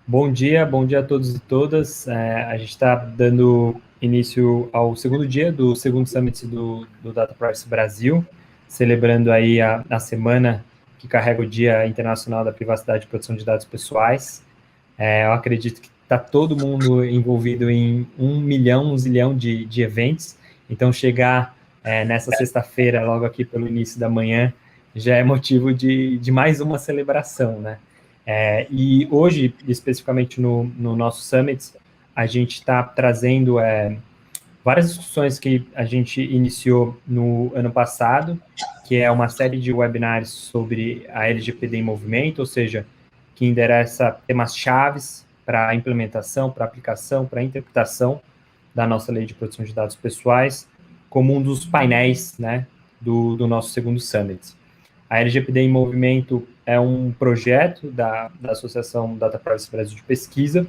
Bom dia a todos e todas. A gente está dando início ao segundo dia do segundo Summit do Data Privacy Brasil, celebrando aí a semana que carrega o Dia Internacional da Privacidade e Proteção de Dados Pessoais. Eu acredito que está todo mundo envolvido em 1 milhão, 1 zilhão de eventos, então chegar nessa sexta-feira, logo aqui pelo início da manhã, já é motivo de mais uma celebração, né? E hoje, especificamente no nosso Summit, a gente está trazendo várias discussões que a gente iniciou no ano passado, que é uma série de webinars sobre a LGPD em movimento, ou seja, que endereça temas chaves para a implementação, para a aplicação, para a interpretação da nossa lei de proteção de dados pessoais, como um dos painéis, né, do nosso segundo Summit. A LGPD em Movimento é um projeto da Associação Data Privacy Brasil de Pesquisa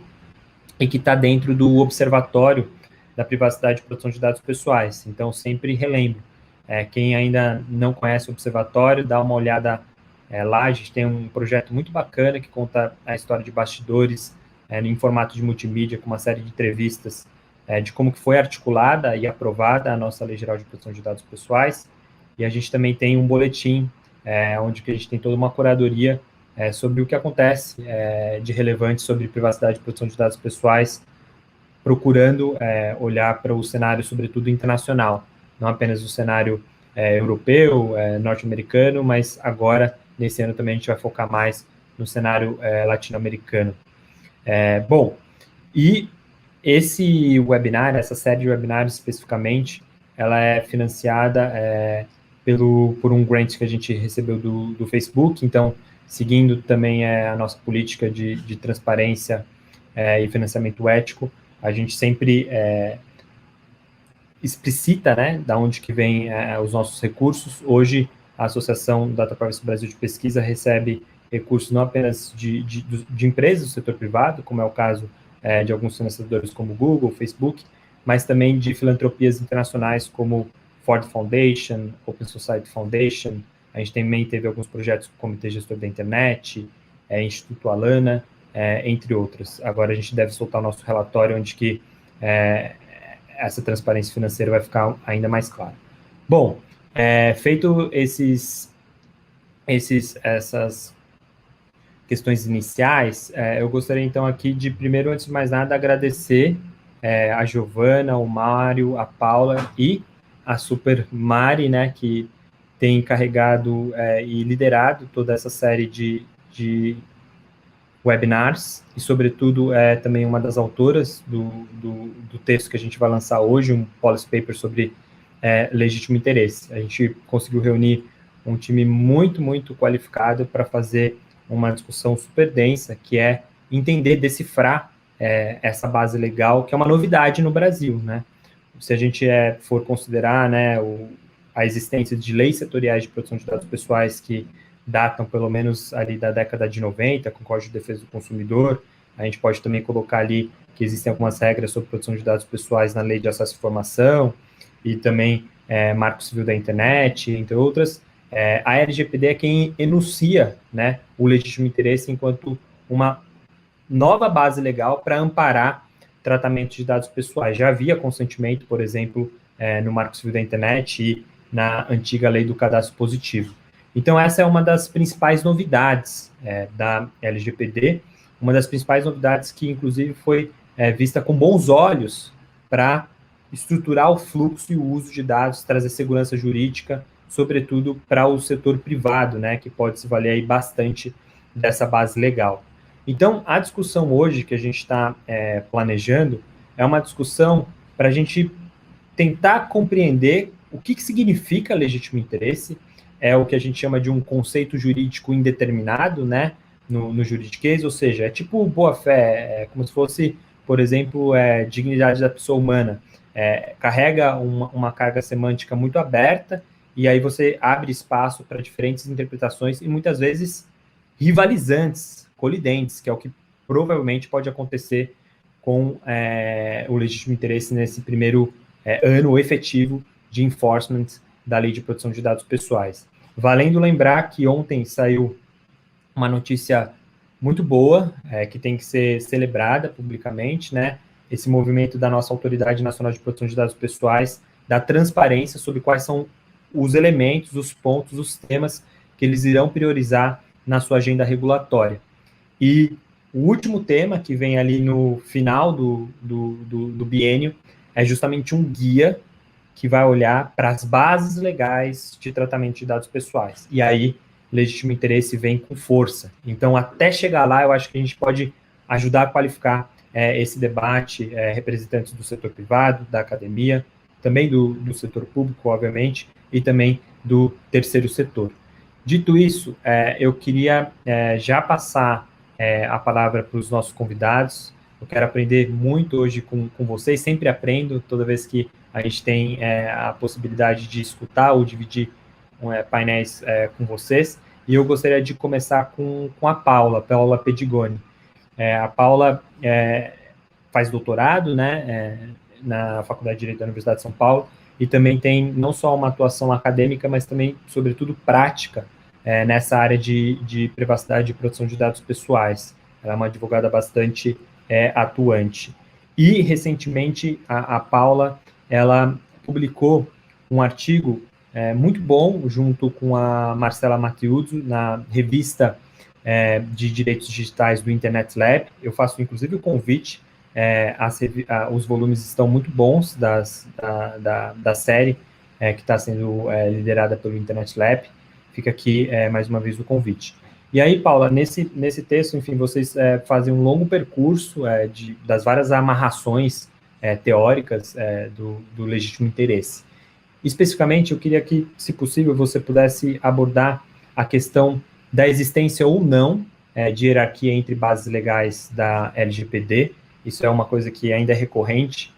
e que está dentro do Observatório da Privacidade e Proteção de Dados Pessoais. Então, sempre relembro, quem ainda não conhece o Observatório, dá uma olhada lá. A gente tem um projeto muito bacana que conta a história de bastidores em formato de multimídia, com uma série de entrevistas de como que foi articulada e aprovada a nossa Lei Geral de Proteção de Dados Pessoais. E a gente também tem um boletim onde que a gente tem toda uma curadoria sobre o que acontece de relevante sobre privacidade e proteção de dados pessoais, procurando olhar para o cenário, sobretudo internacional, não apenas o cenário europeu, norte-americano, mas agora, nesse ano também, a gente vai focar mais no cenário latino-americano. Bom, e esse webinar, essa série de webinars especificamente, ela é financiada por um grant que a gente recebeu do Facebook, então, seguindo também a nossa política de transparência e financiamento ético, a gente sempre explicita, né, da onde que vem os nossos recursos. Hoje, a Associação Data Privacy Brasil de Pesquisa recebe recursos não apenas de empresas do setor privado, como é o caso de alguns financiadores como Google, Facebook, mas também de filantropias internacionais como Ford Foundation, Open Society Foundation. A gente também teve alguns projetos com o Comitê Gestor da Internet, Instituto Alana, entre outros. Agora a gente deve soltar o nosso relatório, onde que essa transparência financeira vai ficar ainda mais clara. Bom, feito essas questões iniciais, eu gostaria então aqui de, primeiro, antes de mais nada, agradecer a Giovana, o Mário, a Paula e a Super Mari, né, que tem carregado e liderado toda essa série de webinars, e, sobretudo, é também uma das autoras do texto que a gente vai lançar hoje, um policy paper sobre legítimo interesse. A gente conseguiu reunir um time muito, muito qualificado para fazer uma discussão super densa, que é entender, decifrar essa base legal, que é uma novidade no Brasil, né? Se a gente for considerar, né, a existência de leis setoriais de proteção de dados pessoais que datam pelo menos ali da década de 90, com o Código de Defesa do Consumidor, a gente pode também colocar ali que existem algumas regras sobre proteção de dados pessoais na Lei de Acesso à Informação, e também Marco Civil da Internet, entre outras. A LGPD é quem enuncia, né, o legítimo interesse enquanto uma nova base legal para amparar tratamento de dados pessoais. Já havia consentimento, por exemplo, no Marco Civil da Internet e na antiga Lei do Cadastro Positivo. Então, essa é uma das principais novidades da LGPD, uma das principais novidades que, inclusive, foi vista com bons olhos para estruturar o fluxo e o uso de dados, trazer segurança jurídica, sobretudo para o setor privado, né, que pode se valer aí bastante dessa base legal. Então, a discussão hoje que a gente está planejando é uma discussão para a gente tentar compreender o que significa legítimo interesse, é o que a gente chama de um conceito jurídico indeterminado, né, no juridiquês, ou seja, é tipo boa-fé, é como se fosse, por exemplo, dignidade da pessoa humana. Carrega uma carga semântica muito aberta, e aí você abre espaço para diferentes interpretações e muitas vezes rivalizantes, colidentes, que é o que provavelmente pode acontecer com o legítimo interesse nesse primeiro ano efetivo de enforcement da Lei de Proteção de Dados Pessoais. Valendo lembrar que ontem saiu uma notícia muito boa, que tem que ser celebrada publicamente, né? Esse movimento da nossa Autoridade Nacional de Proteção de Dados Pessoais, da transparência sobre quais são os elementos, os pontos, os temas que eles irão priorizar na sua agenda regulatória. E o último tema, que vem ali no final do biênio, é justamente um guia que vai olhar para as bases legais de tratamento de dados pessoais. E aí, legítimo interesse vem com força. Então, até chegar lá, eu acho que a gente pode ajudar a qualificar esse debate, representantes do setor privado, da academia, também do setor público, obviamente, e também do terceiro setor. Dito isso, eu queria já passar a palavra para os nossos convidados. Eu quero aprender muito hoje com vocês, sempre aprendo toda vez que a gente tem a possibilidade de escutar ou dividir painéis com vocês. E eu gostaria de começar com a Paula Pedigoni. A Paula faz doutorado, né, na Faculdade de Direito da Universidade de São Paulo, e também tem não só uma atuação acadêmica, mas também, sobretudo, prática nessa área de privacidade e proteção de dados pessoais. Ela é uma advogada bastante atuante. E, recentemente, a Paula, ela publicou um artigo muito bom, junto com a Marcela Mattiuzzo, na revista de Direitos Digitais do Internet Lab. Eu faço, inclusive, o convite. Os volumes estão muito bons da série que está sendo liderada pelo Internet Lab. Fica aqui, mais uma vez, o convite. E aí, Paula, nesse texto, enfim, vocês fazem um longo percurso das várias amarrações teóricas do legítimo interesse. Especificamente, eu queria que, se possível, você pudesse abordar a questão da existência ou não de hierarquia entre bases legais da LGPD. Isso é uma coisa que ainda é recorrente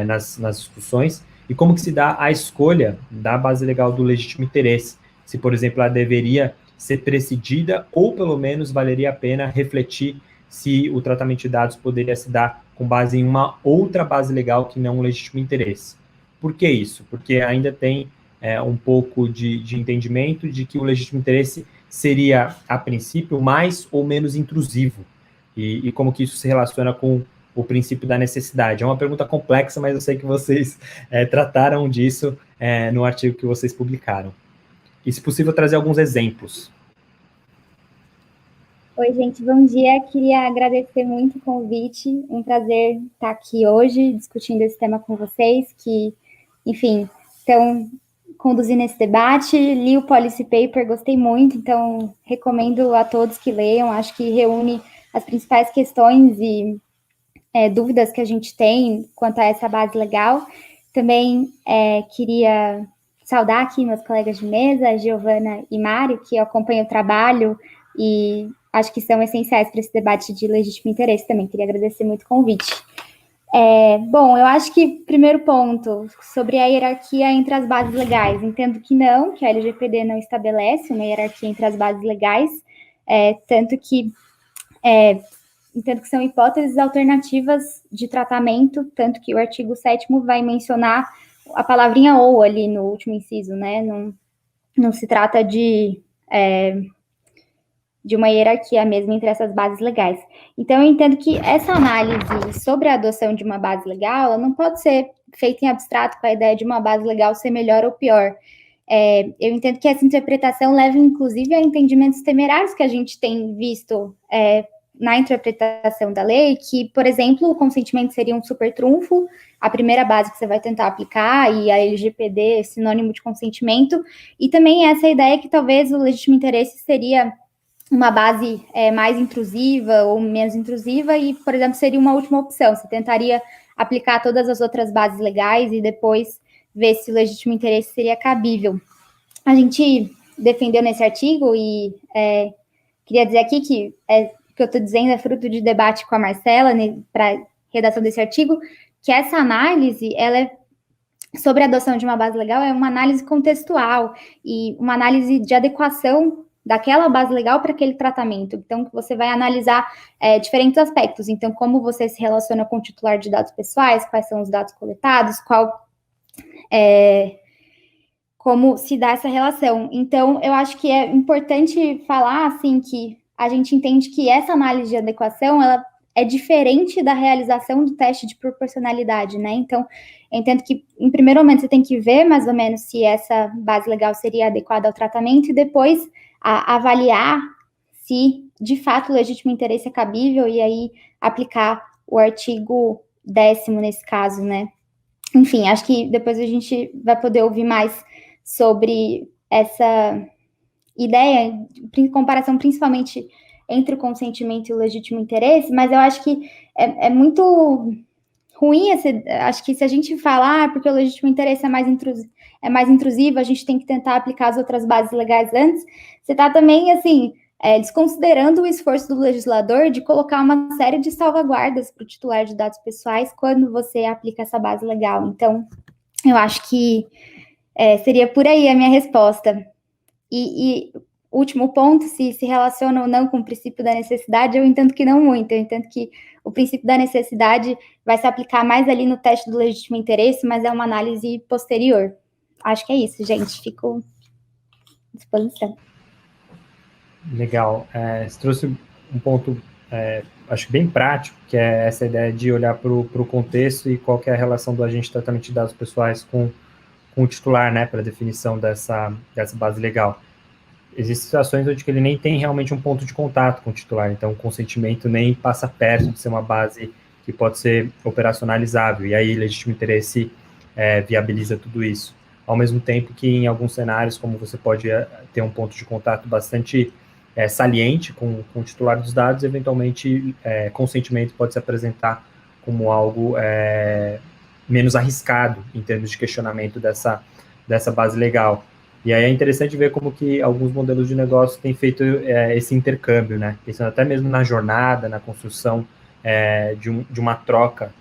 nas discussões. E como que se dá a escolha da base legal do legítimo interesse? Se, por exemplo, ela deveria ser precedida ou, pelo menos, valeria a pena refletir se o tratamento de dados poderia se dar com base em uma outra base legal que não o legítimo interesse. Por que isso? Porque ainda tem um pouco de entendimento de que o legítimo interesse seria, a princípio, mais ou menos intrusivo. E como que isso se relaciona com o princípio da necessidade? É uma pergunta complexa, mas eu sei que vocês trataram disso no artigo que vocês publicaram. E, se possível, trazer alguns exemplos. Oi, gente, bom dia. Queria agradecer muito o convite. Um prazer estar aqui hoje discutindo esse tema com vocês, que, enfim, estão conduzindo esse debate. Li o Policy Paper, gostei muito, então recomendo a todos que leiam. Acho que reúne as principais questões e dúvidas que a gente tem quanto a essa base legal. Também queria saudar aqui meus colegas de mesa, Giovana e Mário, que acompanham o trabalho e acho que são essenciais para esse debate de legítimo interesse também. Queria agradecer muito o convite. Bom, eu acho que, primeiro ponto, sobre a hierarquia entre as bases legais. Entendo que não, que a LGPD não estabelece uma hierarquia entre as bases legais, tanto que entendo que são hipóteses alternativas de tratamento, tanto que o artigo 7º vai mencionar a palavrinha ou ali no último inciso, né? Não se trata de uma hierarquia mesmo entre essas bases legais. Então, eu entendo que essa análise sobre a adoção de uma base legal, ela não pode ser feita em abstrato com a ideia de uma base legal ser melhor ou pior. Eu entendo que essa interpretação leva, inclusive, a entendimentos temerários que a gente tem visto na interpretação da lei, que, por exemplo, o consentimento seria um super trunfo, a primeira base que você vai tentar aplicar, e a LGPD é sinônimo de consentimento, e também essa ideia que talvez o legítimo interesse seria uma base mais intrusiva ou menos intrusiva, e, por exemplo, seria uma última opção, você tentaria aplicar todas as outras bases legais e depois ver se o legítimo interesse seria cabível. A gente defendeu nesse artigo, e queria dizer aqui que que eu estou dizendo é fruto de debate com a Marcela, né, para a redação desse artigo, que essa análise, ela sobre a adoção de uma base legal é uma análise contextual e uma análise de adequação daquela base legal para aquele tratamento. Então, você vai analisar diferentes aspectos. Então, como você se relaciona com o titular de dados pessoais, quais são os dados coletados, como se dá essa relação. Então, eu acho que é importante falar, assim, que a gente entende que essa análise de adequação, ela é diferente da realização do teste de proporcionalidade, né? Então, eu entendo que, em primeiro momento, você tem que ver mais ou menos se essa base legal seria adequada ao tratamento e depois avaliar se, de fato, o legítimo interesse é cabível e aí aplicar o artigo 10º nesse caso, né? Enfim, acho que depois a gente vai poder ouvir mais sobre essa ideia, em comparação principalmente entre o consentimento e o legítimo interesse, mas eu acho que é muito ruim, acho que se a gente falar, porque o legítimo interesse é mais intrusivo, a gente tem que tentar aplicar as outras bases legais antes, você está também, assim, desconsiderando o esforço do legislador de colocar uma série de salvaguardas para o titular de dados pessoais quando você aplica essa base legal. Então, eu acho que seria por aí a minha resposta. E último ponto, se relaciona ou não com o princípio da necessidade, eu entendo que não muito. Eu entendo que o princípio da necessidade vai se aplicar mais ali no teste do legítimo interesse, mas é uma análise posterior. Acho que é isso, gente. Fico à disposição. Legal. Você trouxe um ponto, acho que bem prático, que é essa ideia de olhar para o contexto e qual que é a relação do agente de tratamento de dados pessoais com o titular, né, para a definição dessa base legal. Existem situações onde ele nem tem realmente um ponto de contato com o titular, então o consentimento nem passa perto de ser uma base que pode ser operacionalizável, e aí legítimo interesse viabiliza tudo isso. Ao mesmo tempo que em alguns cenários, como você pode ter um ponto de contato bastante saliente com o titular dos dados, eventualmente consentimento pode se apresentar como algo menos arriscado em termos de questionamento dessa base legal. E aí é interessante ver como que alguns modelos de negócio têm feito esse intercâmbio, né? Pensando até mesmo na jornada, na construção de uma troca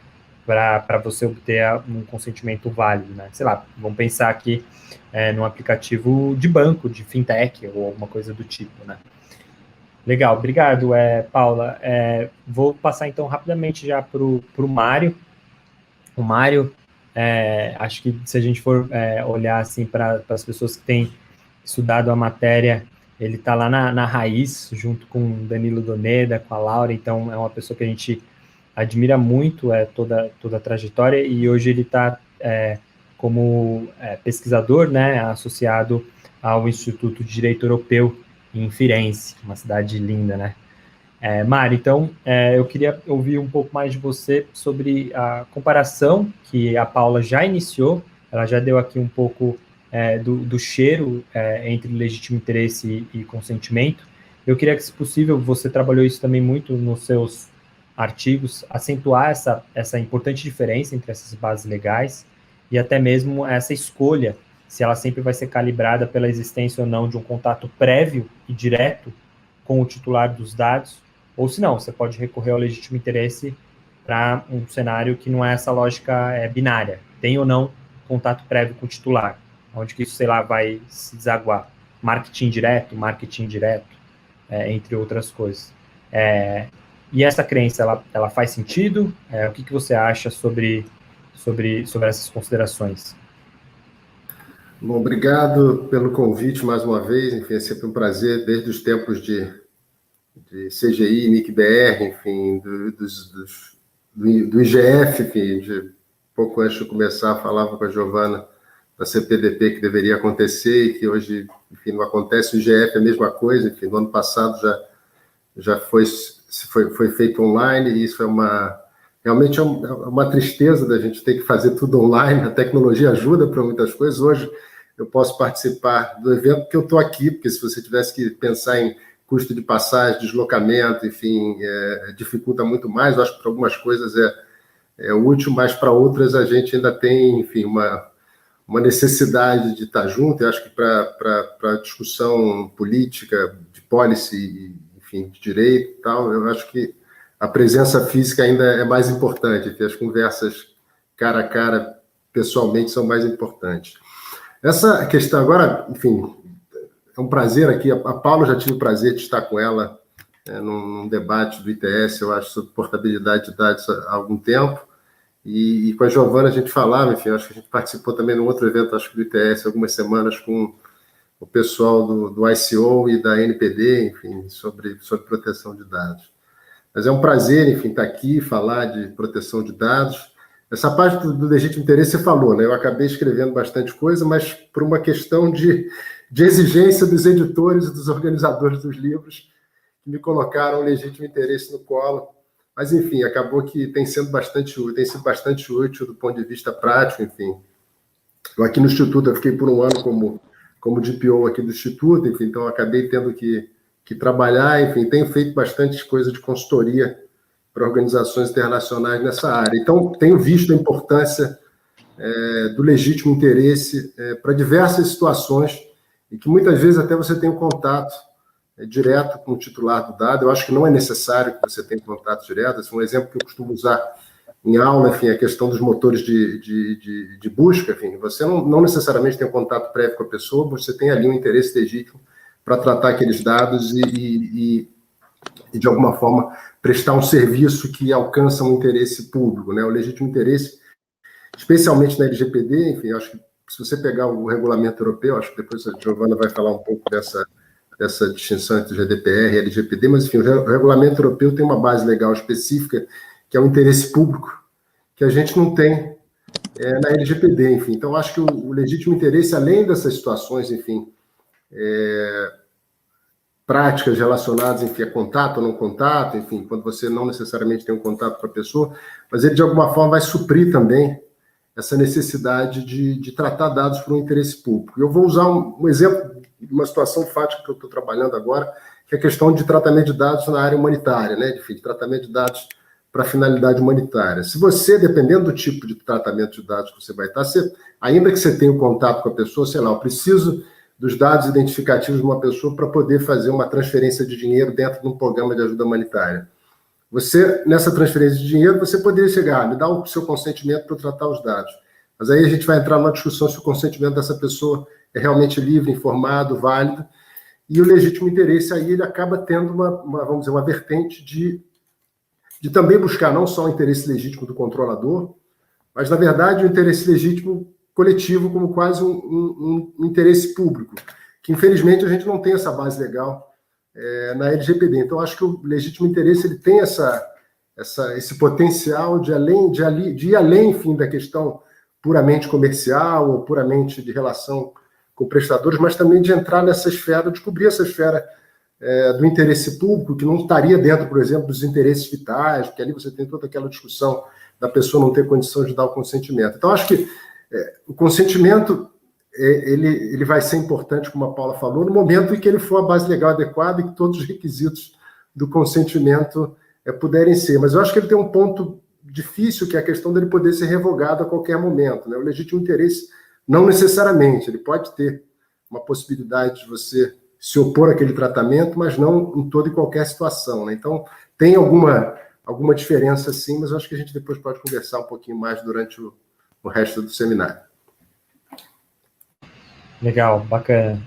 para você obter um consentimento válido, né? Sei lá, vamos pensar aqui num aplicativo de banco, de fintech ou alguma coisa do tipo, né? Legal, obrigado, Paula. Vou passar então rapidamente já para o Mário. O Mário, acho que se a gente for olhar assim para as pessoas que têm estudado a matéria, ele está lá na raiz, junto com o Danilo Doneda, com a Laura, então é uma pessoa que a gente admira muito toda a trajetória, e hoje ele está como pesquisador, né, associado ao Instituto de Direito Europeu em Firenze, uma cidade linda, né? Mari, então, eu queria ouvir um pouco mais de você sobre a comparação que a Paula já iniciou, ela já deu aqui um pouco do cheiro entre legítimo interesse e consentimento. Eu queria que, se possível, você trabalhou isso também muito nos seus artigos, acentuar essa importante diferença entre essas bases legais e até mesmo essa escolha, se ela sempre vai ser calibrada pela existência ou não de um contato prévio e direto com o titular dos dados, ou se não, você pode recorrer ao legítimo interesse para um cenário que não é essa lógica binária. Tem ou não contato prévio com o titular, onde que isso, sei lá, vai se desaguar. Marketing direto, entre outras coisas. E essa crença, ela faz sentido? O que você acha sobre essas considerações? Bom, obrigado pelo convite mais uma vez. Enfim, é sempre um prazer, desde os tempos de CGI, NIC-BR, enfim, do IGF, enfim, pouco antes de começar, falava com a Giovana da CPDP que deveria acontecer e que hoje, enfim, não acontece. O IGF é a mesma coisa, enfim, no ano passado já foi feito online, e isso realmente é uma tristeza da gente ter que fazer tudo online. A tecnologia ajuda para muitas coisas. Hoje eu posso participar do evento porque eu estou aqui, porque se você tivesse que pensar em custo de passagem, deslocamento, enfim, dificulta muito mais. Eu acho que para algumas coisas é útil, mas para outras a gente ainda tem, enfim, uma necessidade de estar junto. Eu acho que para discussão política, de policy, enfim, de direito e tal, eu acho que a presença física ainda é mais importante, que as conversas cara a cara, pessoalmente, são mais importantes. Essa questão agora, enfim, é um prazer aqui. A Paula, já tive o prazer de estar com ela num debate do ITS, eu acho, sobre portabilidade de dados há algum tempo, e com a Giovana a gente falava, enfim, acho que a gente participou também num outro evento, acho que do ITS, algumas semanas, com o pessoal do ICO e da NPD, enfim, sobre proteção de dados. Mas é um prazer, enfim, estar aqui, falar de proteção de dados. Essa parte do legítimo interesse você falou, né? Eu acabei escrevendo bastante coisa, mas por uma questão de exigência dos editores e dos organizadores dos livros, que me colocaram legítimo interesse no colo. Mas, enfim, acabou que tem sido bastante útil do ponto de vista prático, enfim. Eu aqui no Instituto, eu fiquei por um ano como DPO aqui do Instituto, enfim, então eu acabei tendo que trabalhar, enfim, tenho feito bastante coisa de consultoria para organizações internacionais nessa área. Então, tenho visto a importância do legítimo interesse para diversas situações e que muitas vezes até você tem um contato direto com o titular do dado. Eu acho que não é necessário que você tenha contato direto. Esse é um exemplo que eu costumo usar em aula, enfim, a questão dos motores de busca, enfim, você não necessariamente tem um contato prévio com a pessoa, você tem ali um interesse legítimo para tratar aqueles dados e, de alguma forma, prestar um serviço que alcança um interesse público, né? O legítimo interesse, especialmente na LGPD, enfim, acho que se você pegar o regulamento europeu, acho que depois a Giovana vai falar um pouco dessa distinção entre GDPR e LGPD, mas, enfim, o regulamento europeu tem uma base legal específica, que é o interesse público, que a gente não tem na LGPD, enfim. Então, acho que o legítimo interesse, além dessas situações, enfim, práticas relacionadas, enfim, a contato ou não contato, enfim, quando você não necessariamente tem um contato com a pessoa, mas ele, de alguma forma, vai suprir também essa necessidade de tratar dados por um interesse público. Eu vou usar um exemplo de uma situação fática que eu estou trabalhando agora, que é a questão de tratamento de dados na área humanitária, né, enfim, de tratamento de dados para finalidade humanitária. Se você, dependendo do tipo de tratamento de dados que você vai estar, ainda que você tenha um contato com a pessoa, sei lá, eu preciso dos dados identificativos de uma pessoa para poder fazer uma transferência de dinheiro dentro de um programa de ajuda humanitária. Você, nessa transferência de dinheiro, você poderia chegar, me dá o seu consentimento para eu tratar os dados. Mas aí a gente vai entrar numa discussão se o consentimento dessa pessoa é realmente livre, informado, válido, e o legítimo interesse aí ele acaba tendo vamos dizer, uma vertente de também buscar não só o interesse legítimo do controlador, mas, na verdade, o interesse legítimo coletivo como quase um interesse público, que, infelizmente, a gente não tem essa base legal na LGPD. Então, acho que o legítimo interesse ele tem esse potencial de ir além, enfim, da questão puramente comercial ou puramente de relação com prestadores, mas também de entrar nessa esfera, descobrir essa esfera do interesse público, que não estaria dentro, por exemplo, dos interesses vitais, porque ali você tem toda aquela discussão da pessoa não ter condição de dar o consentimento. Então, acho que o consentimento ele vai ser importante, como a Paula falou, no momento em que ele for a base legal adequada e que todos os requisitos do consentimento puderem ser. Mas eu acho que ele tem um ponto difícil, que é a questão dele poder ser revogado a qualquer momento, né? O legítimo interesse, não necessariamente, ele pode ter uma possibilidade de você se opor àquele tratamento, mas não em toda e qualquer situação, né? Então, tem alguma diferença, sim, mas eu acho que a gente depois pode conversar um pouquinho mais durante o resto do seminário. Legal, bacana.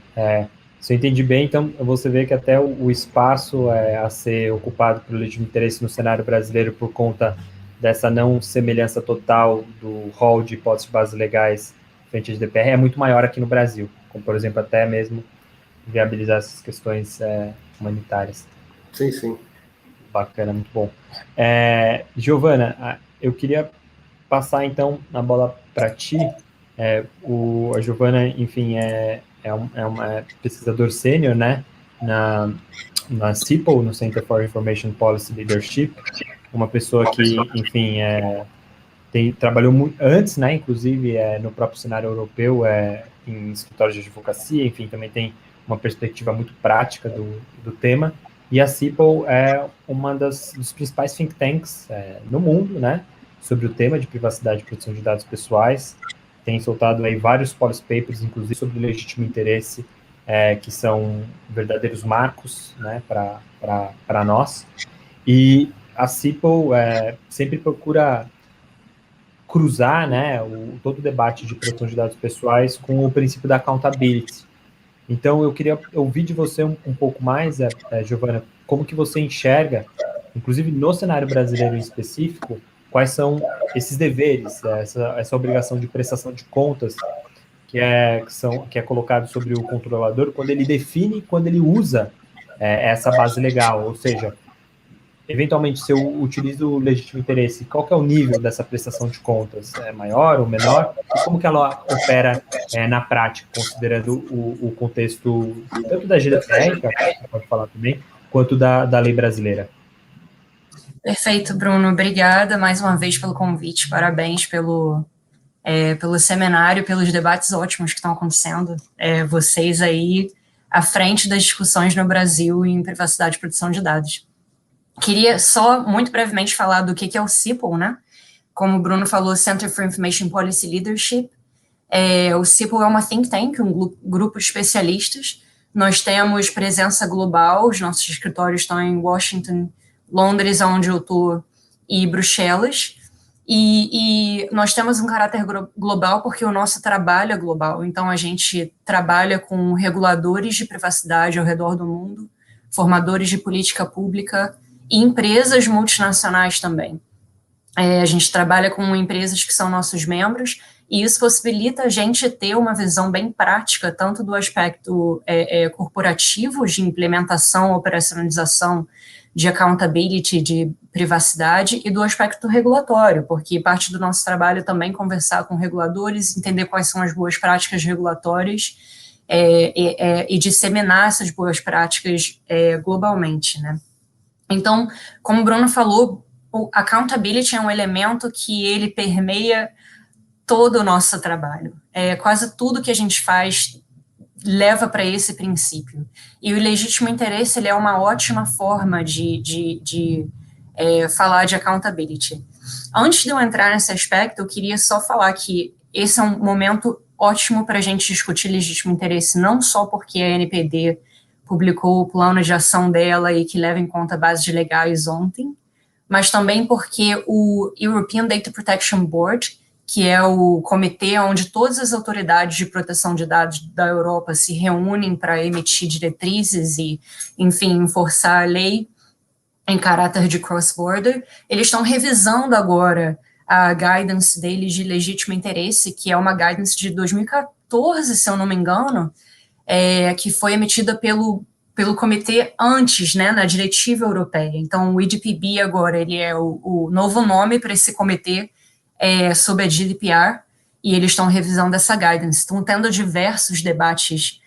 Se eu entendi bem, então, você vê que até o espaço a ser ocupado pelo legítimo interesse no cenário brasileiro por conta dessa não semelhança total do rol de hipóteses de bases legais frente à GDPR é muito maior aqui no Brasil, como, por exemplo, até mesmo viabilizar essas questões humanitárias. Sim, sim. Bacana, muito bom. Giovana, eu queria passar, então, a bola para ti. A Giovana, enfim, é uma pesquisadora sênior, né, na CIPL, no Center for Information Policy Leadership, uma pessoa que, enfim, trabalhou muito antes, né, inclusive no próprio cenário europeu, em escritórios de advocacia, enfim, também tem uma perspectiva muito prática do tema, e a CIPL é uma dos principais think tanks no mundo, né, sobre o tema de privacidade e proteção de dados pessoais. Tem soltado aí vários policy papers, inclusive sobre legítimo interesse, que são verdadeiros marcos, né, para nós. E a CIPL sempre procura cruzar, né, todo o debate de proteção de dados pessoais com o princípio da accountability. Então, eu queria ouvir de você um pouco mais, Giovana, como que você enxerga, inclusive no cenário brasileiro em específico, quais são esses deveres, essa obrigação de prestação de contas que é colocado sobre o controlador quando ele define, quando ele usa essa base legal, ou seja, eventualmente, se eu utilizo o legítimo interesse, qual que é o nível dessa prestação de contas? É maior ou menor? E como que ela opera na prática, considerando o contexto tanto da GDPR, que a gente pode falar também, quanto da lei brasileira? Perfeito, Bruno. Obrigada mais uma vez pelo convite. Parabéns pelo seminário, pelos debates ótimos que estão acontecendo. Vocês aí à frente das discussões no Brasil em privacidade e proteção de dados. Queria só, muito brevemente, falar do que é o CIPL, né? Como o Bruno falou, Center for Information Policy Leadership. O CIPL é uma think tank, um grupo de especialistas. Nós temos presença global, os nossos escritórios estão em Washington, Londres, onde eu estou, e Bruxelas. E nós temos um caráter global porque o nosso trabalho é global. Então, a gente trabalha com reguladores de privacidade ao redor do mundo, formadores de política pública, e empresas multinacionais também. A gente trabalha com empresas que são nossos membros, e isso possibilita a gente ter uma visão bem prática, tanto do aspecto corporativo, de implementação, operacionalização, de accountability, de privacidade, e do aspecto regulatório, porque parte do nosso trabalho é também conversar com reguladores, entender quais são as boas práticas regulatórias e disseminar essas boas práticas globalmente, né? Então, como o Bruno falou, o accountability é um elemento que ele permeia todo o nosso trabalho. Quase tudo que a gente faz leva para esse princípio. E o legítimo interesse ele é uma ótima forma de falar de accountability. Antes de eu entrar nesse aspecto, eu queria só falar que esse é um momento ótimo para a gente discutir legítimo interesse, não só porque a NPD publicou o plano de ação dela e que leva em conta bases legais ontem, mas também porque o European Data Protection Board, que é o comitê onde todas as autoridades de proteção de dados da Europa se reúnem para emitir diretrizes e, enfim, enforçar a lei em caráter de cross-border, eles estão revisando agora a guidance deles de legítimo interesse, que é uma guidance de 2014, se eu não me engano, que foi emitida pelo comitê antes, né, na diretiva europeia. Então, o EDPB agora, ele é o novo nome para esse comitê sobre a GDPR, e eles estão revisando essa guidance. Estão tendo diversos debates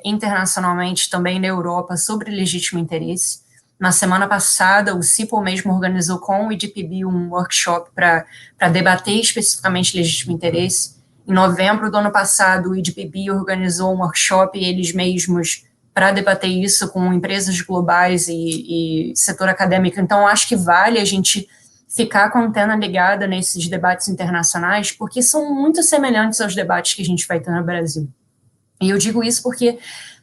internacionalmente, também na Europa, sobre legítimo interesse. Na semana passada, o CIPL mesmo organizou com o EDPB um workshop para debater especificamente legítimo interesse. Em novembro do ano passado, o EDPB organizou um workshop, eles mesmos, para debater isso com empresas globais e setor acadêmico. Então, acho que vale a gente ficar com a antena ligada nesses debates internacionais, porque são muito semelhantes aos debates que a gente vai ter no Brasil. E eu digo isso porque,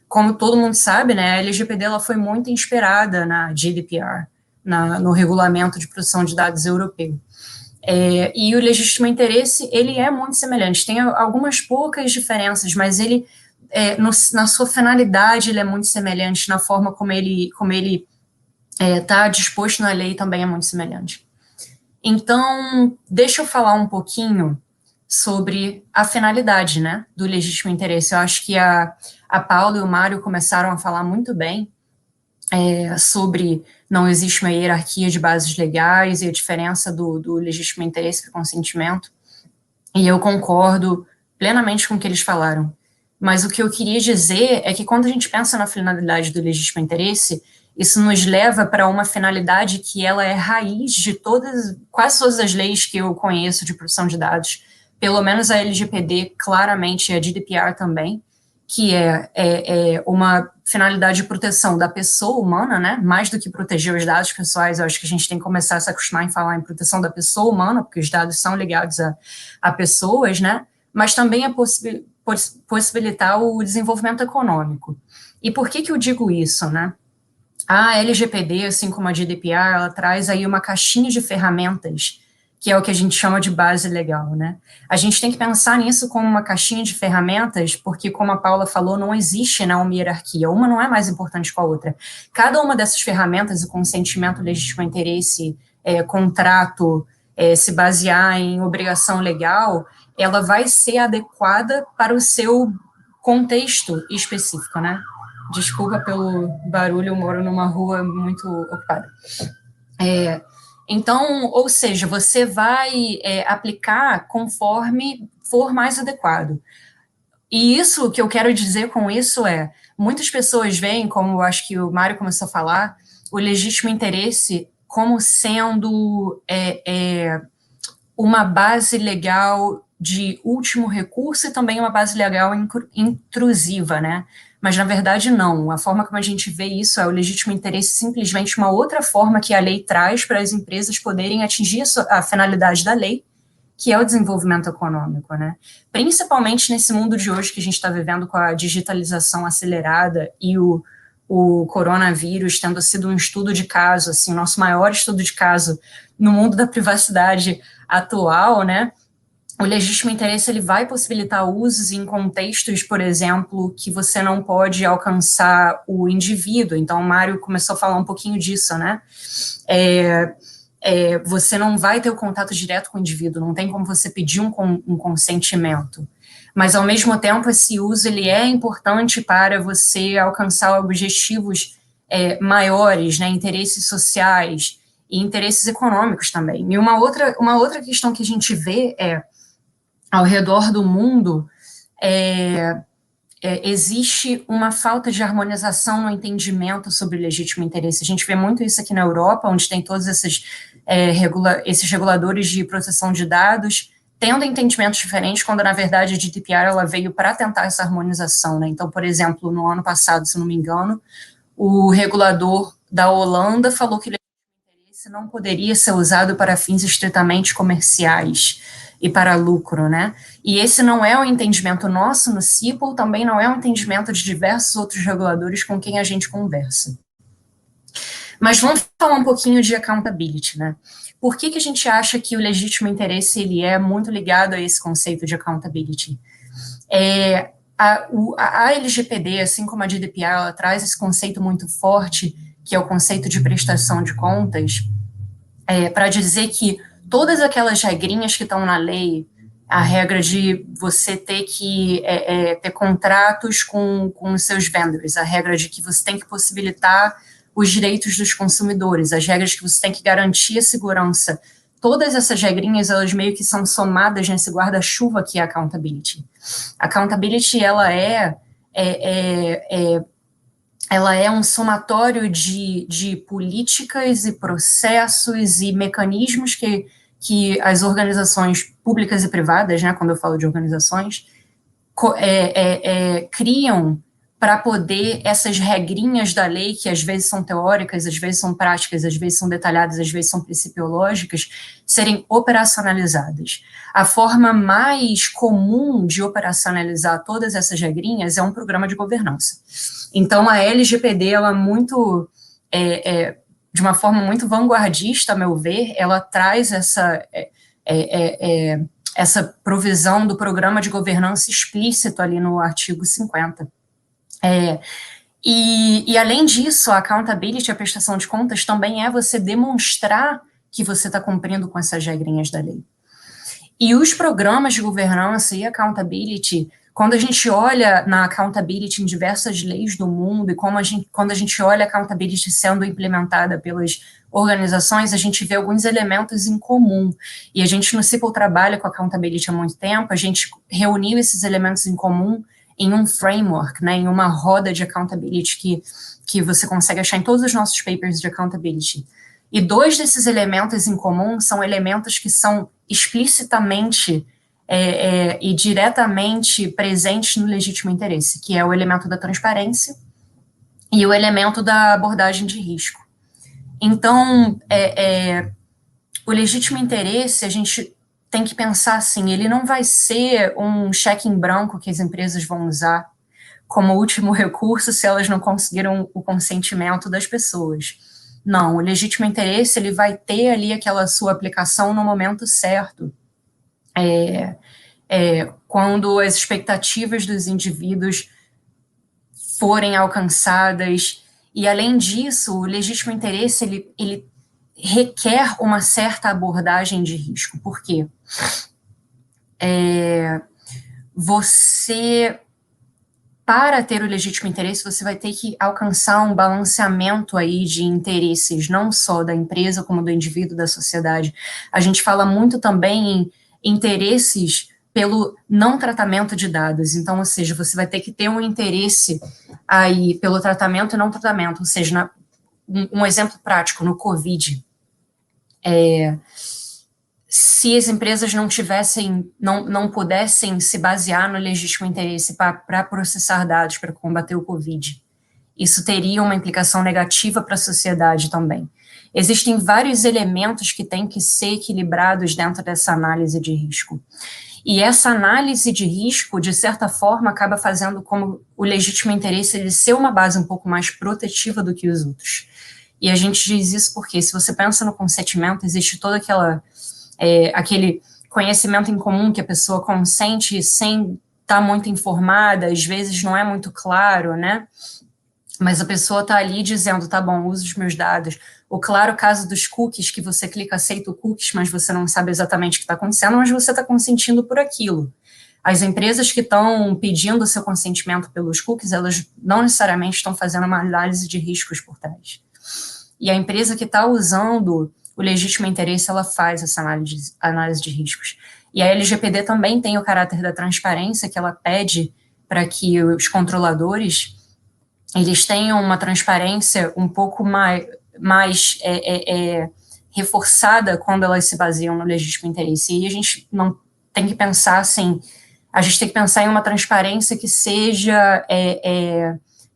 como todo mundo sabe, né, a LGPD ela foi muito inspirada na GDPR, no Regulamento de Proteção de Dados Europeu. E o legítimo interesse, ele é muito semelhante, tem algumas poucas diferenças, mas ele, na sua finalidade, ele é muito semelhante, na forma como ele está disposto na lei também é muito semelhante. Então, deixa eu falar um pouquinho sobre a finalidade, né, do legítimo interesse. Eu acho que a Paula e o Mário começaram a falar muito bem sobre não existe uma hierarquia de bases legais e a diferença do legítimo interesse para o consentimento, e eu concordo plenamente com o que eles falaram. Mas o que eu queria dizer é que quando a gente pensa na finalidade do legítimo interesse, isso nos leva para uma finalidade que ela é raiz de quase todas as leis que eu conheço de proteção de dados, pelo menos a LGPD, claramente, e a GDPR também, que é uma finalidade de proteção da pessoa humana, né, mais do que proteger os dados pessoais. Eu acho que a gente tem que começar a se acostumar em falar em proteção da pessoa humana, porque os dados são ligados a pessoas, né, mas também é possibilitar o desenvolvimento econômico. E por que eu digo isso, né? A LGPD, assim como a GDPR, ela traz aí uma caixinha de ferramentas, que é o que a gente chama de base legal, né? A gente tem que pensar nisso como uma caixinha de ferramentas, porque, como a Paula falou, não existe, né, uma hierarquia, uma não é mais importante que a outra. Cada uma dessas ferramentas, o consentimento, legítimo interesse, contrato, se basear em obrigação legal, ela vai ser adequada para o seu contexto específico, né? Desculpa pelo barulho, eu moro numa rua muito ocupada. Então, ou seja, você vai aplicar conforme for mais adequado. E isso, o que eu quero dizer com isso muitas pessoas veem, como eu acho que o Mário começou a falar, o legítimo interesse como sendo uma base legal de último recurso e também uma base legal intrusiva, né? Mas, na verdade, não. A forma como a gente vê isso é o legítimo interesse simplesmente uma outra forma que a lei traz para as empresas poderem atingir a finalidade da lei, que é o desenvolvimento econômico, né? Principalmente nesse mundo de hoje que a gente está vivendo com a digitalização acelerada e o coronavírus tendo sido um estudo de caso, assim, o nosso maior estudo de caso no mundo da privacidade atual, né? O legítimo interesse, ele vai possibilitar usos em contextos, por exemplo, que você não pode alcançar o indivíduo. Então, o Mário começou a falar um pouquinho disso, né? Você não vai ter o contato direto com o indivíduo, não tem como você pedir um consentimento. Mas, ao mesmo tempo, esse uso, ele é importante para você alcançar objetivos maiores, né? Interesses sociais e interesses econômicos também. E uma outra questão que a gente vê ao redor do mundo, existe uma falta de harmonização no entendimento sobre o legítimo interesse. A gente vê muito isso aqui na Europa, onde tem todos esses reguladores de proteção de dados, tendo entendimentos diferentes, quando, na verdade, a GDPR ela veio para tentar essa harmonização, né? Então, por exemplo, no ano passado, se não me engano, o regulador da Holanda falou que o legítimo interesse não poderia ser usado para fins estritamente comerciais e para lucro, né? E esse não é o entendimento nosso no CIPL, também não é o entendimento de diversos outros reguladores com quem a gente conversa. Mas vamos falar um pouquinho de accountability, né? Por que a gente acha que o legítimo interesse ele é muito ligado a esse conceito de accountability? A LGPD, assim como a GDPR, ela traz esse conceito muito forte, que é o conceito de prestação de contas, para dizer que todas aquelas regrinhas que estão na lei, a regra de você ter que ter contratos com os seus vendors, a regra de que você tem que possibilitar os direitos dos consumidores, as regras que você tem que garantir a segurança, todas essas regrinhas, elas meio que são somadas nesse guarda-chuva que é a accountability. A accountability, ela é um somatório de políticas e processos e mecanismos que as organizações públicas e privadas, né, quando eu falo de organizações, criam para poder essas regrinhas da lei, que às vezes são teóricas, às vezes são práticas, às vezes são detalhadas, às vezes são principiológicas, serem operacionalizadas. A forma mais comum de operacionalizar todas essas regrinhas é um programa de governança. Então, a LGPD, ela muito, de uma forma muito vanguardista, a meu ver, ela traz essa provisão do programa de governança explícito ali no artigo 50. E além disso, a accountability, a prestação de contas, também é você demonstrar que você está cumprindo com essas regrinhas da lei. E os programas de governança e accountability, quando a gente olha na accountability em diversas leis do mundo e quando a gente olha a accountability sendo implementada pelas organizações, a gente vê alguns elementos em comum. E a gente no CIPL trabalha com accountability há muito tempo, a gente reuniu esses elementos em comum em um framework, né, em uma roda de accountability que você consegue achar em todos os nossos papers de accountability. E dois desses elementos em comum são elementos que são explicitamente e diretamente presentes no legítimo interesse, que é o elemento da transparência e o elemento da abordagem de risco. Então, o legítimo interesse, a gente tem que pensar assim, ele não vai ser um cheque em branco que as empresas vão usar como último recurso se elas não conseguiram o consentimento das pessoas. Não, o legítimo interesse, ele vai ter ali aquela sua aplicação no momento certo. Quando as expectativas dos indivíduos forem alcançadas, e além disso, o legítimo interesse, ele requer uma certa abordagem de risco. Por quê? Você, para ter o legítimo interesse, você vai ter que alcançar um balanceamento aí de interesses, não só da empresa, como do indivíduo, da sociedade. A gente fala muito também em interesses pelo não tratamento de dados. Então, ou seja, você vai ter que ter um interesse aí pelo tratamento e não tratamento. Ou seja, um exemplo prático, no COVID, se as empresas não pudessem se basear no legítimo interesse para processar dados para combater o COVID, isso teria uma implicação negativa para a sociedade também. Existem vários elementos que têm que ser equilibrados dentro dessa análise de risco. E essa análise de risco, de certa forma, acaba fazendo como o legítimo interesse ele ser uma base um pouco mais protetiva do que os outros. E a gente diz isso porque, se você pensa no consentimento, existe toda aquele conhecimento em comum que a pessoa consente sem estar muito informada, às vezes não é muito claro, né? Mas a pessoa está ali dizendo, tá bom, uso os meus dados. O claro caso dos cookies, que você clica aceita o cookies, mas você não sabe exatamente o que está acontecendo, mas você está consentindo por aquilo. As empresas que estão pedindo o seu consentimento pelos cookies, elas não necessariamente estão fazendo uma análise de riscos por trás. E a empresa que está usando o legítimo interesse, ela faz essa análise de riscos. E a LGPD também tem o caráter da transparência, que ela pede para que os controladores eles tenham uma transparência um pouco mais reforçada quando elas se baseiam no legítimo interesse. E a gente não tem que pensar assim, a gente tem que pensar em uma transparência que seja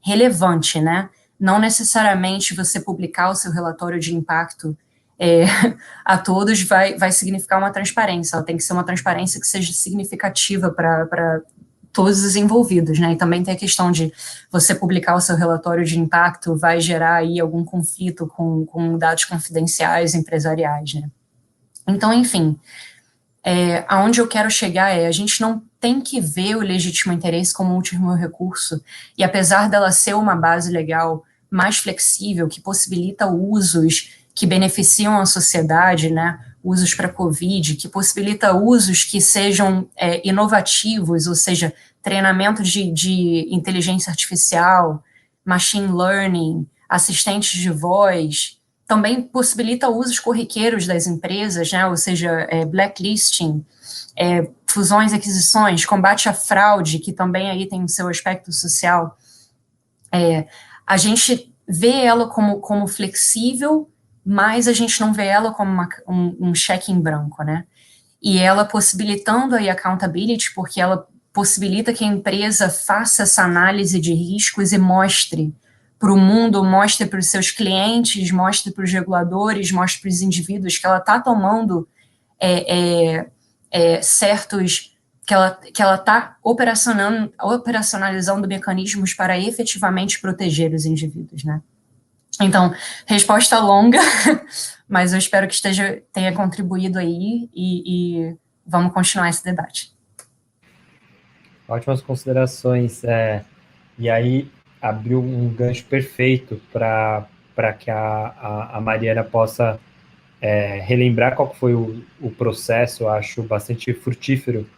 relevante, né? Não necessariamente você publicar o seu relatório de impacto a todos vai significar uma transparência, ela tem que ser uma transparência que seja significativa para todos os envolvidos, né? E também tem a questão de você publicar o seu relatório de impacto vai gerar aí algum conflito com dados confidenciais empresariais, né? Então, enfim, aonde eu quero chegar a gente não tem que ver o legítimo interesse como último recurso, e apesar dela ser uma base legal mais flexível, que possibilita usos que beneficiam a sociedade, né? Usos para COVID, que possibilita usos que sejam inovativos, ou seja, treinamento de inteligência artificial, machine learning, assistentes de voz, também possibilita usos corriqueiros das empresas, né? Ou seja, blacklisting, fusões e aquisições, combate à fraude, que também aí tem o seu aspecto social. A gente vê ela como flexível, mas a gente não vê ela como um cheque em branco, né? E ela possibilitando aí accountability, porque ela possibilita que a empresa faça essa análise de riscos e mostre para o mundo, mostre para os seus clientes, mostre para os reguladores, mostre para os indivíduos que ela está tomando certos, que ela está operacionalizando mecanismos para efetivamente proteger os indivíduos, né? Então, resposta longa, mas eu espero que tenha contribuído aí e vamos continuar esse debate. Ótimas considerações. E aí, abriu um gancho perfeito para que a Mariana possa relembrar qual foi o processo, eu acho bastante frutífero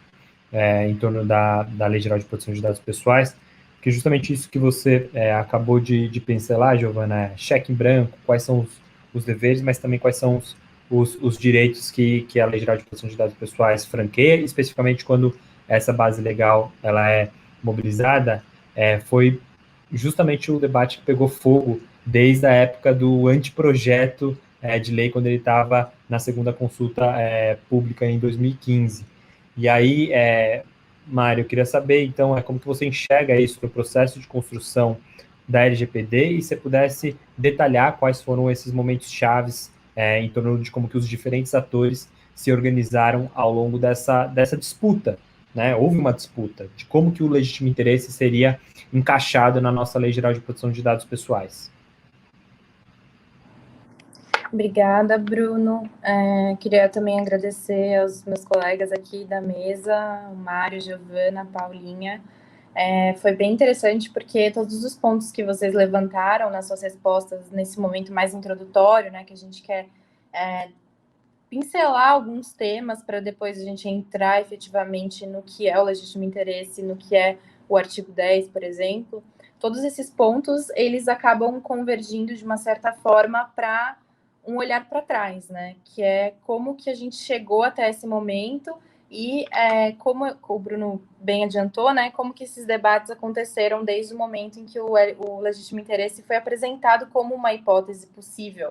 em torno da Lei Geral de Proteção de Dados Pessoais, que justamente isso que você acabou de pincelar, Giovana, cheque em branco, quais são os deveres, mas também quais são os direitos que a Lei Geral de Proteção de Dados Pessoais franqueia, especificamente quando essa base legal ela é mobilizada, foi justamente o debate que pegou fogo desde a época do anteprojeto de lei, quando ele estava na segunda consulta pública em 2015. E aí, Mário, eu queria saber, então, como que você enxerga isso no processo de construção da LGPD, e se você pudesse detalhar quais foram esses momentos chaves em torno de como que os diferentes atores se organizaram ao longo dessa disputa, né? Houve uma disputa de como que o legítimo interesse seria encaixado na nossa Lei Geral de Proteção de Dados Pessoais. Obrigada, Bruno. Queria também agradecer aos meus colegas aqui da mesa, o Mário, Giovana, Paulinha. Foi bem interessante porque todos os pontos que vocês levantaram nas suas respostas nesse momento mais introdutório, né, que a gente quer pincelar alguns temas para depois a gente entrar efetivamente no que é o legítimo interesse, no que é o artigo 10, por exemplo. Todos esses pontos, eles acabam convergindo de uma certa forma para um olhar para trás, né? Que é como que a gente chegou até esse momento e como o Bruno bem adiantou, né? Como que esses debates aconteceram desde o momento em que o legítimo interesse foi apresentado como uma hipótese possível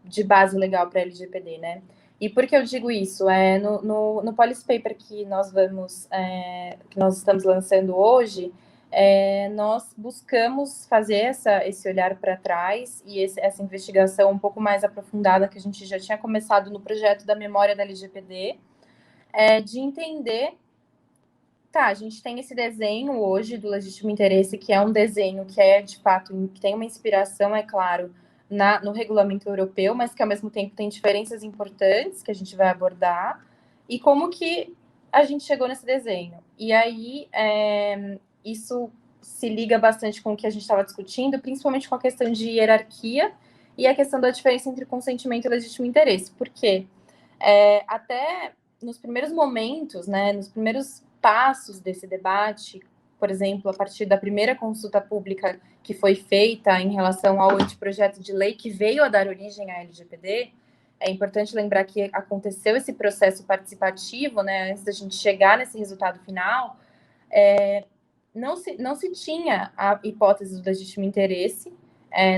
de base legal para a LGPD, né? E por que eu digo isso? No Policy Paper que que nós estamos lançando hoje, nós buscamos fazer esse olhar para trás e essa investigação um pouco mais aprofundada que a gente já tinha começado no projeto da memória da LGPD, de entender, tá, a gente tem esse desenho hoje do legítimo interesse, que é um desenho que de fato, que tem uma inspiração, é claro, no regulamento europeu, mas que ao mesmo tempo tem diferenças importantes que a gente vai abordar, e como que a gente chegou nesse desenho. E aí, isso se liga bastante com o que a gente estava discutindo, principalmente com a questão de hierarquia e a questão da diferença entre consentimento e legítimo interesse. Por quê? Até nos primeiros momentos, né, nos primeiros passos desse debate, por exemplo, a partir da primeira consulta pública que foi feita em relação ao anteprojeto de lei que veio a dar origem à LGPD, é importante lembrar que aconteceu esse processo participativo, né, antes da gente chegar nesse resultado final, não se tinha a hipótese do legítimo interesse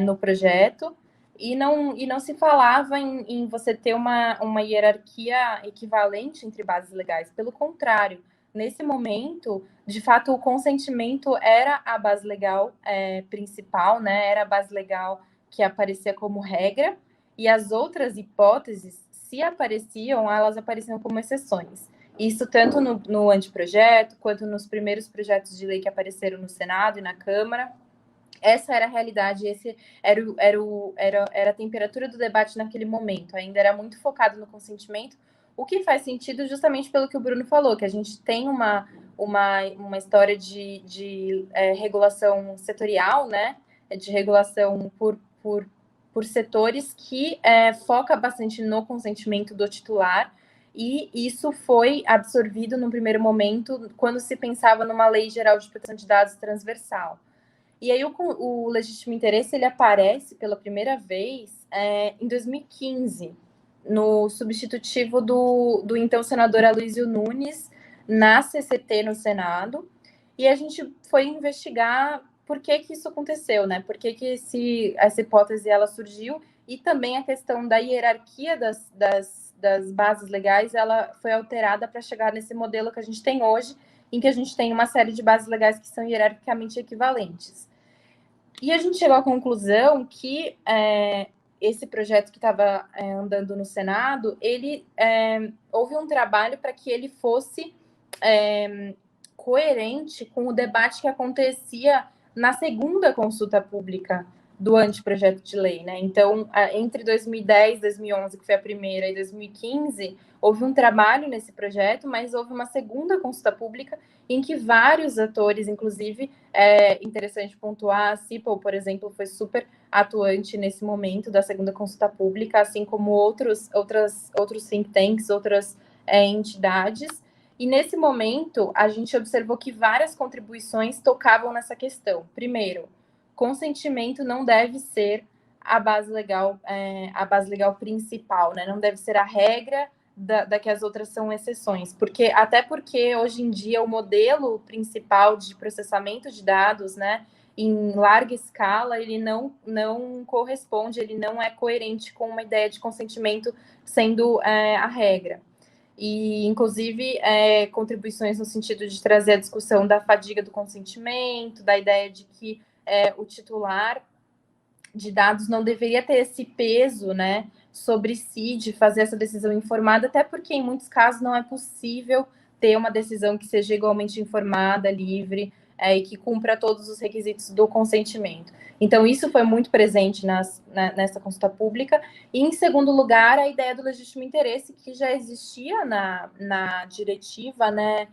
no projeto, e não se falava em você ter uma hierarquia equivalente entre bases legais. Pelo contrário, nesse momento, de fato, o consentimento era a base legal principal, né? Era a base legal que aparecia como regra, e as outras hipóteses, se apareciam, elas apareciam como exceções. Isso tanto no anteprojeto, quanto nos primeiros projetos de lei que apareceram no Senado e na Câmara. Essa era a realidade, esse era a temperatura do debate naquele momento. Ainda era muito focado no consentimento, o que faz sentido justamente pelo que o Bruno falou, que a gente tem uma história de regulação setorial, né? De regulação por setores que foca bastante no consentimento do titular, e isso foi absorvido no primeiro momento quando se pensava numa lei geral de proteção de dados transversal. E aí o legítimo interesse ele aparece pela primeira vez em 2015, no substitutivo do então senador Aloysio Nunes, na CCT no Senado, e a gente foi investigar por que isso aconteceu, né? Por que essa hipótese ela surgiu, e também a questão da hierarquia das bases legais, ela foi alterada para chegar nesse modelo que a gente tem hoje, em que a gente tem uma série de bases legais que são hierarquicamente equivalentes. E a gente chegou à conclusão que esse projeto que estava andando no Senado, houve um trabalho para que ele fosse coerente com o debate que acontecia na segunda consulta pública do anteprojeto de lei, né? Então, entre 2010 e 2011, que foi a primeira, e 2015, houve um trabalho nesse projeto, mas houve uma segunda consulta pública em que vários atores, inclusive, interessante pontuar, a CIPL, por exemplo, foi super atuante nesse momento da segunda consulta pública, assim como outros think tanks, outras entidades. E nesse momento, a gente observou que várias contribuições tocavam nessa questão. Primeiro, consentimento não deve ser a base legal principal, né? Não deve ser a regra da que as outras são exceções, até porque hoje em dia o modelo principal de processamento de dados, né, em larga escala, ele não corresponde, ele não é coerente com uma ideia de consentimento sendo a regra. E, inclusive, contribuições no sentido de trazer a discussão da fadiga do consentimento, da ideia de que o titular de dados não deveria ter esse peso, né, sobre si de fazer essa decisão informada, até porque em muitos casos não é possível ter uma decisão que seja igualmente informada, livre, e que cumpra todos os requisitos do consentimento. Então, isso foi muito presente nessa consulta pública. E, em segundo lugar, a ideia do legítimo interesse, que já existia na diretiva, né,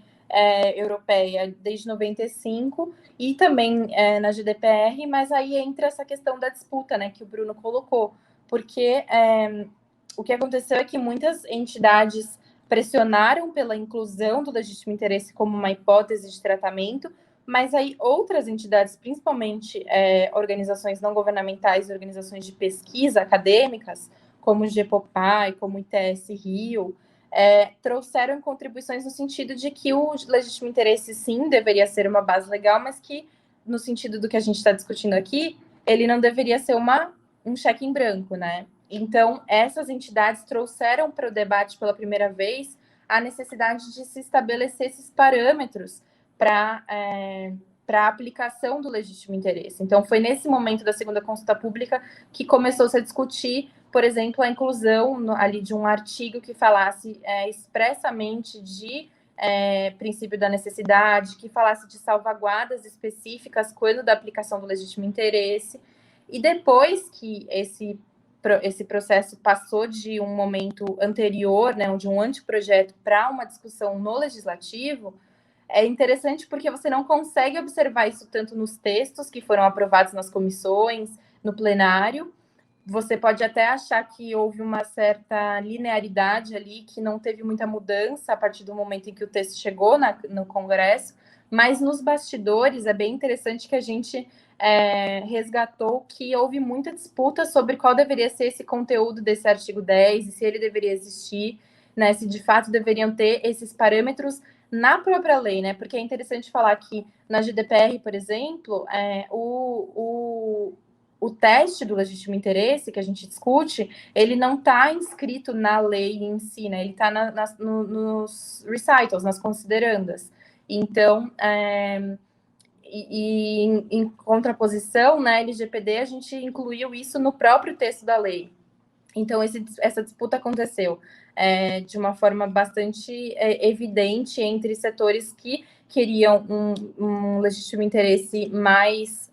europeia desde 95, e também na GDPR, mas aí entra essa questão da disputa, né, que o Bruno colocou, porque o que aconteceu é que muitas entidades pressionaram pela inclusão do legítimo interesse como uma hipótese de tratamento, mas aí outras entidades, principalmente organizações não governamentais e organizações de pesquisa acadêmicas, como o GEPOPAI, como o ITS Rio, trouxeram contribuições no sentido de que o legítimo interesse, sim, deveria ser uma base legal, mas que, no sentido do que a gente está discutindo aqui, ele não deveria ser um cheque em branco, né? Então, essas entidades trouxeram para o debate pela primeira vez a necessidade de se estabelecer esses parâmetros para a aplicação do legítimo interesse. Então, foi nesse momento da segunda consulta pública que começou-se a discutir, por exemplo, a inclusão ali de um artigo que falasse expressamente de princípio da necessidade, que falasse de salvaguardas específicas quando da aplicação do legítimo interesse. E depois que esse processo passou de um momento anterior, né, de um anteprojeto, para uma discussão no legislativo, é interessante porque você não consegue observar isso tanto nos textos que foram aprovados nas comissões, no plenário. Você pode até achar que houve uma certa linearidade ali, que não teve muita mudança a partir do momento em que o texto chegou no Congresso, mas nos bastidores é bem interessante que a gente resgatou que houve muita disputa sobre qual deveria ser esse conteúdo desse artigo 10, e se ele deveria existir, né, se de fato deveriam ter esses parâmetros na própria lei, né? Porque é interessante falar que na GDPR, por exemplo, o teste do legítimo interesse que a gente discute, ele não está inscrito na lei em si, né? Ele está nos recitals, nas considerandas. Então, em contraposição, na LGPD, a gente incluiu isso no próprio texto da lei. Então, essa disputa aconteceu de uma forma bastante evidente entre setores que queriam um legítimo interesse mais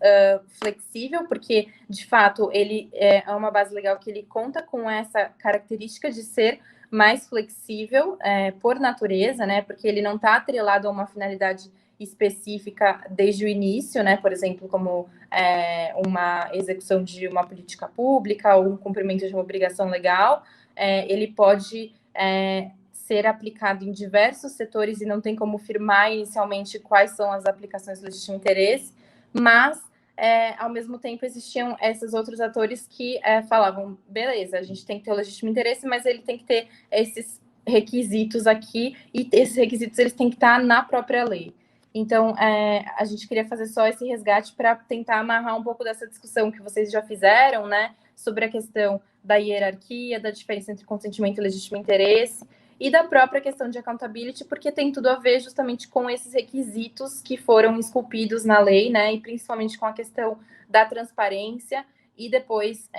flexível, porque, de fato, ele é uma base legal que ele conta com essa característica de ser mais flexível por natureza, né? Porque ele não está atrelado a uma finalidade específica desde o início, né? Por exemplo, como uma execução de uma política pública ou um cumprimento de uma obrigação legal, ele pode ser aplicado em diversos setores e não tem como firmar inicialmente quais são as aplicações do legítimo interesse, mas, ao mesmo tempo, existiam esses outros atores que falavam, beleza, a gente tem que ter o legítimo interesse, mas ele tem que ter esses requisitos aqui, e esses requisitos eles têm que estar na própria lei. Então, a gente queria fazer só esse resgate para tentar amarrar um pouco dessa discussão que vocês já fizeram, né, sobre a questão da hierarquia, da diferença entre consentimento e legítimo interesse, e da própria questão de accountability, porque tem tudo a ver justamente com esses requisitos que foram esculpidos na lei, né, e principalmente com a questão da transparência, e depois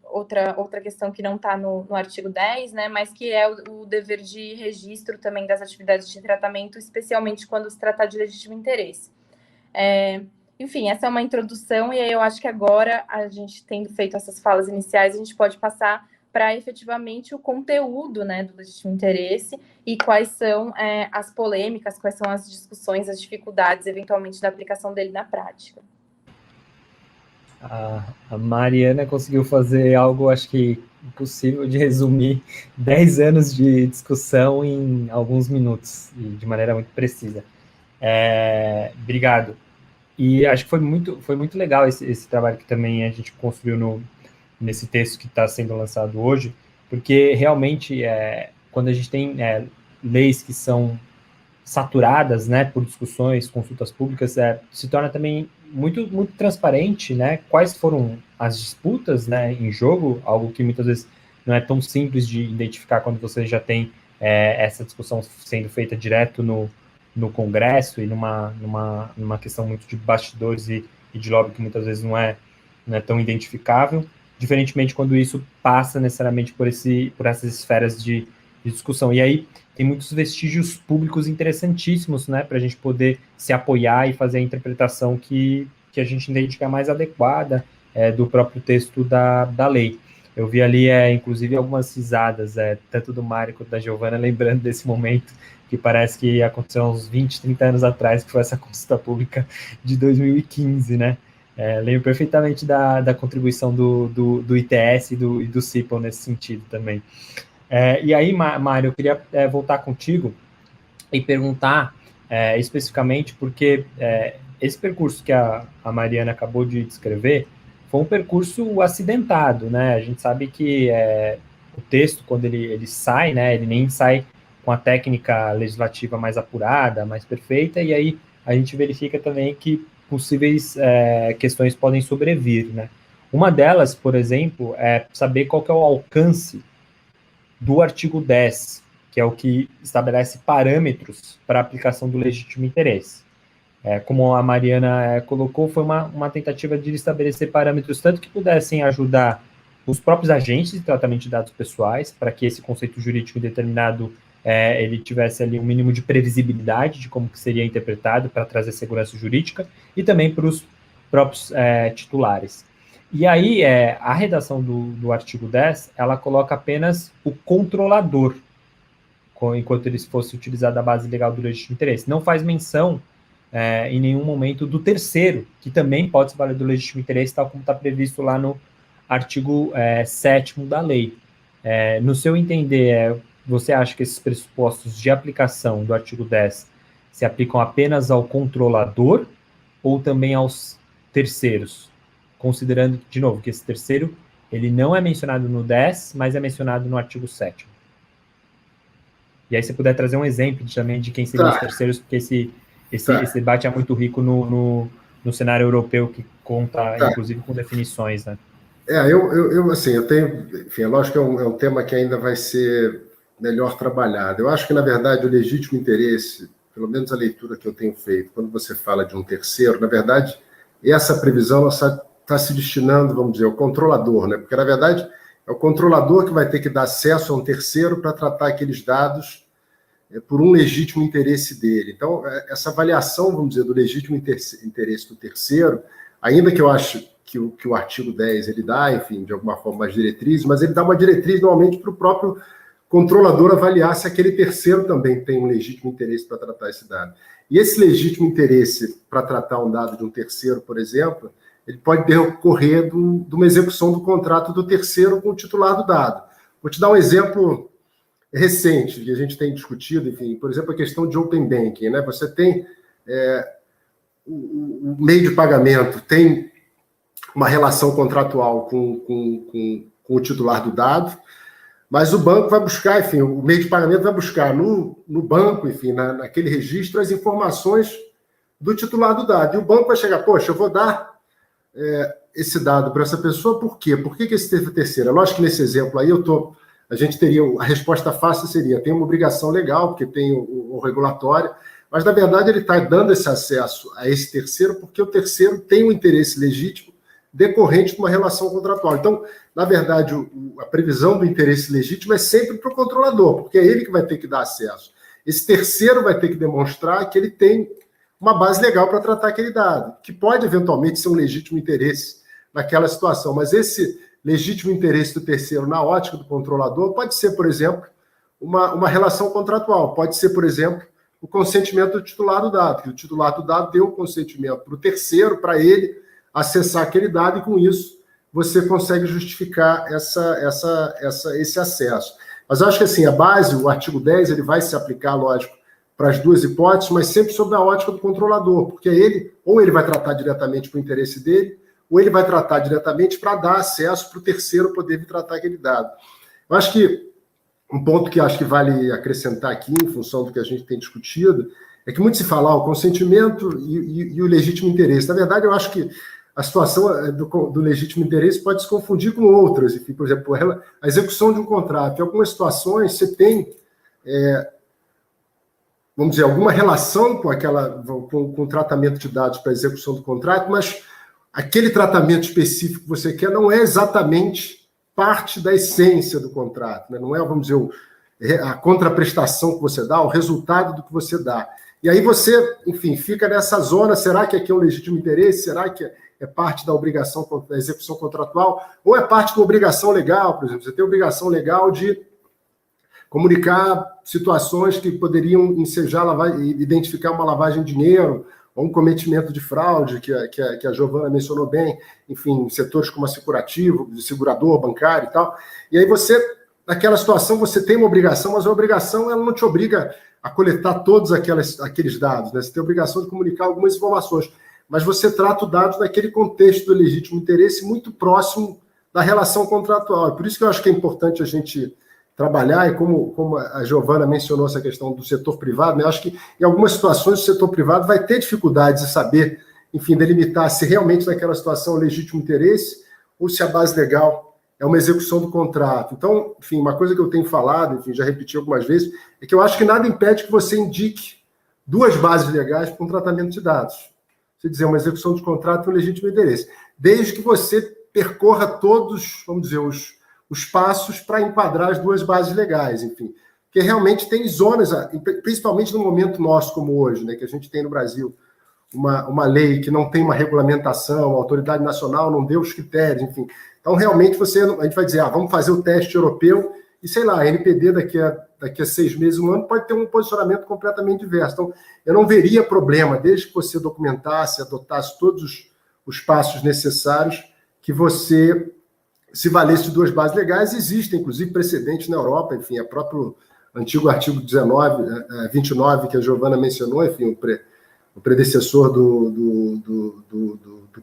outra questão que não está no artigo 10, né, mas que é o dever de registro também das atividades de tratamento, especialmente quando se tratar de legítimo interesse. Enfim, essa é uma introdução, e aí eu acho que agora, a gente tendo feito essas falas iniciais, a gente pode passar para efetivamente o conteúdo, né, do legítimo interesse e quais são as polêmicas, quais são as discussões, as dificuldades, eventualmente, da aplicação dele na prática. A Mariana conseguiu fazer algo, acho que impossível, de resumir 10 anos de discussão em alguns minutos, e de maneira muito precisa. Obrigado. E acho que foi muito legal esse trabalho que também a gente construiu nesse texto que está sendo lançado hoje, porque realmente, quando a gente tem leis que são saturadas, né, por discussões, consultas públicas, se torna também muito, muito transparente, né, quais foram as disputas, né, em jogo, algo que muitas vezes não é tão simples de identificar quando você já tem essa discussão sendo feita direto no Congresso e numa questão muito de bastidores e de lobby que muitas vezes não é tão identificável, diferentemente quando isso passa necessariamente por essas esferas de discussão. E aí tem muitos vestígios públicos interessantíssimos, né, para a gente poder se apoiar e fazer a interpretação que a gente entende que é a mais adequada do próprio texto da lei. Eu vi ali, inclusive, algumas risadas, tanto do Mário quanto da Giovana, lembrando desse momento que parece que aconteceu uns 20, 30 anos atrás, que foi essa consulta pública de 2015, né? Lembro perfeitamente da contribuição do ITS e do CIPL nesse sentido também. E aí, Mário, eu queria voltar contigo e perguntar especificamente, porque esse percurso que a Mariana acabou de descrever foi um percurso acidentado, né? A gente sabe que o texto, quando ele sai, né, ele nem sai com a técnica legislativa mais apurada, mais perfeita, e aí a gente verifica também que possíveis questões podem sobrevir, né? Uma delas, por exemplo, é saber qual que é o alcance do artigo 10, que é o que estabelece parâmetros para a aplicação do legítimo interesse. Como a Mariana colocou, foi uma tentativa de estabelecer parâmetros tanto que pudessem ajudar os próprios agentes de tratamento de dados pessoais, para que esse conceito jurídico determinado ele tivesse ali um mínimo de previsibilidade de como que seria interpretado para trazer segurança jurídica, e também para os próprios titulares. E aí, a redação do artigo 10, ela coloca apenas o controlador, enquanto ele fosse utilizado a base legal do legítimo interesse. Não faz menção, em nenhum momento, do terceiro, que também pode se valer do legítimo interesse, tal como está previsto lá no artigo 7º da lei. No seu entender, você acha que esses pressupostos de aplicação do artigo 10 se aplicam apenas ao controlador ou também aos terceiros? Considerando, de novo, que esse terceiro ele não é mencionado no 10, mas é mencionado no artigo 7º. E aí, se puder trazer um exemplo também de quem seriam os terceiros, porque esse debate é muito rico no cenário europeu, que conta, inclusive, com definições, né? Eu tenho, enfim, é lógico que é um tema que ainda vai ser melhor trabalhado. Eu acho que, na verdade, o legítimo interesse, pelo menos a leitura que eu tenho feito, quando você fala de um terceiro, na verdade, essa previsão está se destinando, vamos dizer, ao controlador, né? Porque, na verdade, é o controlador que vai ter que dar acesso a um terceiro para tratar aqueles dados por um legítimo interesse dele. Então, essa avaliação, vamos dizer, do legítimo interesse do terceiro, ainda que eu acho que o artigo 10 ele dá, enfim, de alguma forma, mais diretrizes, mas ele dá uma diretriz, normalmente, para o próprio controlador avaliar se aquele terceiro também tem um legítimo interesse para tratar esse dado. E esse legítimo interesse para tratar um dado de um terceiro, por exemplo, ele pode decorrer de uma execução do contrato do terceiro com o titular do dado. Vou te dar um exemplo recente que a gente tem discutido, enfim, por exemplo, a questão de Open Banking, né? Você tem o meio de pagamento, tem uma relação contratual com o titular do dado, mas o banco vai buscar, enfim, o meio de pagamento vai buscar no banco, enfim, naquele registro, as informações do titular do dado. E o banco vai chegar, poxa, eu vou dar esse dado para essa pessoa, por quê? Por que esse terceiro? É lógico que nesse exemplo aí a gente teria, a resposta fácil seria, tem uma obrigação legal, porque tem o regulatório, mas na verdade ele está dando esse acesso a esse terceiro porque o terceiro tem um interesse legítimo decorrente de uma relação contratual. Então, na verdade, a previsão do interesse legítimo é sempre para o controlador, porque é ele que vai ter que dar acesso. Esse terceiro vai ter que demonstrar que ele tem uma base legal para tratar aquele dado, que pode eventualmente ser um legítimo interesse naquela situação, mas esse legítimo interesse do terceiro na ótica do controlador pode ser, por exemplo, uma relação contratual, pode ser, por exemplo, o consentimento do titular do dado, que o titular do dado deu o consentimento para o terceiro, para ele acessar aquele dado, e com isso você consegue justificar esse acesso. Mas eu acho que assim, a base, o artigo 10, ele vai se aplicar, lógico, para as duas hipóteses, mas sempre sob a ótica do controlador, porque ou ele vai tratar diretamente para o interesse dele, ou ele vai tratar diretamente para dar acesso para o terceiro poder vir tratar aquele dado. Eu acho que um ponto que acho que vale acrescentar aqui, em função do que a gente tem discutido, é que muito se fala o consentimento e o legítimo interesse. Na verdade, eu acho que a situação do legítimo interesse pode se confundir com outras. Enfim, por exemplo, a execução de um contrato. Em algumas situações, você tem, vamos dizer, alguma relação com o tratamento de dados para a execução do contrato, mas aquele tratamento específico que você quer não é exatamente parte da essência do contrato, né? Não é, vamos dizer, a contraprestação que você dá, o resultado do que você dá. E aí você, enfim, fica nessa zona, será que aqui é um legítimo interesse? Será que é parte da obrigação da execução contratual? Ou é parte de uma obrigação legal, por exemplo, você tem a obrigação legal de comunicar situações que poderiam ensejar, identificar uma lavagem de dinheiro, ou um cometimento de fraude, que a Giovana mencionou bem, enfim, setores como assegurativo, segurador, bancário e tal. E aí você, naquela situação, você tem uma obrigação, mas a obrigação ela não te obriga a coletar todos aqueles dados, né? Você tem a obrigação de comunicar algumas informações, mas você trata o dado naquele contexto do legítimo interesse muito próximo da relação contratual. E por isso que eu acho que é importante a gente trabalhar, e como a Giovana mencionou essa questão do setor privado, né? Eu acho que em algumas situações o setor privado vai ter dificuldades de saber, enfim, delimitar se realmente naquela situação é legítimo interesse ou se a base legal é uma execução do contrato. Então, enfim, uma coisa que eu tenho falado, enfim, já repeti algumas vezes, é que eu acho que nada impede que você indique duas bases legais para um tratamento de dados. Você dizer, uma execução de contrato e um legítimo interesse. Desde que você percorra todos, vamos dizer, os passos para enquadrar as duas bases legais, enfim. Porque realmente tem zonas, principalmente no momento nosso como hoje, né, que a gente tem no Brasil uma lei que não tem uma regulamentação, a autoridade nacional não deu os critérios, enfim. Então, realmente, a gente vai dizer, vamos fazer o teste europeu e, sei lá, a NPD daqui a 6 meses, um ano, pode ter um posicionamento completamente diverso. Então, eu não veria problema, desde que você documentasse, adotasse todos os passos necessários, que você se valesse de duas bases legais. Existem, inclusive, precedentes na Europa, enfim, o próprio antigo artigo 29, que a Giovana mencionou, enfim, o predecessor do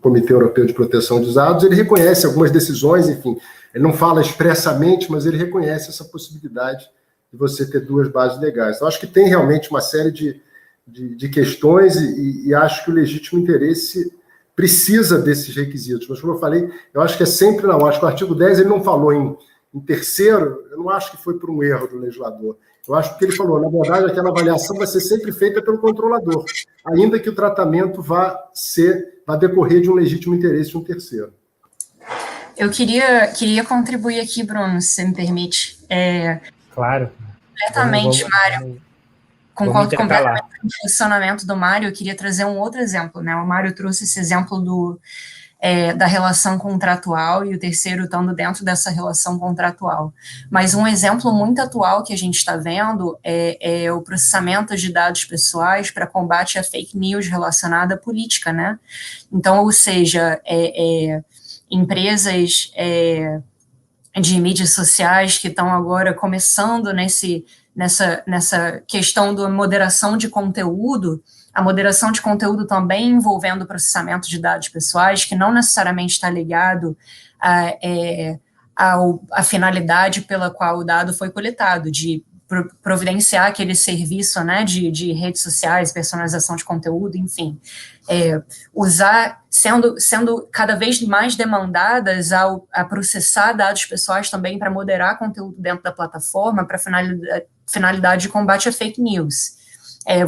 Comitê Europeu de Proteção de Dados, ele reconhece algumas decisões, enfim, ele não fala expressamente, mas ele reconhece essa possibilidade de você ter duas bases legais. Então, acho que tem realmente uma série de questões e acho que o legítimo interesse precisa desses requisitos. Mas, como eu falei, eu acho que é sempre não. Acho que o artigo 10 ele não falou em terceiro, eu não acho que foi por um erro do legislador. Eu acho que ele falou, na verdade, aquela avaliação vai ser sempre feita pelo controlador, ainda que o tratamento vá decorrer de um legítimo interesse de um terceiro. Eu queria contribuir aqui, Bruno, se você me permite. Claro. Completamente, Mário. Concordo completamente com o posicionamento do Mário. Eu queria trazer um outro exemplo, né? O Mário trouxe esse exemplo da relação contratual e o terceiro estando dentro dessa relação contratual. Mas um exemplo muito atual que a gente está vendo é o processamento de dados pessoais para combate a fake news relacionada à política, né? Então, ou seja, empresas de mídias sociais que estão agora começando nessa questão da moderação de conteúdo, a moderação de conteúdo também envolvendo o processamento de dados pessoais, que não necessariamente está ligado à finalidade pela qual o dado foi coletado, de providenciar aquele serviço, né, de redes sociais, personalização de conteúdo, enfim, sendo cada vez mais demandadas a processar dados pessoais também para moderar conteúdo dentro da plataforma para finalidade de combate a fake news.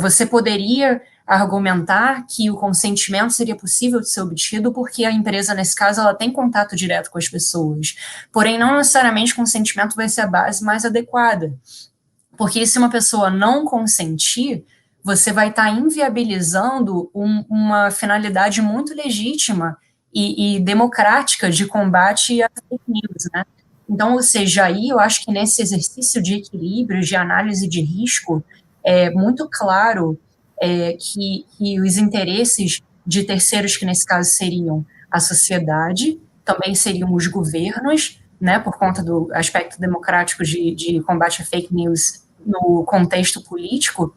Você poderia argumentar que o consentimento seria possível de ser obtido porque a empresa, nesse caso, ela tem contato direto com as pessoas, porém não necessariamente o consentimento vai ser a base mais adequada, porque se uma pessoa não consentir, você vai estar inviabilizando uma finalidade muito legítima e democrática de combate a fake news, né? Então, ou seja, aí eu acho que nesse exercício de equilíbrio, de análise de risco, é muito claro que os interesses de terceiros, que nesse caso seriam a sociedade, também seriam os governos, né, por conta do aspecto democrático de combate a fake news no contexto político,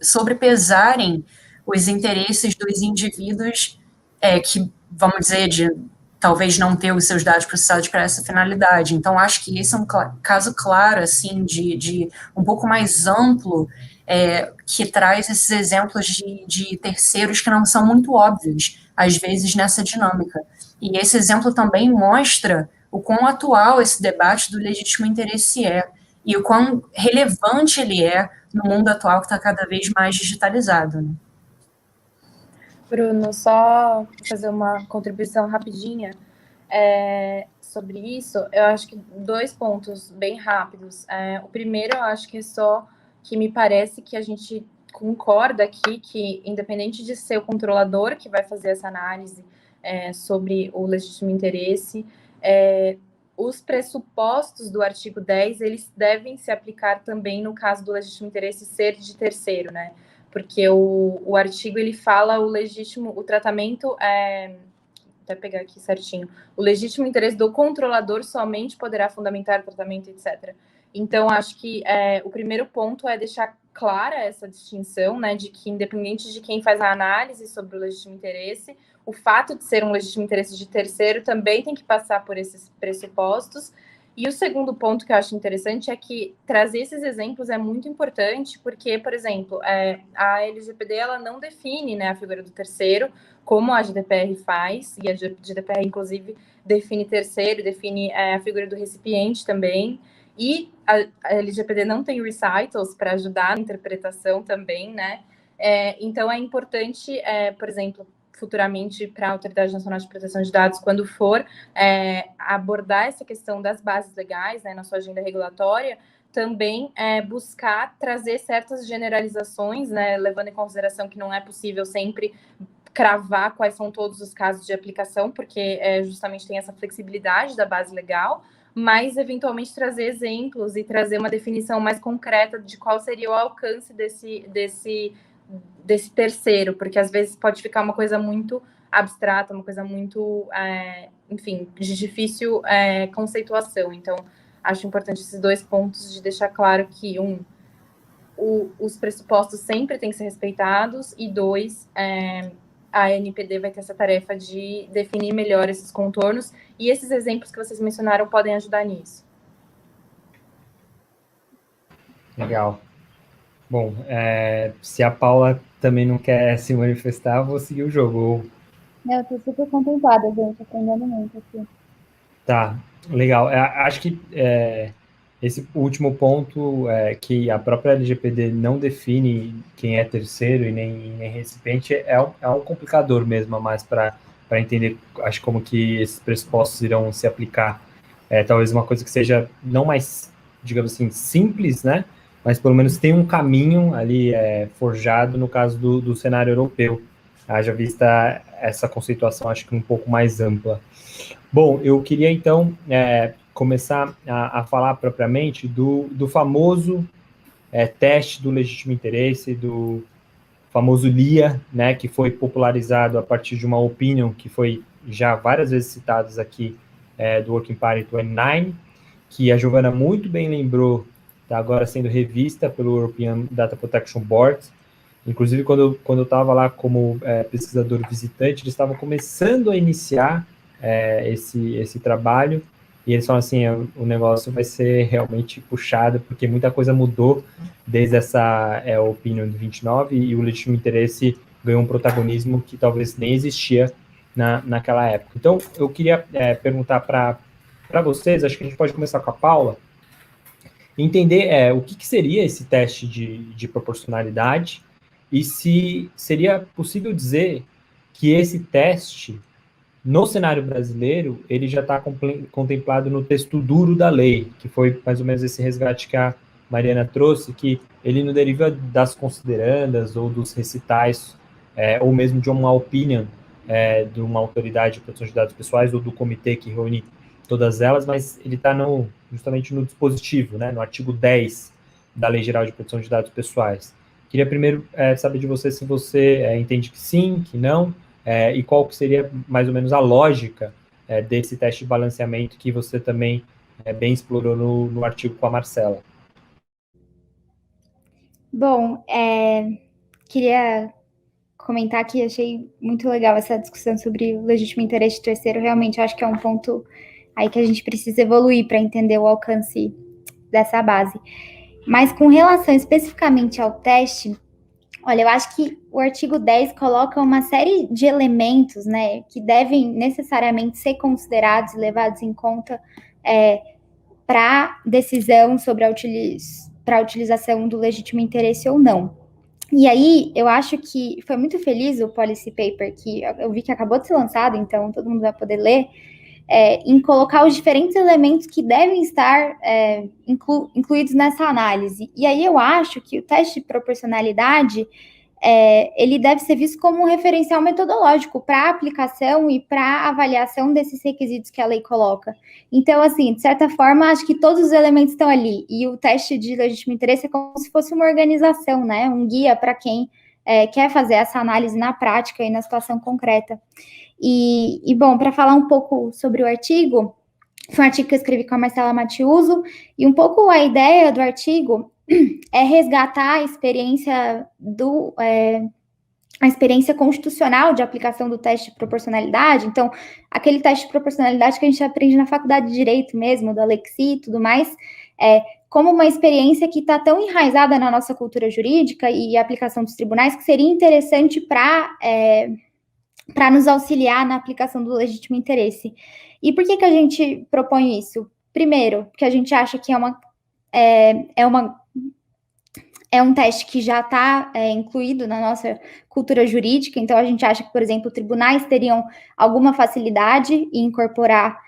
sobrepesarem os interesses dos indivíduos que, vamos dizer, de talvez não ter os seus dados processados para essa finalidade. Então, acho que esse é um caso claro, assim, de um pouco mais amplo, que traz esses exemplos de terceiros que não são muito óbvios, às vezes, nessa dinâmica. E esse exemplo também mostra o quão atual esse debate do legítimo interesse e o quão relevante ele é no mundo atual que está cada vez mais digitalizado, né? Bruno, só fazer uma contribuição rapidinha sobre isso. Eu acho que 2 pontos bem rápidos. O primeiro, eu acho que que me parece que a gente concorda aqui que, independente de ser o controlador que vai fazer essa análise sobre o legítimo interesse, os pressupostos do artigo 10, eles devem se aplicar também no caso do legítimo interesse ser de terceiro, né? Porque o artigo, ele fala o tratamento, até pegar aqui certinho, o legítimo interesse do controlador somente poderá fundamentar o tratamento, etc. Então, acho que o primeiro ponto é deixar clara essa distinção, né, de que independente de quem faz a análise sobre o legítimo interesse, o fato de ser um legítimo interesse de terceiro também tem que passar por esses pressupostos. E o segundo ponto que eu acho interessante é que trazer esses exemplos é muito importante, porque, por exemplo, a LGPD ela não define, né, a figura do terceiro, como a GDPR faz, e a GDPR, inclusive, define terceiro, define a figura do recipiente também, e a LGPD não tem recitals para ajudar na interpretação também, né? Então, é importante, por exemplo, futuramente para a Autoridade Nacional de Proteção de Dados, quando for abordar essa questão das bases legais, né, na sua agenda regulatória, também buscar trazer certas generalizações, né, levando em consideração que não é possível sempre cravar quais são todos os casos de aplicação, porque justamente tem essa flexibilidade da base legal, mas eventualmente trazer exemplos e trazer uma definição mais concreta de qual seria o alcance desse terceiro, porque às vezes pode ficar uma coisa muito abstrata, uma coisa muito, enfim, de difícil conceituação. Então, acho importante esses dois pontos de deixar claro que, os pressupostos sempre têm que ser respeitados, e dois, a NPD vai ter essa tarefa de definir melhor esses contornos, e esses exemplos que vocês mencionaram podem ajudar nisso. Legal. Bom, se a Paula também não quer se manifestar, vou seguir o jogo. Eu tô super contemplada, gente, aprendendo muito aqui. Tá, legal. Acho que esse último ponto, que a própria LGPD não define quem é terceiro e nem recipiente, é um complicador mesmo a mais para entender, acho, como que esses pressupostos irão se aplicar. Talvez uma coisa que seja não mais, digamos assim, simples, né? Mas pelo menos tem um caminho ali forjado no caso do cenário europeu. Haja vista essa conceituação, acho que um pouco mais ampla. Bom, eu queria então começar a falar propriamente do famoso teste do legítimo interesse, do famoso LIA, né, que foi popularizado a partir de uma opinion que foi já várias vezes citados aqui do Working Party 29, que a Giovana muito bem lembrou, está agora sendo revista pelo European Data Protection Board. Inclusive, quando eu estava lá como pesquisador visitante, eles estavam começando a iniciar esse trabalho, e eles falam assim, o negócio vai ser realmente puxado, porque muita coisa mudou desde essa opinião de 29, e o legítimo interesse ganhou um protagonismo que talvez nem existia naquela época. Então, eu queria perguntar para vocês, acho que a gente pode começar com a Paula, entender o que seria esse teste de proporcionalidade, e se seria possível dizer que esse teste, no cenário brasileiro, ele já está contemplado no texto duro da lei, que foi mais ou menos esse resgate que a Mariana trouxe, que ele não deriva das considerandas ou dos recitais, ou mesmo de uma opinion de uma autoridade de proteção de dados pessoais ou do comitê que reúne todas elas, mas ele está justamente no dispositivo, né, no artigo 10 da Lei Geral de Proteção de Dados Pessoais. Queria primeiro saber de você se você entende que sim, que não, e qual que seria mais ou menos a lógica desse teste de balanceamento que você também bem explorou no artigo com a Marcela. Bom, queria comentar que achei muito legal essa discussão sobre o legítimo interesse terceiro. Realmente acho que é um ponto aí que a gente precisa evoluir para entender o alcance dessa base. Mas com relação especificamente ao teste, olha, eu acho que o artigo 10 coloca uma série de elementos, né, que devem necessariamente ser considerados e levados em conta para decisão sobre a utilização do legítimo interesse ou não. E aí, eu acho que foi muito feliz o policy paper, que eu vi que acabou de ser lançado, então todo mundo vai poder ler, em colocar os diferentes elementos que devem estar incluídos nessa análise. E aí eu acho que o teste de proporcionalidade ele deve ser visto como um referencial metodológico para a aplicação e para a avaliação desses requisitos que a lei coloca. Então, assim, de certa forma, acho que todos os elementos estão ali, e o teste de legítimo interesse é como se fosse uma organização, né, um guia para quem quer fazer essa análise na prática e na situação concreta. E bom, para falar um pouco sobre o artigo, foi um artigo que eu escrevi com a Marcela Matiuso, e um pouco a ideia do artigo é resgatar a experiência a experiência constitucional de aplicação do teste de proporcionalidade. Então, aquele teste de proporcionalidade que a gente aprende na faculdade de Direito mesmo, da Lexi e tudo mais, como uma experiência que está tão enraizada na nossa cultura jurídica e aplicação dos tribunais, que seria interessante para nos auxiliar na aplicação do legítimo interesse. E por que a gente propõe isso? Primeiro, porque a gente acha que é um teste que já está incluído na nossa cultura jurídica, então a gente acha que, por exemplo, tribunais teriam alguma facilidade em incorporar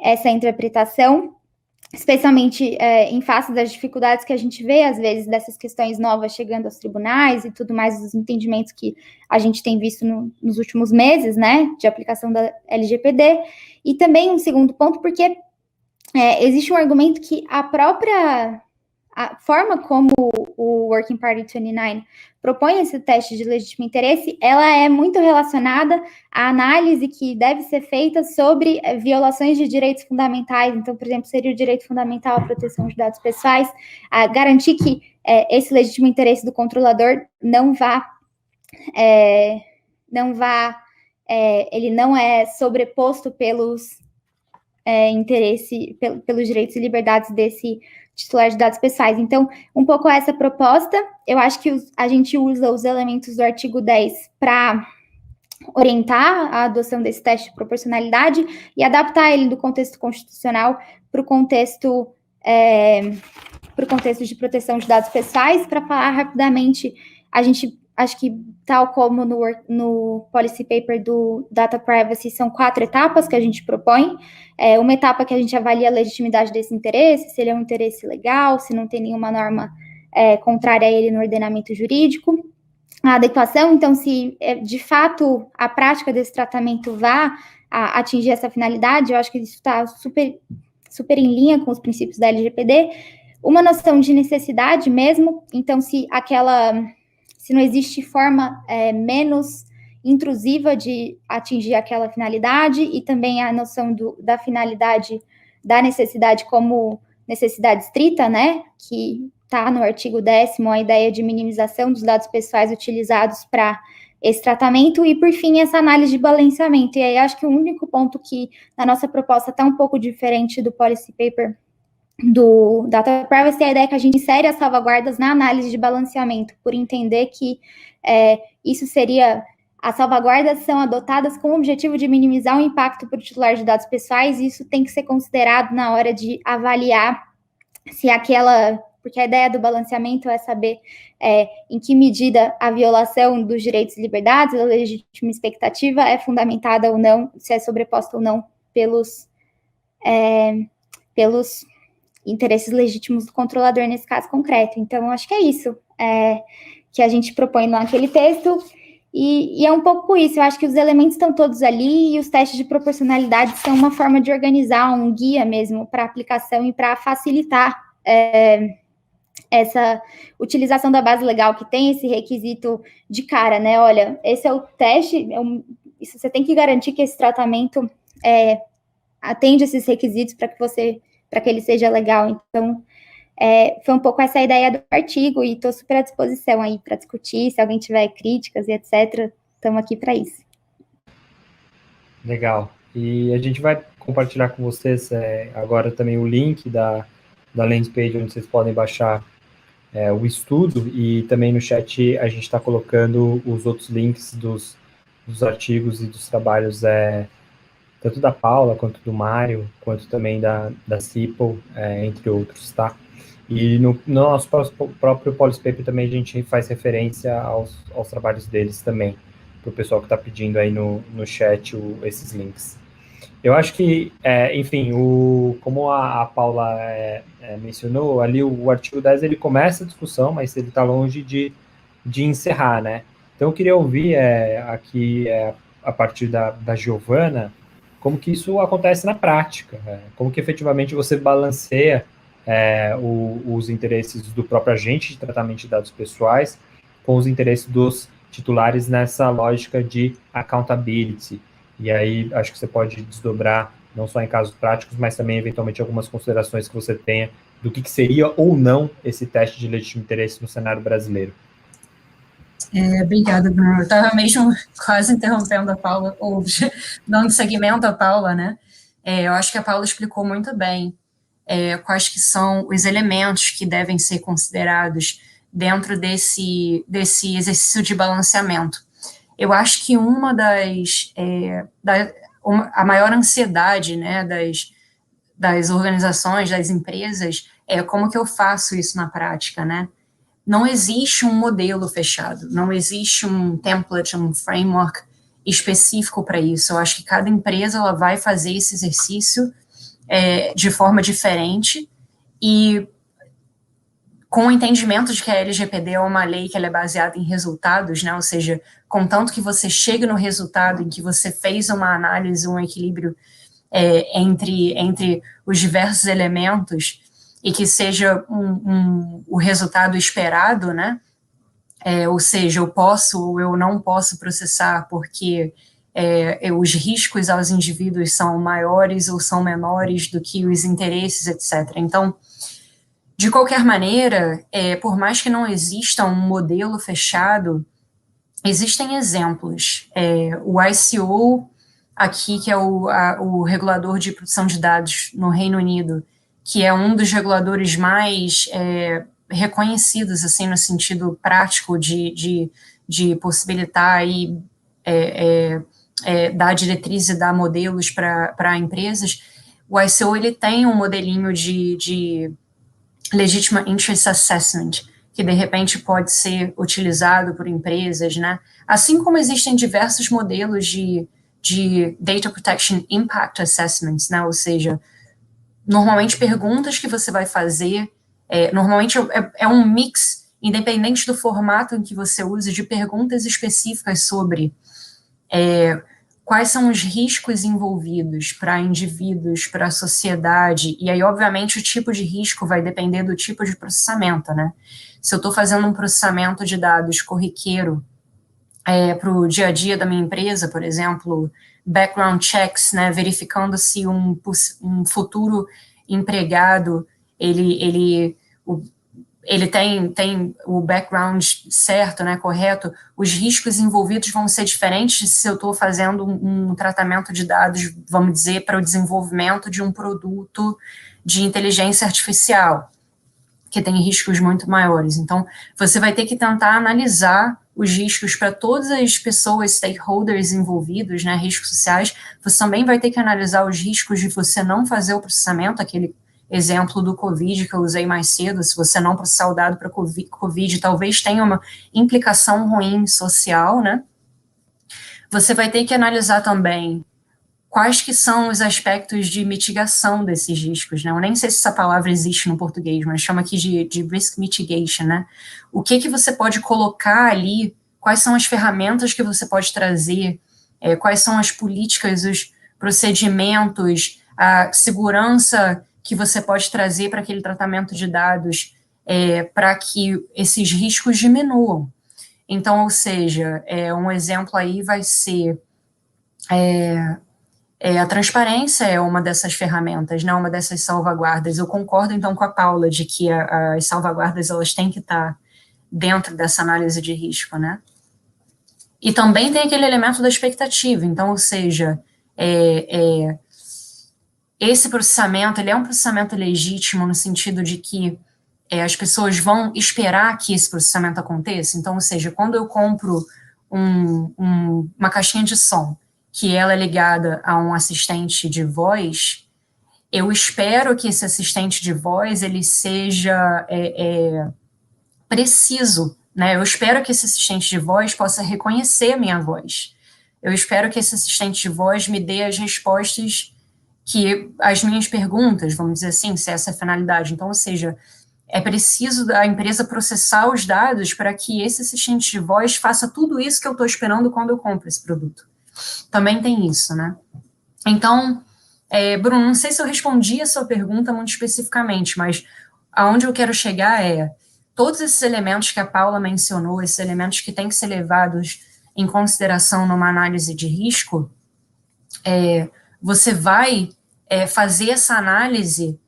essa interpretação, especialmente em face das dificuldades que a gente vê, às vezes, dessas questões novas chegando aos tribunais e tudo mais, os entendimentos que a gente tem visto nos últimos meses, né, de aplicação da LGPD. E também um segundo ponto, porque existe um argumento que a forma como o Working Party 29 propõe esse teste de legítimo interesse, ela é muito relacionada à análise que deve ser feita sobre violações de direitos fundamentais. Então, por exemplo, seria o direito fundamental à proteção de dados pessoais, a garantir que esse legítimo interesse do controlador ele não é sobreposto pelos pelos direitos e liberdades desse titular de dados pessoais. Então, um pouco essa proposta, eu acho que a gente usa os elementos do artigo 10 para orientar a adoção desse teste de proporcionalidade e adaptar ele do contexto constitucional para o contexto de proteção de dados pessoais. Para falar rapidamente, a gente acho que, tal como no policy paper do Data Privacy, são 4 etapas que a gente propõe. Uma etapa que a gente avalia a legitimidade desse interesse, se ele é um interesse legal, se não tem nenhuma norma contrária a ele no ordenamento jurídico. A adequação, então, se de fato a prática desse tratamento vá atingir essa finalidade, eu acho que isso está super, super em linha com os princípios da LGPD. Uma noção de necessidade mesmo, então, se não existe forma menos intrusiva de atingir aquela finalidade, e também a noção da finalidade, da necessidade como necessidade estrita, né, que está no artigo 10º, a ideia de minimização dos dados pessoais utilizados para esse tratamento, e, por fim, essa análise de balanceamento. E aí, acho que o único ponto que na nossa proposta está um pouco diferente do policy paper do Data Privacy, a ideia é que a gente insere as salvaguardas na análise de balanceamento, por entender que isso seria... As salvaguardas são adotadas com o objetivo de minimizar o impacto para o titular de dados pessoais, e isso tem que ser considerado na hora de avaliar se porque a ideia do balanceamento é saber em que medida a violação dos direitos e liberdades, a legítima expectativa, é fundamentada ou não, se é sobreposta ou não pelos interesses legítimos do controlador nesse caso concreto. Então, acho que é isso que a gente propõe naquele texto, e é um pouco isso. Eu acho que os elementos estão todos ali, e os testes de proporcionalidade são uma forma de organizar um guia mesmo para aplicação e para facilitar essa utilização da base legal, que tem esse requisito de cara, né? Olha, esse é o teste, você tem que garantir que esse tratamento atende esses requisitos para que ele seja legal. Então, foi um pouco essa a ideia do artigo, e estou super à disposição aí para discutir, se alguém tiver críticas e etc., estamos aqui para isso. Legal. E a gente vai compartilhar com vocês agora também o link da landing page, onde vocês podem baixar o estudo, e também no chat a gente está colocando os outros links dos artigos e dos trabalhos, tanto da Paula, quanto do Mário, quanto também da CIPL, entre outros, tá? E no nosso próprio policy paper também a gente faz referência aos trabalhos deles também, para o pessoal que está pedindo aí no chat esses links. Eu acho que, enfim, como a Paula mencionou, ali o artigo 10 ele começa a discussão, mas ele está longe de de encerrar, né? Então, eu queria ouvir aqui, a partir da Giovana, como que isso acontece na prática, como que efetivamente você balanceia os interesses do próprio agente de tratamento de dados pessoais com os interesses dos titulares nessa lógica de accountability. E aí, acho que você pode desdobrar, não só em casos práticos, mas também, eventualmente, algumas considerações que você tenha do que seria ou não esse teste de legítimo interesse no cenário brasileiro. Obrigada, Bruno. Eu estava mesmo quase interrompendo a Paula, ou dando seguimento à Paula, né? Eu acho que a Paula explicou muito bem quais que são os elementos que devem ser considerados dentro desse exercício de balanceamento. Eu acho que a maior ansiedade, né, das organizações, das empresas, é como que eu faço isso na prática, né? Não existe um modelo fechado, não existe um template, um framework específico para isso. Eu acho que cada empresa ela vai fazer esse exercício de forma diferente e com o entendimento de que a LGPD é uma lei que ela é baseada em resultados, né? Ou seja, contanto que você chegue no resultado em que você fez uma análise, um equilíbrio entre os diversos elementos e que seja o resultado esperado, né? Ou seja, eu posso ou eu não posso processar porque os riscos aos indivíduos são maiores ou são menores do que os interesses, etc. Então, de qualquer maneira, por mais que não exista um modelo fechado, existem exemplos. O ICO, aqui, que é o regulador de proteção de dados no Reino Unido, que é um dos reguladores mais reconhecidos, assim, no sentido prático de possibilitar aí, dar diretrizes e dar modelos para empresas. O ICO, ele tem um modelinho de Legitimate Interest Assessment, que de repente pode ser utilizado por empresas, né? Assim como existem diversos modelos de Data Protection Impact Assessments, né? Ou seja, normalmente perguntas que você vai fazer, normalmente é um mix, independente do formato em que você use, de perguntas específicas sobre quais são os riscos envolvidos para indivíduos, para a sociedade, e aí, obviamente, o tipo de risco vai depender do tipo de processamento, né? Se eu estou fazendo um processamento de dados corriqueiro para o dia a dia da minha empresa, por exemplo, background checks, né, verificando se um futuro empregado, ele tem o background certo, né, correto, os riscos envolvidos vão ser diferentes se eu estou fazendo um tratamento de dados, vamos dizer, para o desenvolvimento de um produto de inteligência artificial, que tem riscos muito maiores. Então, você vai ter que tentar analisar os riscos para todas as pessoas, stakeholders envolvidos, né, riscos sociais. Você também vai ter que analisar os riscos de você não fazer o processamento, aquele exemplo do COVID que eu usei mais cedo, se você não processar o dado para COVID, talvez tenha uma implicação ruim social, né? Você vai ter que analisar também quais que são os aspectos de mitigação desses riscos, né? Eu nem sei se essa palavra existe no português, mas chama aqui de risk mitigation, né? O que você pode colocar ali, quais são as ferramentas que você pode trazer, quais são as políticas, os procedimentos, a segurança que você pode trazer para aquele tratamento de dados para que esses riscos diminuam. Então, ou seja, um exemplo aí vai ser a transparência é uma dessas ferramentas, né, uma dessas salvaguardas. Eu concordo, então, com a Paula de que as salvaguardas elas têm que estar dentro dessa análise de risco, né? E também tem aquele elemento da expectativa. Então, ou seja, esse processamento, ele é um processamento legítimo no sentido de que as pessoas vão esperar que esse processamento aconteça. Então, ou seja, quando eu compro uma caixinha de som, que ela é ligada a um assistente de voz, eu espero que esse assistente de voz ele seja preciso, né? Eu espero que esse assistente de voz possa reconhecer a minha voz. Eu espero que esse assistente de voz me dê as respostas que as minhas perguntas, vamos dizer assim, se essa é a finalidade. Então, ou seja, é preciso a empresa processar os dados para que esse assistente de voz faça tudo isso que eu estou esperando quando eu compro esse produto. Também tem isso, né? Então, Bruno, não sei se eu respondi a sua pergunta muito especificamente, mas aonde eu quero chegar todos esses elementos que a Paula mencionou, esses elementos que têm que ser levados em consideração numa análise de risco, você vai fazer essa análise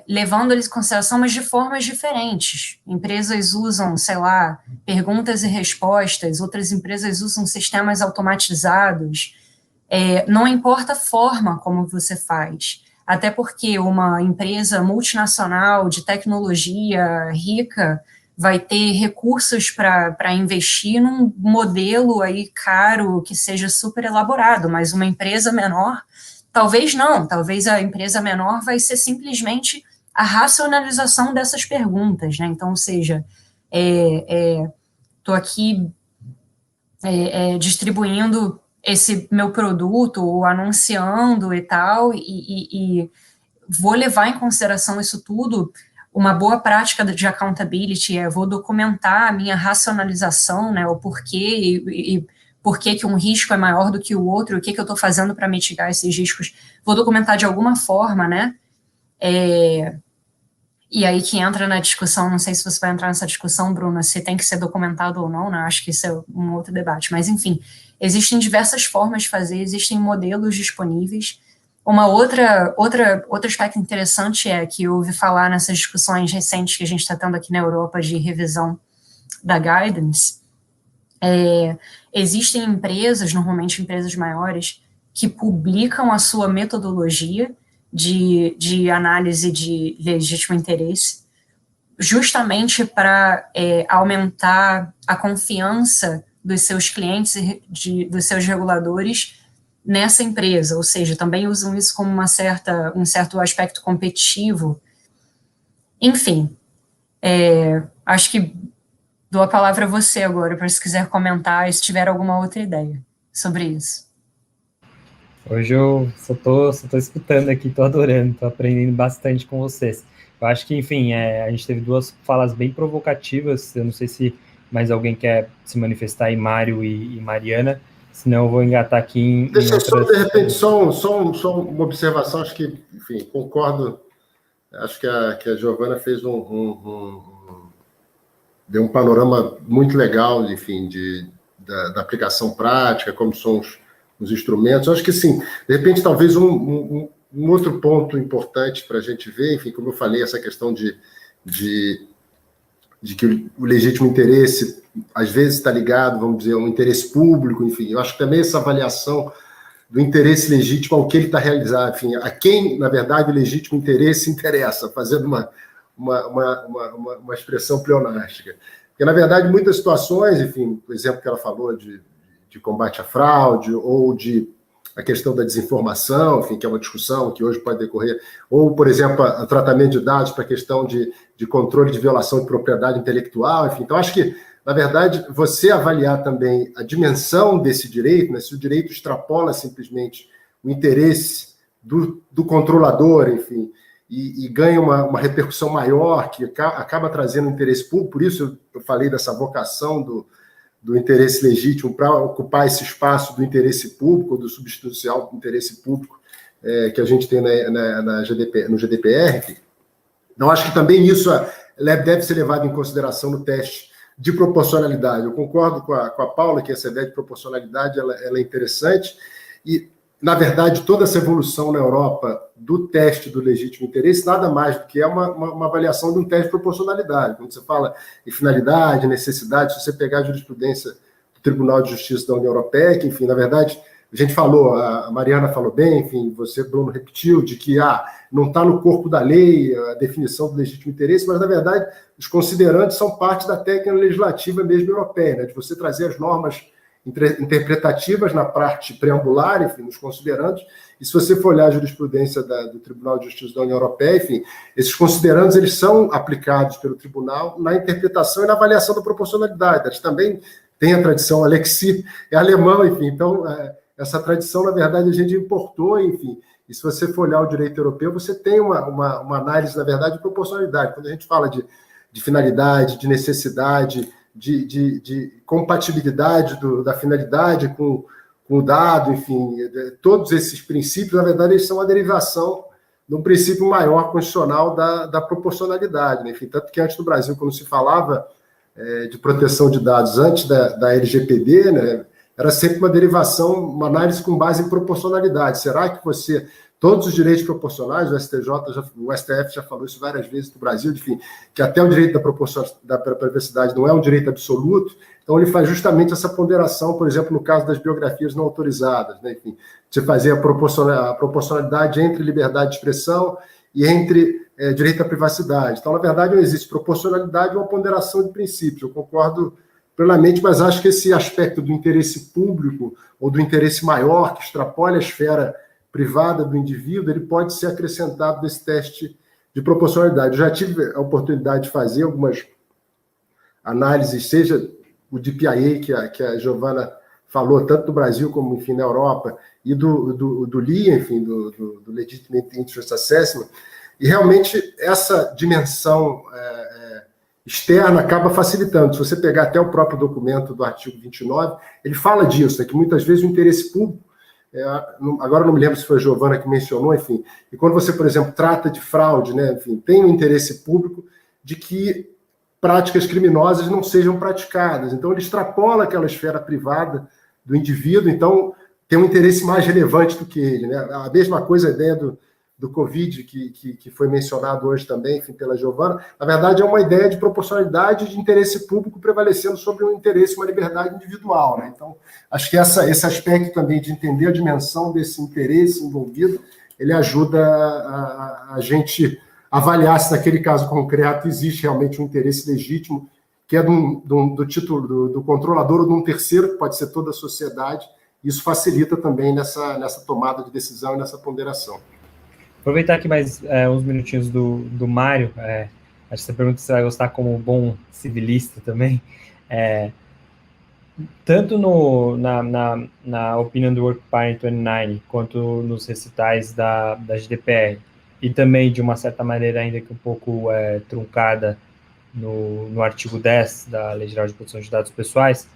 levando eles em consideração, mas de formas diferentes. Empresas usam, sei lá, perguntas e respostas, outras empresas usam sistemas automatizados. Não importa a forma como você faz, até porque uma empresa multinacional de tecnologia rica vai ter recursos para investir num modelo aí caro que seja super elaborado, mas uma empresa menor, talvez não, talvez a empresa menor vai ser simplesmente a racionalização dessas perguntas, né? Então, ou seja, estou aqui distribuindo esse meu produto, ou anunciando e tal, e vou levar em consideração isso tudo. Uma boa prática de accountability vou documentar a minha racionalização, né, o porquê e por que um risco é maior do que o outro, o que eu estou fazendo para mitigar esses riscos, vou documentar de alguma forma, né, e aí que entra na discussão, não sei se você vai entrar nessa discussão, Bruna, se tem que ser documentado ou não, né, acho que isso é um outro debate, mas enfim, existem diversas formas de fazer, existem modelos disponíveis. Outro aspecto interessante que eu ouvi falar nessas discussões recentes que a gente está tendo aqui na Europa de revisão da guidance, existem empresas, normalmente empresas maiores, que publicam a sua metodologia de análise de legítimo interesse, justamente para aumentar a confiança dos seus clientes e dos seus reguladores nessa empresa, ou seja, também usam isso como um certo aspecto competitivo. Enfim, acho que dou a palavra a você agora, para se quiser comentar, se tiver alguma outra ideia sobre isso. Hoje eu só tô escutando aqui, tô adorando, tô aprendendo bastante com vocês. Eu acho que, enfim, a gente teve duas falas bem provocativas, eu não sei se mais alguém quer se manifestar aí, Mário e Mariana, senão eu vou engatar aqui em Deixa outras... só, de repente, só uma observação, acho que, enfim, concordo, acho que a Giovana fez deu um panorama muito legal, enfim, da aplicação prática, como são os instrumentos. Eu acho que, sim, de repente, talvez um outro ponto importante para a gente ver, enfim, como eu falei, essa questão de que o legítimo interesse, às vezes, está ligado, vamos dizer, a um interesse público, enfim, eu acho que também essa avaliação do interesse legítimo ao que ele está realizando, enfim, a quem, na verdade, o legítimo interesse interessa, fazendo uma expressão pleonástica. Porque, na verdade, muitas situações, enfim, o exemplo que ela falou de combate à fraude, ou a questão da desinformação, enfim, que é uma discussão que hoje pode decorrer, ou, por exemplo, o tratamento de dados para a questão de controle de violação de propriedade intelectual, enfim. Então, acho que, na verdade, você avaliar também a dimensão desse direito, né, se o direito extrapola simplesmente o interesse do controlador, enfim, e ganha uma repercussão maior, que acaba trazendo interesse público, por isso eu falei dessa vocação do interesse legítimo para ocupar esse espaço do interesse público, do substancial do interesse público que a gente tem no GDPR. Então, acho que também isso deve ser levado em consideração no teste de proporcionalidade. Eu concordo com a Paula que essa ideia de proporcionalidade ela é interessante e, na verdade, toda essa evolução na Europa do teste do legítimo interesse nada mais do que uma avaliação de um teste de proporcionalidade. Quando você fala em finalidade, necessidade, se você pegar a jurisprudência do Tribunal de Justiça da União Europeia, que, enfim, na verdade, a gente falou, a Mariana falou bem, enfim, você, Bruno, repetiu, de que não está no corpo da lei a definição do legítimo interesse, mas, na verdade, os considerantes são parte da técnica legislativa mesmo europeia, né, de você trazer as normas interpretativas na parte preambular, enfim, nos considerandos, e se você for olhar a jurisprudência do Tribunal de Justiça da União Europeia, enfim, esses considerandos eles são aplicados pelo Tribunal na interpretação e na avaliação da proporcionalidade. Eles também têm a tradição, Alexi é alemão, enfim, então essa tradição, na verdade, a gente importou, enfim, E se você for olhar o direito europeu, você tem uma análise, na verdade, de proporcionalidade. Quando a gente fala de finalidade, de necessidade, de compatibilidade da finalidade com o dado, enfim, todos esses princípios, na verdade, eles são a derivação de um princípio maior constitucional da proporcionalidade, né? Enfim, tanto que antes do Brasil, quando se falava de proteção de dados antes da LGPD, né, era sempre uma derivação, uma análise com base em proporcionalidade. Será que todos os direitos proporcionais, o STF já falou isso várias vezes no Brasil, enfim, que até o direito da privacidade não é um direito absoluto, então ele faz justamente essa ponderação, por exemplo, no caso das biografias não autorizadas, né, enfim, de fazer a proporcionalidade entre liberdade de expressão e entre direito à privacidade. Então, na verdade, não existe proporcionalidade e uma ponderação de princípios. Eu concordo plenamente, mas acho que esse aspecto do interesse público ou do interesse maior, que extrapola a esfera privada do indivíduo, ele pode ser acrescentado nesse teste de proporcionalidade. Eu já tive a oportunidade de fazer algumas análises, seja o DPIA, que a Giovana falou, tanto no Brasil como, enfim, na Europa, e do LIA, enfim, do Legitimate Interest Assessment, e realmente essa dimensão externa acaba facilitando. Se você pegar até o próprio documento do artigo 29, ele fala disso, né, que muitas vezes o interesse público, agora não me lembro se foi a Giovana que mencionou, enfim, e quando você, por exemplo, trata de fraude, né, enfim, tem um interesse público de que práticas criminosas não sejam praticadas. Então, ele extrapola aquela esfera privada do indivíduo, então tem um interesse mais relevante do que ele, né? A mesma coisa a ideia do Covid, que foi mencionado hoje também, enfim, pela Giovana, na verdade é uma ideia de proporcionalidade de interesse público prevalecendo sobre um interesse, uma liberdade individual, né? Então, acho que esse aspecto também de entender a dimensão desse interesse envolvido, ele ajuda a gente avaliar se naquele caso concreto existe realmente um interesse legítimo, que é do título do controlador ou de um terceiro, que pode ser toda a sociedade. Isso facilita também nessa tomada de decisão e nessa ponderação. Aproveitar aqui mais uns minutinhos do Mário. Acho que essa pergunta você vai gostar como bom civilista também. Tanto na opinião do Work Party 29, quanto nos recitais da GDPR, e também, de uma certa maneira, ainda que um pouco truncada no artigo 10 da Lei Geral de Proteção de Dados Pessoais,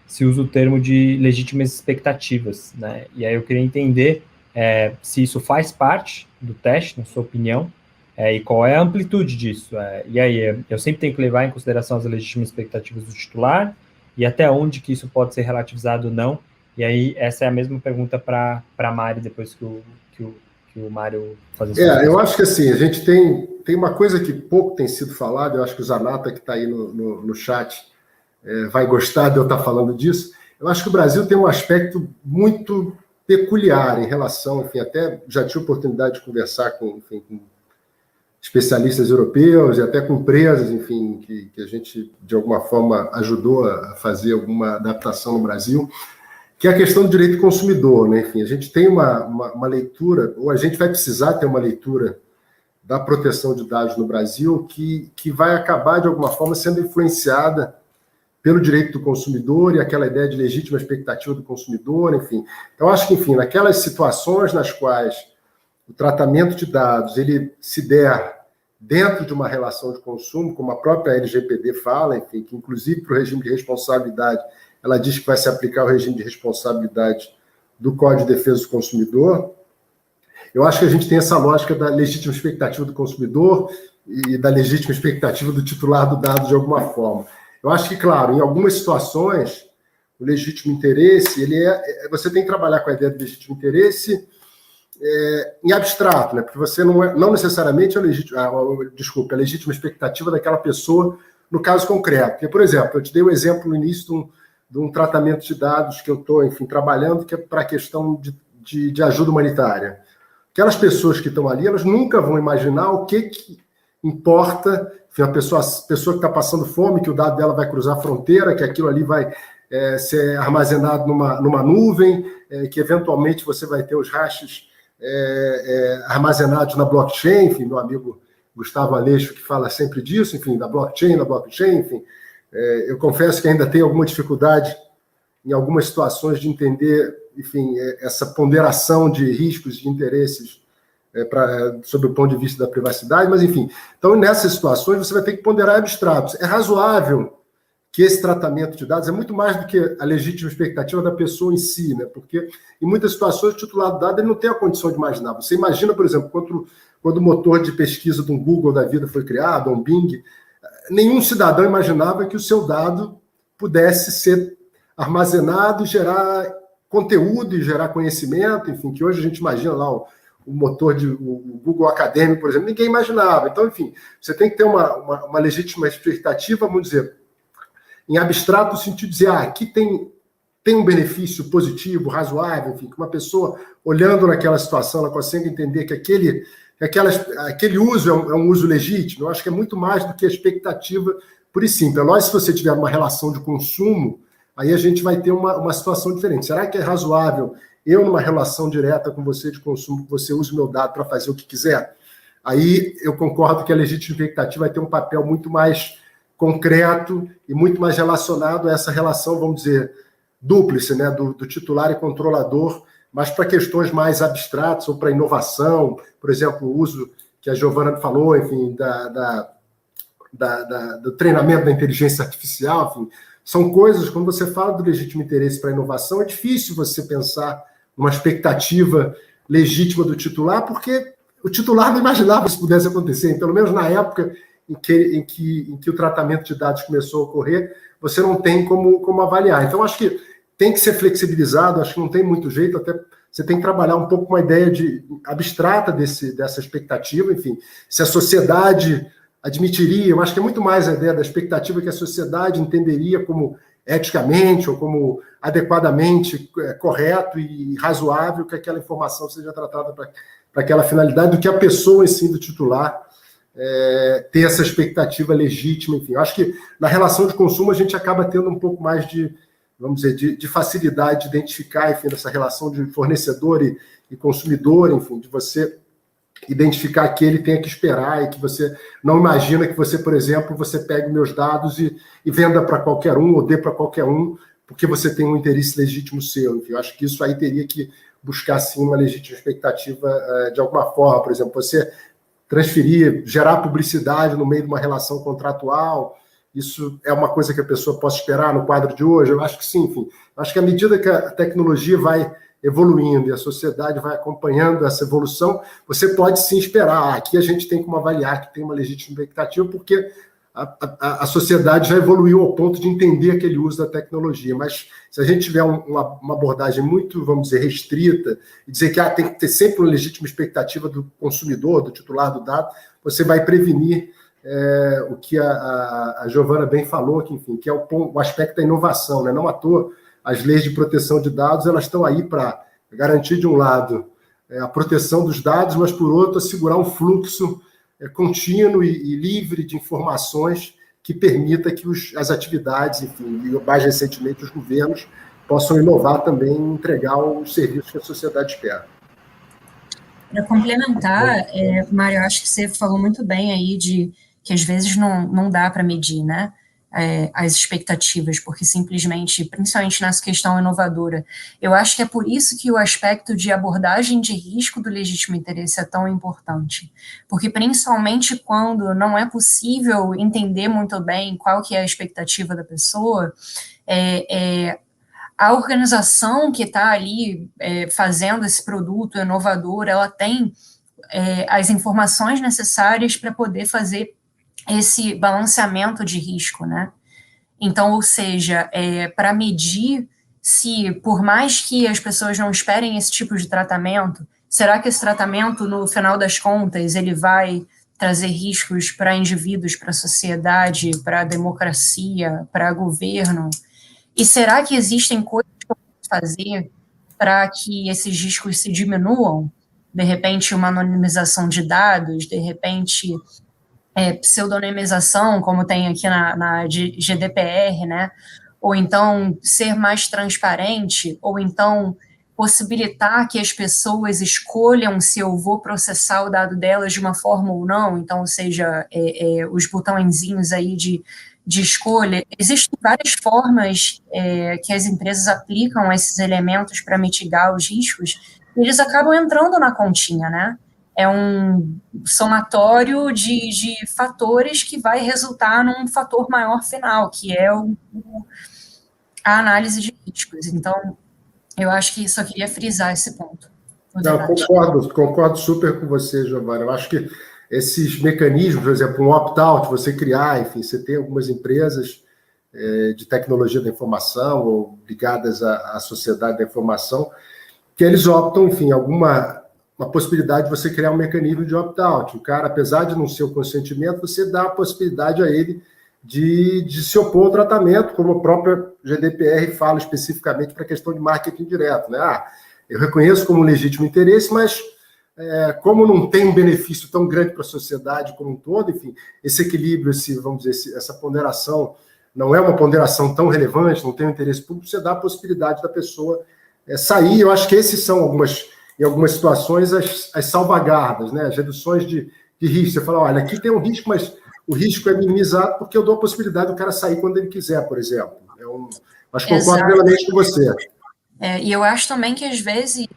se usa o termo de legítimas expectativas, né? E aí eu queria entender se isso faz parte do teste, na sua opinião, e qual é a amplitude disso. E aí, eu sempre tenho que levar em consideração as legítimas expectativas do titular, e até onde que isso pode ser relativizado ou não. E aí, essa é a mesma pergunta para a Mari, depois que o Mário faz essa eu acho que assim, a gente tem uma coisa que pouco tem sido falado, eu acho que o Zanata, que está aí no chat, vai gostar de eu estar falando disso. Eu acho que o Brasil tem um aspecto muito peculiar em relação, enfim, até já tive oportunidade de conversar com especialistas europeus e até com empresas, enfim, que a gente, de alguma forma, ajudou a fazer alguma adaptação no Brasil, que é a questão do direito do consumidor, né? Enfim, a gente tem uma leitura, ou a gente vai precisar ter uma leitura da proteção de dados no Brasil que vai acabar, de alguma forma, sendo influenciada pelo direito do consumidor e aquela ideia de legítima expectativa do consumidor, enfim. Então, acho que, enfim, naquelas situações nas quais o tratamento de dados ele se der dentro de uma relação de consumo, como a própria LGPD fala, enfim, que inclusive para o regime de responsabilidade, ela diz que vai se aplicar o regime de responsabilidade do Código de Defesa do Consumidor. Eu acho que a gente tem essa lógica da legítima expectativa do consumidor e da legítima expectativa do titular do dado de alguma forma. Eu acho que, claro, em algumas situações, o legítimo interesse, você tem que trabalhar com a ideia do legítimo interesse em abstrato, né? Porque você não necessariamente a legítima expectativa daquela pessoa no caso concreto. Porque, por exemplo, eu te dei um exemplo no início de um tratamento de dados que eu estou, enfim, trabalhando, que é para a questão de ajuda humanitária. Aquelas pessoas que estão ali, elas nunca vão imaginar o que importa, enfim, a pessoa que está passando fome, que o dado dela vai cruzar a fronteira, que aquilo ali vai ser armazenado numa nuvem, que eventualmente você vai ter os hashes armazenados na blockchain, enfim, meu amigo Gustavo Aleixo que fala sempre disso, enfim, da blockchain, enfim. Eu confesso que ainda tenho alguma dificuldade em algumas situações de entender, enfim, essa ponderação de riscos e interesses sob o ponto de vista da privacidade, mas enfim. Então, nessas situações, você vai ter que ponderar abstratos. É razoável que esse tratamento de dados é muito mais do que a legítima expectativa da pessoa em si, né? Porque em muitas situações o titular do dado ele não tem a condição de imaginar. Você imagina, por exemplo, quando o motor de pesquisa de um Google da vida foi criado, um Bing, nenhum cidadão imaginava que o seu dado pudesse ser armazenado e gerar conteúdo e gerar conhecimento, enfim, que hoje a gente imagina lá o motor o Google Acadêmico, por exemplo, ninguém imaginava. Então, enfim, você tem que ter uma legítima expectativa, vamos dizer, em abstrato, no sentido de dizer, aqui tem um benefício positivo, razoável, enfim, que uma pessoa, olhando naquela situação, ela consegue entender que aquele uso é um uso legítimo. Eu acho que é muito mais do que a expectativa pura e simples. Lógico, se você tiver uma relação de consumo, aí a gente vai ter uma situação diferente. Será que é razoável eu, numa relação direta com você de consumo, que você use o meu dado para fazer o que quiser? Aí eu concordo que a legítima expectativa vai ter um papel muito mais concreto e muito mais relacionado a essa relação, vamos dizer, dúplice, né, do titular e controlador, mas para questões mais abstratas ou para inovação, por exemplo, o uso que a Giovana falou, enfim, do treinamento da inteligência artificial, enfim, são coisas, quando você fala do legítimo interesse para a inovação, é difícil você pensar numa expectativa legítima do titular, porque o titular não imaginava que isso pudesse acontecer, pelo menos na época em que o tratamento de dados começou a ocorrer, você não tem como avaliar. Então, acho que tem que ser flexibilizado, acho que não tem muito jeito, até você tem que trabalhar um pouco uma ideia abstrata dessa expectativa, enfim, se a sociedade admitiria, eu acho que é muito mais a ideia da expectativa que a sociedade entenderia como eticamente ou como adequadamente correto e razoável que aquela informação seja tratada para aquela finalidade, do que a pessoa em si, do titular, ter essa expectativa legítima, enfim. Eu acho que na relação de consumo a gente acaba tendo um pouco mais vamos dizer, de facilidade de identificar, enfim, essa relação de fornecedor e consumidor, enfim, de você identificar que ele tenha que esperar e que você não imagina que você, por exemplo, você pegue meus dados e venda para qualquer um ou dê para qualquer um, porque você tem um interesse legítimo seu. Enfim, eu acho que isso aí teria que buscar, sim, uma legítima expectativa de alguma forma. Por exemplo, você transferir, gerar publicidade no meio de uma relação contratual, isso é uma coisa que a pessoa possa esperar no quadro de hoje? Eu acho que sim, enfim. Eu acho que à medida que a tecnologia vai evoluindo e a sociedade vai acompanhando essa evolução, você pode sim esperar. Aqui a gente tem como avaliar que tem uma legítima expectativa, porque a sociedade já evoluiu ao ponto de entender aquele uso da tecnologia. Mas se a gente tiver uma abordagem muito, vamos dizer, restrita, e dizer que tem que ter sempre uma legítima expectativa do consumidor, do titular do dado, você vai prevenir o que a Giovana bem falou, que é o aspecto da inovação, né? Não à toa, as leis de proteção de dados, elas estão aí para garantir, de um lado, a proteção dos dados, mas, por outro, assegurar um fluxo contínuo e livre de informações que permita que as atividades, enfim, e mais recentemente os governos, possam inovar também e entregar os serviços que a sociedade espera. Para complementar, Mário, eu acho que você falou muito bem aí de que às vezes não dá para medir, né, as expectativas, porque simplesmente, principalmente nessa questão inovadora, eu acho que é por isso que o aspecto de abordagem de risco do legítimo interesse é tão importante, porque principalmente quando não é possível entender muito bem qual que é a expectativa da pessoa, a organização que está ali fazendo esse produto inovador, ela tem as informações necessárias para poder fazer esse balanceamento de risco, né? Então, ou seja, para medir se, por mais que as pessoas não esperem esse tipo de tratamento, será que esse tratamento, no final das contas, ele vai trazer riscos para indivíduos, para a sociedade, para a democracia, para governo? E será que existem coisas que eu posso fazer para que esses riscos se diminuam? De repente, uma anonimização de dados, de repente, pseudonimização, como tem aqui na GDPR, né? Ou então ser mais transparente, ou então possibilitar que as pessoas escolham se eu vou processar o dado delas de uma forma ou não, então, ou seja, os botõezinhos aí de escolha. Existem várias formas que as empresas aplicam esses elementos para mitigar os riscos, e eles acabam entrando na continha, né? um somatório de fatores que vai resultar num fator maior final, que é a análise de riscos. Então, eu acho que só queria frisar esse ponto. Não, concordo super com você, Giovana. Eu acho que esses mecanismos, por exemplo, um opt-out, você criar, enfim, você tem algumas empresas de tecnologia da informação ou ligadas à sociedade da informação, que eles optam, enfim, uma possibilidade de você criar um mecanismo de opt-out. O cara, apesar de não ser o consentimento, você dá a possibilidade a ele de se opor ao tratamento, como a própria GDPR fala especificamente para a questão de marketing direto, né? Eu reconheço como legítimo interesse, mas como não tem um benefício tão grande para a sociedade como um todo, enfim, esse equilíbrio, vamos dizer, essa ponderação não é uma ponderação tão relevante, não tem um interesse público, você dá a possibilidade da pessoa sair. Eu acho que esses são, em algumas situações, as salvaguardas, né? As reduções de risco. Você fala, olha, aqui tem um risco, mas o risco é minimizado porque eu dou a possibilidade do cara sair quando ele quiser, por exemplo. Acho que concordo plenamente com você. E eu acho também que, às vezes,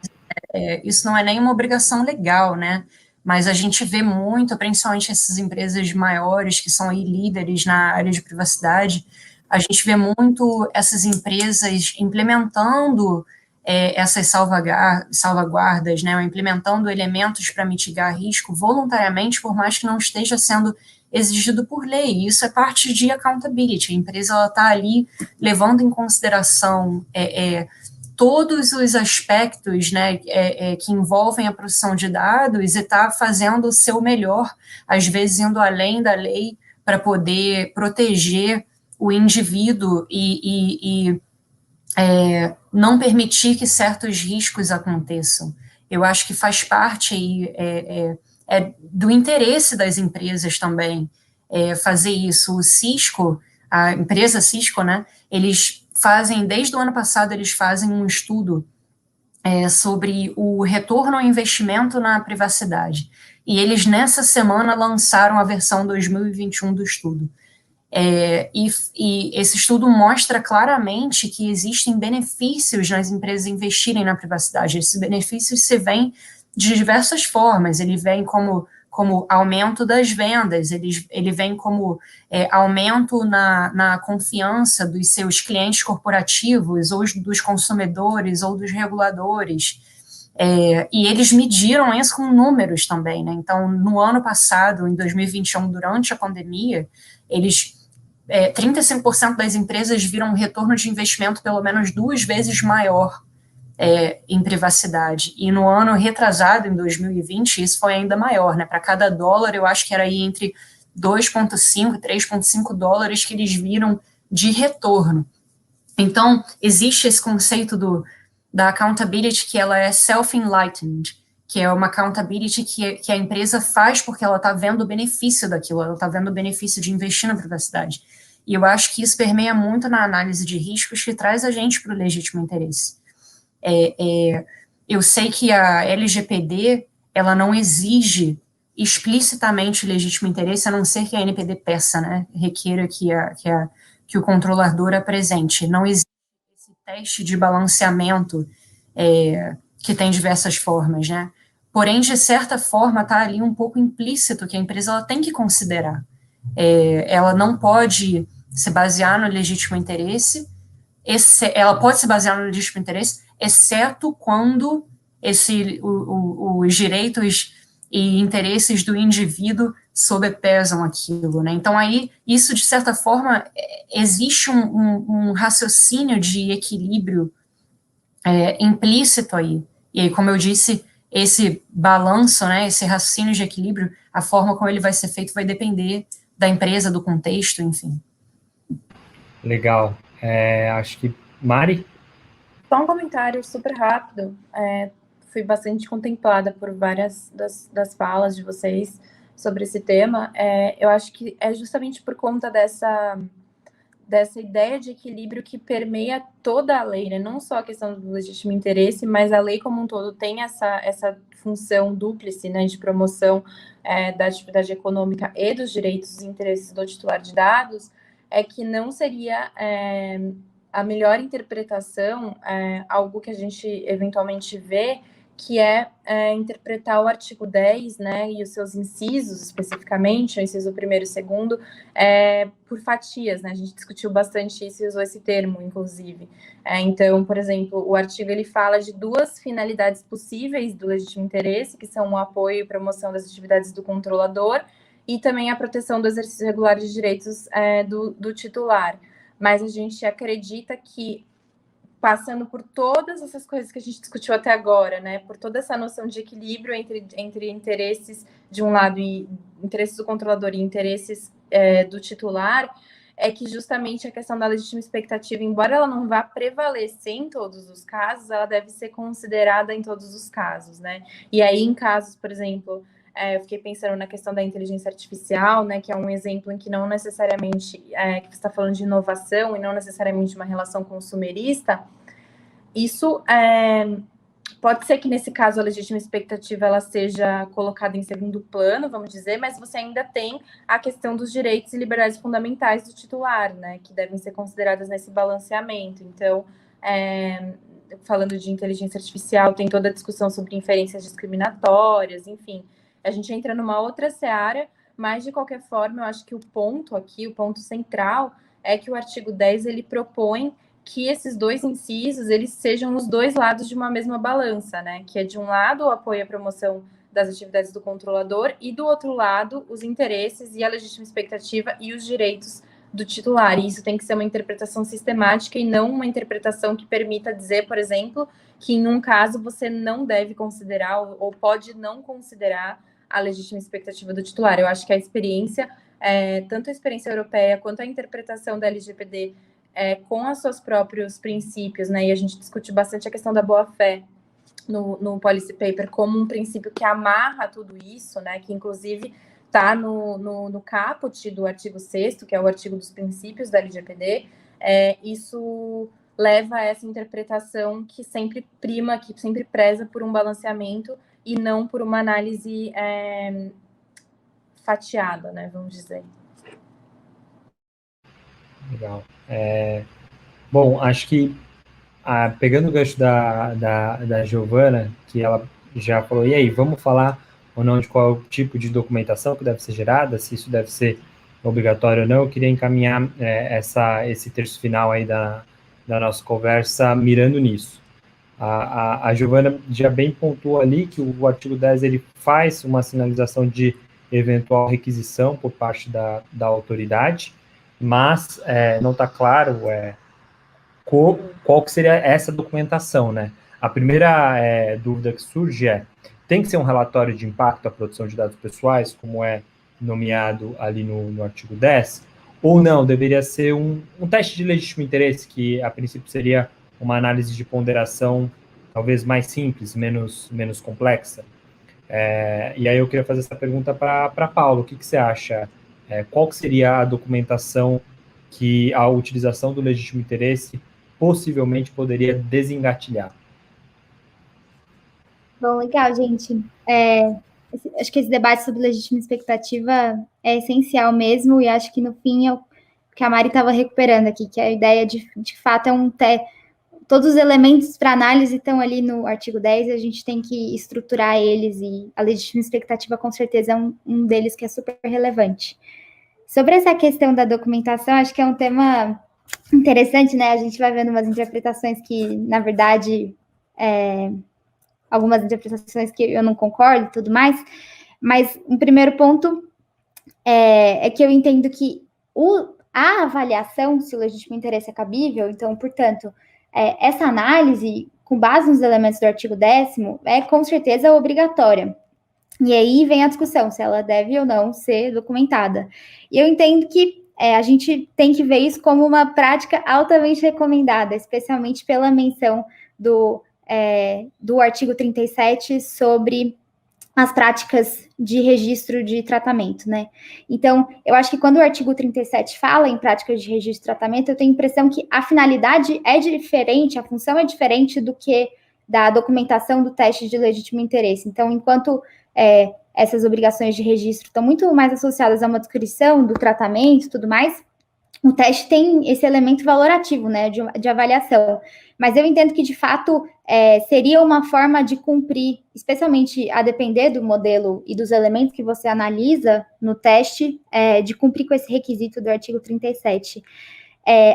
isso não é nem uma obrigação legal, né? Mas a gente vê muito, principalmente essas empresas maiores, que são aí líderes na área de privacidade, a gente vê muito essas empresas implementando essas salvaguardas, né? Ou implementando elementos para mitigar risco voluntariamente, por mais que não esteja sendo exigido por lei. Isso é parte de accountability. A empresa está ali levando em consideração todos os aspectos, né, que envolvem a produção de dados e está fazendo o seu melhor, às vezes indo além da lei para poder proteger o indivíduo e não permitir que certos riscos aconteçam. Eu acho que faz parte aí, do interesse das empresas também fazer isso. O Cisco, a empresa Cisco, né, eles fazem, desde o ano passado, eles fazem um estudo sobre o retorno ao investimento na privacidade. E eles, nessa semana, lançaram a versão 2021 do estudo. E esse estudo mostra claramente que existem benefícios nas empresas investirem na privacidade. Esses benefícios se vêm de diversas formas. Ele vem como aumento das vendas, ele vem como aumento na confiança dos seus clientes corporativos, ou dos consumidores, ou dos reguladores. E eles mediram isso com números também, né? Então, no ano passado, em 2021, durante a pandemia, 35% das empresas viram um retorno de investimento pelo menos 2 vezes maior em privacidade. E no ano retrasado, em 2020, isso foi ainda maior, né? Para cada dólar, eu acho que era aí entre 2,5 e 3,5 dólares que eles viram de retorno. Então, existe esse conceito da accountability, que ela é self-enlightened, que é uma accountability que a empresa faz porque ela está vendo o benefício daquilo, ela está vendo o benefício de investir na privacidade. E eu acho que isso permeia muito na análise de riscos que traz a gente para o legítimo interesse. Eu sei que a LGPD, ela não exige explicitamente legítimo interesse, a não ser que a NPD peça, né, requeira que o controlador apresente. Não existe esse teste de balanceamento que tem diversas formas, né? Porém, de certa forma, está ali um pouco implícito que a empresa ela tem que considerar. Ela não pode se basear no legítimo interesse, ela pode se basear no legítimo interesse, exceto quando os direitos e interesses do indivíduo sobrepesam aquilo, né? Então, aí, isso, de certa forma, existe um raciocínio de equilíbrio implícito aí. E aí, como eu disse, esse balanço, né, esse raciocínio de equilíbrio, a forma como ele vai ser feito vai depender da empresa, do contexto, enfim. Legal. Acho que... Mari? Só um comentário super rápido. Fui bastante contemplada por várias das falas de vocês sobre esse tema. Eu acho que é justamente por conta dessa ideia de equilíbrio que permeia toda a lei, né? Não só a questão do legítimo interesse, mas a lei como um todo tem essa função dúplice, né, de promoção da atividade econômica e dos direitos e interesses do titular de dados, que não seria a melhor interpretação, algo que a gente eventualmente vê, que é interpretar o artigo 10, né, e os seus incisos, especificamente, o inciso 1º e 2º, por fatias, né, a gente discutiu bastante isso e usou esse termo, inclusive. Então, por exemplo, o artigo, ele fala de 2 finalidades possíveis do legítimo interesse, que são o apoio e promoção das atividades do controlador, e também a proteção do exercício regular de direitos do titular. Mas a gente acredita que, passando por todas essas coisas que a gente discutiu até agora, né, por toda essa noção de equilíbrio entre interesses de um lado e interesses do controlador e interesses do titular, é que justamente a questão da legítima expectativa, embora ela não vá prevalecer em todos os casos, ela deve ser considerada em todos os casos, né? E aí, em casos, por exemplo, eu fiquei pensando na questão da inteligência artificial, né, que é um exemplo em que não necessariamente, que você está falando de inovação e não necessariamente uma relação consumerista. Isso pode ser que, nesse caso, a legítima expectativa ela seja colocada em segundo plano, vamos dizer, mas você ainda tem a questão dos direitos e liberdades fundamentais do titular, né, que devem ser consideradas nesse balanceamento. Então, falando de inteligência artificial, tem toda a discussão sobre inferências discriminatórias, enfim. A gente entra numa outra seara, mas, de qualquer forma, eu acho que o ponto aqui, o ponto central, é que o artigo 10, ele propõe que esses 2 incisos, eles sejam os 2 lados de uma mesma balança, né? Que é, de um lado, o apoio à promoção das atividades do controlador e, do outro lado, os interesses e a legítima expectativa e os direitos do titular. E isso tem que ser uma interpretação sistemática e não uma interpretação que permita dizer, por exemplo, que em um caso você não deve considerar ou pode não considerar a legítima expectativa do titular. Eu acho que a experiência, tanto a experiência europeia quanto a interpretação da LGPD com os seus próprios princípios, né? E a gente discute bastante a questão da boa-fé no policy paper como um princípio que amarra tudo isso, né? Que, inclusive, está no caput do artigo 6º, que é o artigo dos princípios da LGPD. Isso leva a essa interpretação que sempre prima, que sempre preza por um balanceamento e não por uma análise fatiada, né? Vamos dizer. Legal. Bom, acho que, pegando o gancho da Giovana, que ela já falou, e aí, vamos falar ou não de qual tipo de documentação que deve ser gerada, se isso deve ser obrigatório ou não, eu queria encaminhar esse terço final aí da nossa conversa mirando nisso. A Giovana já bem pontuou ali que o artigo 10 ele faz uma sinalização de eventual requisição por parte da autoridade, mas não está claro qual que seria essa documentação, né? A primeira dúvida que surge tem que ser um relatório de impacto à produção de dados pessoais, como é nomeado ali no artigo 10, ou não, deveria ser um teste de legítimo interesse, que a princípio seria uma análise de ponderação talvez mais simples, menos complexa. E aí eu queria fazer essa pergunta para Paula, o que você acha? Qual que seria a documentação que a utilização do legítimo interesse possivelmente poderia desengatilhar? Bom, legal, gente. Acho que esse debate sobre legítima expectativa é essencial mesmo, e acho que, no fim, é o que a Mari estava recuperando aqui, que a ideia, de fato, todos os elementos para análise estão ali no artigo 10, e a gente tem que estruturar eles, e a legítima expectativa, com certeza, é um deles que é super relevante. Sobre essa questão da documentação, acho que é um tema interessante, né? A gente vai vendo umas interpretações que, na verdade, algumas interpretações que eu não concordo e tudo mais, mas um primeiro ponto é que eu entendo que a avaliação se o legítimo interesse é cabível, então, portanto, essa análise, com base nos elementos do artigo 10º, é com certeza obrigatória. E aí vem a discussão se ela deve ou não ser documentada. E eu entendo que a gente tem que ver isso como uma prática altamente recomendada, especialmente pela menção do artigo 37 sobre as práticas de registro de tratamento, né? Então, eu acho que quando o artigo 37 fala em práticas de registro de tratamento, eu tenho a impressão que a finalidade é diferente, a função é diferente do que da documentação do teste de legítimo interesse. Então, enquanto essas obrigações de registro estão muito mais associadas a uma descrição do tratamento e tudo mais, o teste tem esse elemento valorativo, né, de avaliação. Mas eu entendo que, de fato, seria uma forma de cumprir, especialmente a depender do modelo e dos elementos que você analisa no teste, de cumprir com esse requisito do artigo 37.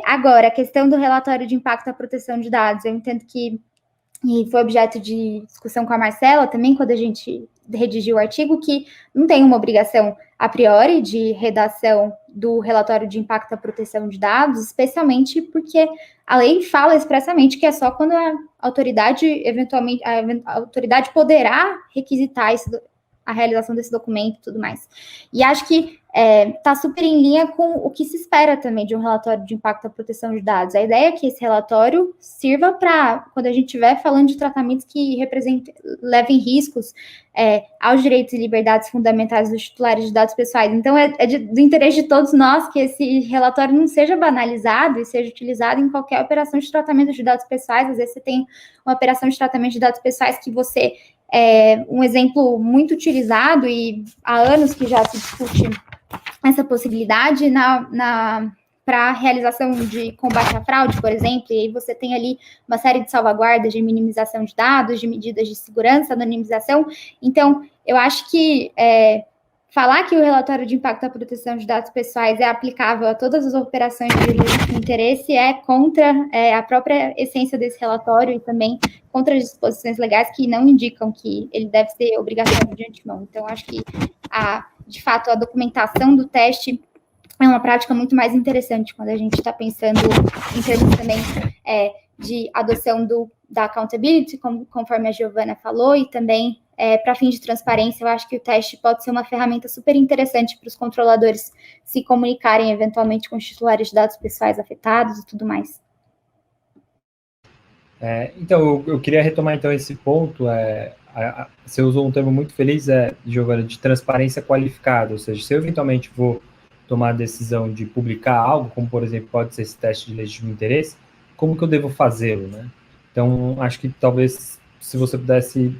Agora, a questão do relatório de impacto à proteção de dados, eu entendo que, e foi objeto de discussão com a Marcela também, quando a gente redigiu o artigo, que não tem uma obrigação a priori de redação do relatório de impacto à proteção de dados, especialmente porque a lei fala expressamente que é só quando a autoridade, eventualmente, a autoridade poderá requisitar a realização desse documento e tudo mais. E acho que está super em linha com o que se espera também de um relatório de impacto à proteção de dados. A ideia é que esse relatório sirva para, quando a gente estiver falando de tratamentos que levem riscos aos direitos e liberdades fundamentais dos titulares de dados pessoais. Então, do interesse de todos nós que esse relatório não seja banalizado e seja utilizado em qualquer operação de tratamento de dados pessoais. Às vezes você tem uma operação de tratamento de dados pessoais que você um exemplo muito utilizado e há anos que já se discute essa possibilidade para a realização de combate à fraude, por exemplo, e aí você tem ali uma série de salvaguardas de minimização de dados, de medidas de segurança, anonimização. Então, eu acho que falar que o relatório de impacto à proteção de dados pessoais é aplicável a todas as operações de legítimo interesse é contra a própria essência desse relatório e também contra as disposições legais que não indicam que ele deve ser obrigatório de antemão. Então, acho que, de fato, a documentação do teste é uma prática muito mais interessante quando a gente está pensando em termos também de adoção da accountability, conforme a Giovana falou, e também para fins de transparência, eu acho que o teste pode ser uma ferramenta super interessante para os controladores se comunicarem eventualmente com os titulares de dados pessoais afetados e tudo mais. Então, eu queria retomar então esse ponto. Você usou um termo muito feliz, Giovana, de transparência qualificada, ou seja, se eu eventualmente vou tomar a decisão de publicar algo, como por exemplo pode ser esse teste de legítimo interesse, como que eu devo fazê-lo, né? Então, acho que talvez se você pudesse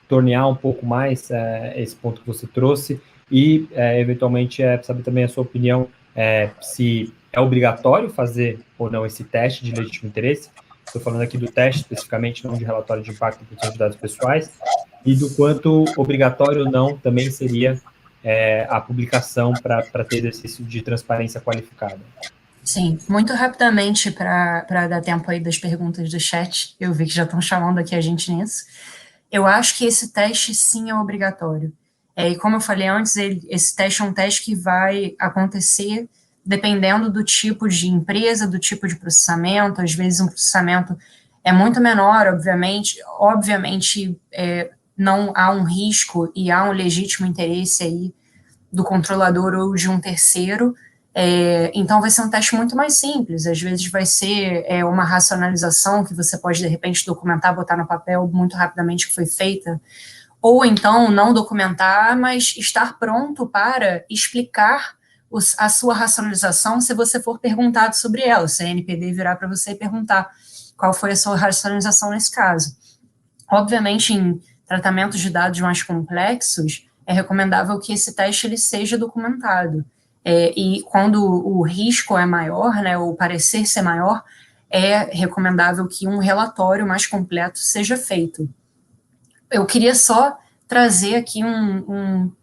tornear um pouco mais esse ponto que você trouxe e, eventualmente, saber também a sua opinião, se é obrigatório fazer ou não esse teste de legítimo interesse. Estou falando aqui do teste especificamente, não de relatório de impacto e proteção de dados pessoais, e do quanto obrigatório ou não também seria a publicação para ter exercício de transparência qualificada. Sim, muito rapidamente para dar tempo aí das perguntas do chat, eu vi que já estão chamando aqui a gente nisso. Eu acho que esse teste, sim, é obrigatório. E como eu falei antes, esse teste é um teste que vai acontecer dependendo do tipo de empresa, do tipo de processamento. Às vezes um processamento é muito menor, obviamente não há um risco e há um legítimo interesse aí do controlador ou de um terceiro. Então vai ser um teste muito mais simples, às vezes vai ser uma racionalização que você pode de repente documentar, botar no papel muito rapidamente que foi feita, ou então não documentar, mas estar pronto para explicar a sua racionalização se você for perguntado sobre ela, se a NPD virar para você e perguntar qual foi a sua racionalização nesse caso. Obviamente, em tratamentos de dados mais complexos, é recomendável que esse teste ele seja documentado. E quando o risco é maior, né, ou parecer ser maior, é recomendável que um relatório mais completo seja feito. Eu queria só trazer aqui um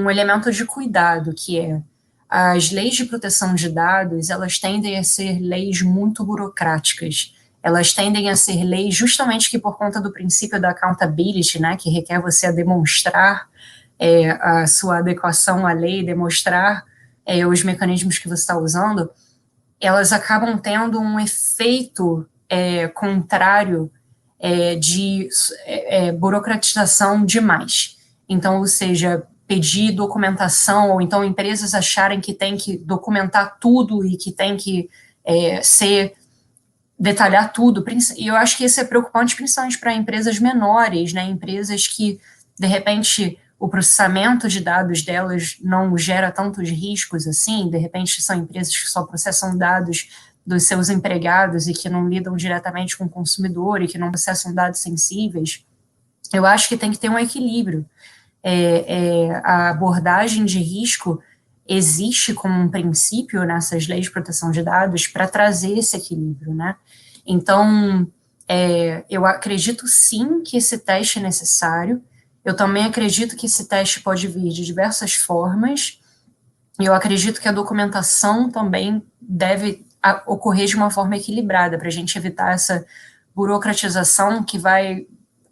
elemento de cuidado, que as leis de proteção de dados, elas tendem a ser leis muito burocráticas. Elas tendem a ser leis justamente que por conta do princípio da accountability, né, que requer você a demonstrar a sua adequação à lei, demonstrar os mecanismos que você está usando, elas acabam tendo um efeito contrário de burocratização demais. Então, ou seja, pedir documentação, ou então empresas acharem que tem que documentar tudo e que tem que detalhar tudo. E eu acho que isso é preocupante principalmente para empresas menores, né, empresas que, de repente, o processamento de dados delas não gera tantos riscos assim, de repente são empresas que só processam dados dos seus empregados e que não lidam diretamente com o consumidor e que não processam dados sensíveis. Eu acho que tem que ter um equilíbrio. A abordagem de risco existe como um princípio nessas leis de proteção de dados para trazer esse equilíbrio, né? Então, eu acredito sim que esse teste é necessário, eu também acredito que esse teste pode vir de diversas formas, e eu acredito que a documentação também deve ocorrer de uma forma equilibrada, para a gente evitar essa burocratização que vai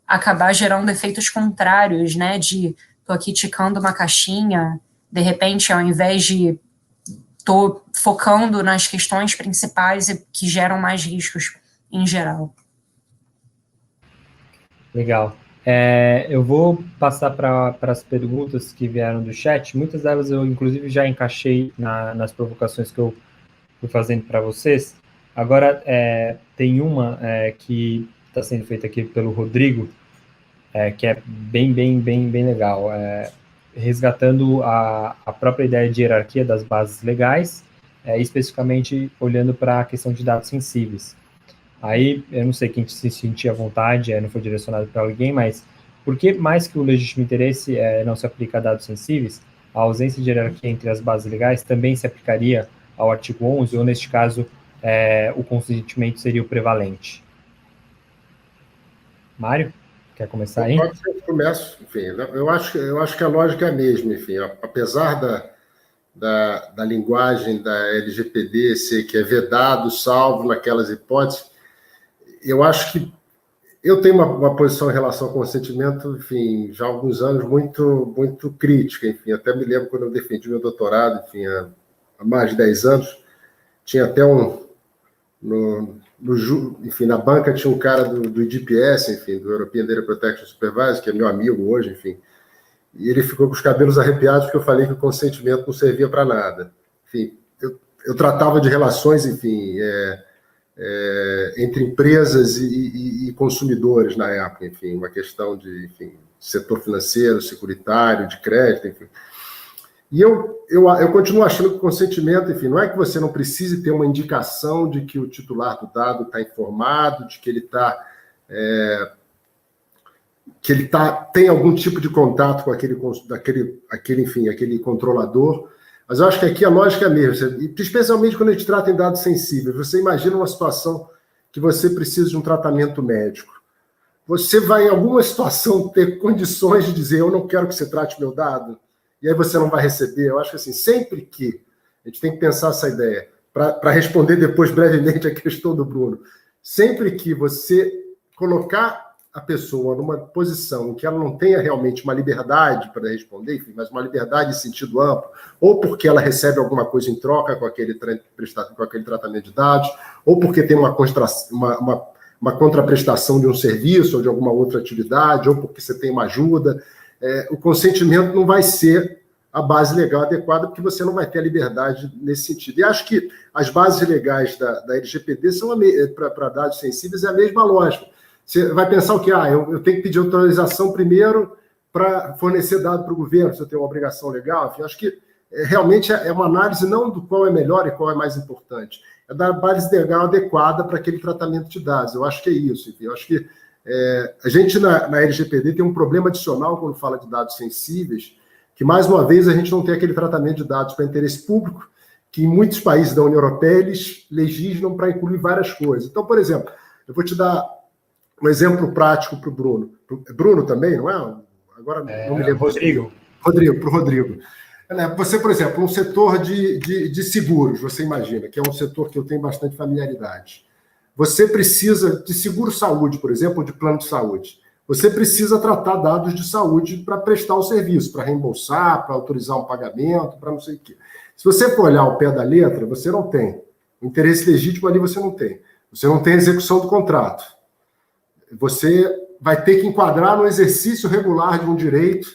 acabar gerando efeitos contrários, né, de tô aqui ticando uma caixinha, de repente, ao invés de tô focando nas questões principais e que geram mais riscos em geral. Legal. Eu vou passar para as perguntas que vieram do chat. Muitas delas eu, inclusive, já encaixei nas provocações que eu fui fazendo para vocês. Agora, tem uma que está sendo feita aqui pelo Rodrigo, que é bem legal. Resgatando a própria ideia de hierarquia das bases legais, especificamente olhando para a questão de dados sensíveis. Aí, eu não sei quem se sentia à vontade, não foi direcionado para alguém, mas por que mais que o legítimo interesse não se aplica a dados sensíveis, a ausência de hierarquia entre as bases legais também se aplicaria ao artigo 11, ou neste caso, o consentimento seria o prevalente? Mário, quer começar aí? Pode ser que comece, enfim, eu acho que a lógica é a mesma, enfim, apesar da linguagem da LGPD ser que é vedado, salvo naquelas hipóteses, eu acho que eu tenho uma posição em relação ao consentimento, enfim, já há alguns anos muito crítica, enfim, até me lembro quando eu defendi meu doutorado, enfim, há mais de 10 anos, tinha até enfim, na banca tinha um cara do IDPS, enfim, do European Data Protection Supervisor, que é meu amigo hoje, enfim, e ele ficou com os cabelos arrepiados porque eu falei que o consentimento não servia para nada. Enfim, eu tratava de relações, enfim, entre empresas e consumidores na época, enfim, uma questão de, enfim, setor financeiro, securitário, de crédito, enfim. E eu continuo achando que o consentimento, enfim, não é que você não precise ter uma indicação de que o titular do dado está informado, de que ele tem algum tipo de contato com aquele controlador. Mas eu acho que aqui a lógica é a mesma, especialmente quando a gente trata em dados sensíveis. Você imagina uma situação que você precisa de um tratamento médico. Você vai, em alguma situação, ter condições de dizer eu não quero que você trate meu dado, e aí você não vai receber. Eu acho que, assim, sempre que a gente tem que pensar essa ideia, para responder depois brevemente a questão do Bruno, sempre que você colocar a pessoa numa posição em que ela não tenha realmente uma liberdade para responder, enfim, mas uma liberdade em sentido amplo, ou porque ela recebe alguma coisa em troca com aquele tratamento de dados, ou porque tem uma contraprestação de um serviço ou de alguma outra atividade, ou porque você tem uma ajuda, o consentimento não vai ser a base legal adequada, porque você não vai ter a liberdade nesse sentido. E acho que as bases legais da LGPD são para dados sensíveis, é a mesma lógica. Você vai pensar o quê? Eu tenho que pedir autorização primeiro para fornecer dado para o governo, se eu tenho uma obrigação legal. Enfim, acho que realmente é uma análise não do qual é melhor e qual é mais importante, é da base legal adequada para aquele tratamento de dados. Eu acho que é isso. Enfim, eu acho que a gente na LGPD tem um problema adicional quando fala de dados sensíveis, que, mais uma vez, a gente não tem aquele tratamento de dados para interesse público, que em muitos países da União Europeia eles legislam para incluir várias coisas. Então, por exemplo, eu vou te dar um exemplo prático para o Bruno. Bruno também, não é? Agora não me lembro. Rodrigo. Para o Rodrigo. Você, por exemplo, um setor de seguros, você imagina, que é um setor que eu tenho bastante familiaridade. Você precisa de seguro-saúde, por exemplo, ou de plano de saúde. Você precisa tratar dados de saúde para prestar o serviço, para reembolsar, para autorizar um pagamento, para não sei o quê. Se você for olhar ao pé da letra, você não tem. O interesse legítimo ali você não tem. Você não tem execução do contrato. Você vai ter que enquadrar no exercício regular de um direito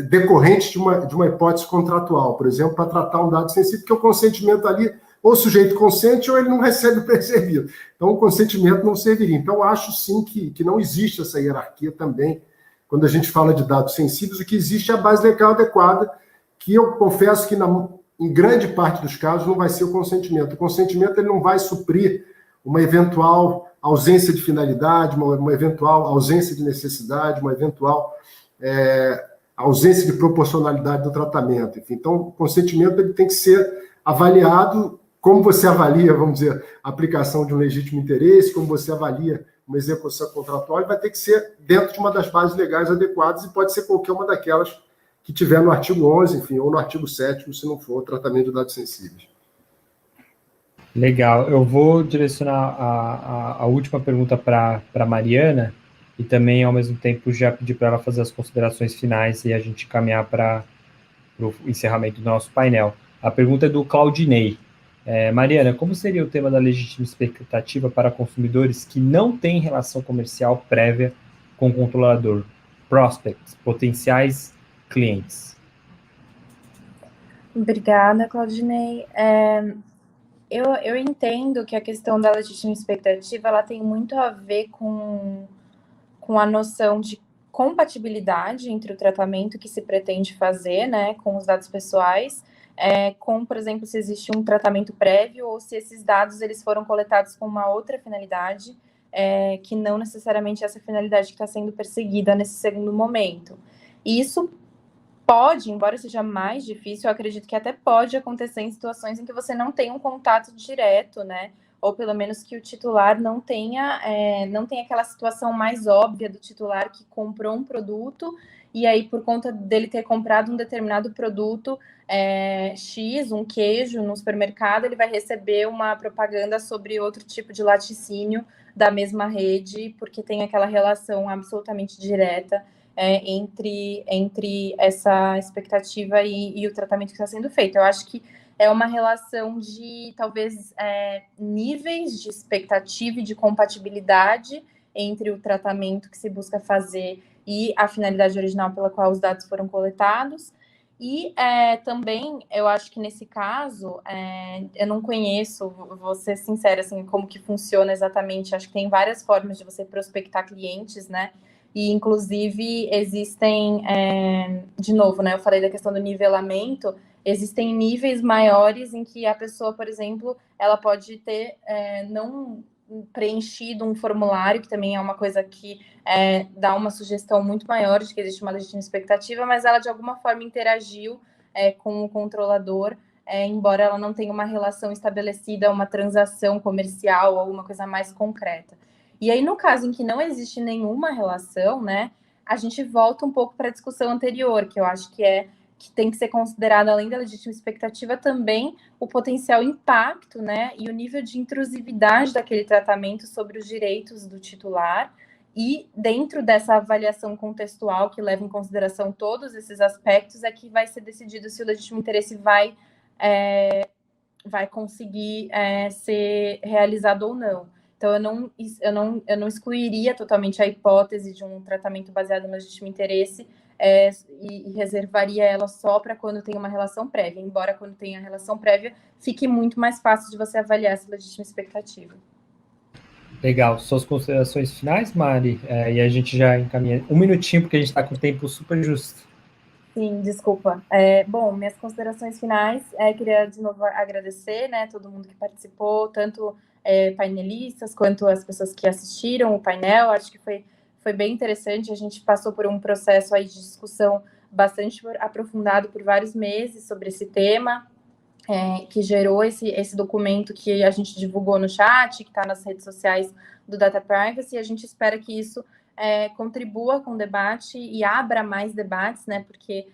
decorrente de uma hipótese contratual, por exemplo, para tratar um dado sensível, porque o consentimento ali, ou o sujeito consente ou ele não recebe o pré-serviço. Então, o consentimento não serviria. Então, acho sim que não existe essa hierarquia também, quando a gente fala de dados sensíveis, o que existe é a base legal adequada, que eu confesso que em grande parte dos casos não vai ser o consentimento. O consentimento ele não vai suprir uma eventual ausência de finalidade, uma eventual ausência de necessidade, uma eventual ausência de proporcionalidade do tratamento. Enfim, então, o consentimento ele tem que ser avaliado como você avalia, vamos dizer, a aplicação de um legítimo interesse, como você avalia uma execução contratual, vai ter que ser dentro de uma das bases legais adequadas e pode ser qualquer uma daquelas que tiver no artigo 11, enfim, ou no artigo 7º, se não for tratamento de dados sensíveis. Legal. Eu vou direcionar a última pergunta para a Mariana e também, ao mesmo tempo, já pedir para ela fazer as considerações finais e a gente caminhar para o encerramento do nosso painel. A pergunta é do Claudinei. Mariana, como seria o tema da legítima expectativa para consumidores que não têm relação comercial prévia com o controlador? Prospects, potenciais clientes. Obrigada, Claudinei. Eu entendo que a questão da legítima expectativa ela tem muito a ver com a noção de compatibilidade entre o tratamento que se pretende fazer, né, com os dados pessoais, com, por exemplo, se existe um tratamento prévio ou se esses dados eles foram coletados com uma outra finalidade, que não necessariamente essa finalidade que está sendo perseguida nesse segundo momento. E isso pode, embora seja mais difícil, eu acredito que até pode acontecer em situações em que você não tem um contato direto, né? Ou pelo menos que o titular não tenha aquela situação mais óbvia do titular que comprou um produto e aí, por conta dele ter comprado um determinado produto X, um queijo no supermercado, ele vai receber uma propaganda sobre outro tipo de laticínio da mesma rede, porque tem aquela relação absolutamente direta entre essa expectativa e o tratamento que está sendo feito. Eu acho que é uma relação de, talvez, níveis de expectativa e de compatibilidade entre o tratamento que se busca fazer e a finalidade original pela qual os dados foram coletados. E também, eu acho que nesse caso, eu não conheço, vou ser sincera, assim, como que funciona exatamente. Acho que tem várias formas de você prospectar clientes, né? E, inclusive, existem, de novo, né? Eu falei da questão do nivelamento. Existem níveis maiores em que a pessoa, por exemplo, ela pode ter não preenchido um formulário, que também é uma coisa que dá uma sugestão muito maior de que existe uma legítima expectativa, mas ela de alguma forma interagiu com o controlador, embora ela não tenha uma relação estabelecida, uma transação comercial ou alguma coisa mais concreta. E aí, no caso em que não existe nenhuma relação, né, a gente volta um pouco para a discussão anterior, que eu acho que tem que ser considerado, além da legítima expectativa, também o potencial impacto, né, e o nível de intrusividade daquele tratamento sobre os direitos do titular. E dentro dessa avaliação contextual, que leva em consideração todos esses aspectos, é que vai ser decidido se o legítimo interesse vai conseguir ser realizado ou não. Então, eu não excluiria totalmente a hipótese de um tratamento baseado no legítimo interesse e reservaria ela só para quando tem uma relação prévia, embora quando tem a relação prévia fique muito mais fácil de você avaliar essa legítima expectativa. Legal. Suas considerações finais, Mari? E a gente já encaminha. Um minutinho, porque a gente está com o tempo super justo. Sim, desculpa. Bom, minhas considerações finais, queria de novo agradecer, né, todo mundo que participou, tanto painelistas quanto as pessoas que assistiram o painel. Acho que foi bem interessante. A gente passou por um processo aí de discussão bastante aprofundado por vários meses sobre esse tema, que gerou esse documento que a gente divulgou no chat, que está nas redes sociais do Data Privacy, e a gente espera que isso contribua com o debate e abra mais debates, né, porque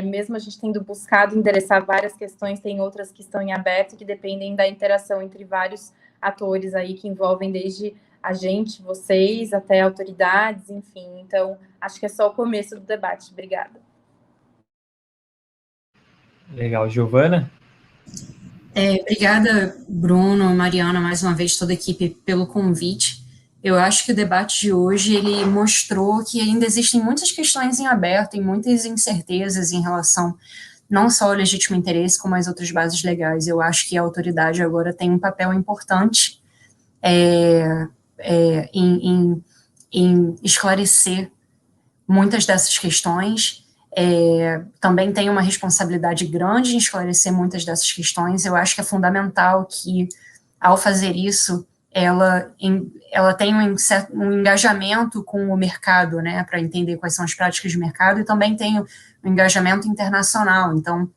mesmo a gente tendo buscado endereçar várias questões, tem outras que estão em aberto, que dependem da interação entre vários atores aí, que envolvem desde a gente, vocês, até autoridades, enfim. Então, acho que é só o começo do debate. Obrigada. Legal. Giovana? Obrigada, Bruno, Mariana, mais uma vez, toda a equipe, pelo convite. Eu acho que o debate de hoje, ele mostrou que ainda existem muitas questões em aberto e muitas incertezas em relação não só ao legítimo interesse, como às outras bases legais. Eu acho que a autoridade agora tem um papel importante em esclarecer muitas dessas questões. Também tem uma responsabilidade grande em esclarecer muitas dessas questões. Eu acho que é fundamental que, ao fazer isso, ela tenha um engajamento com o mercado, né, para entender quais são as práticas de mercado, e também tem um engajamento internacional. Então,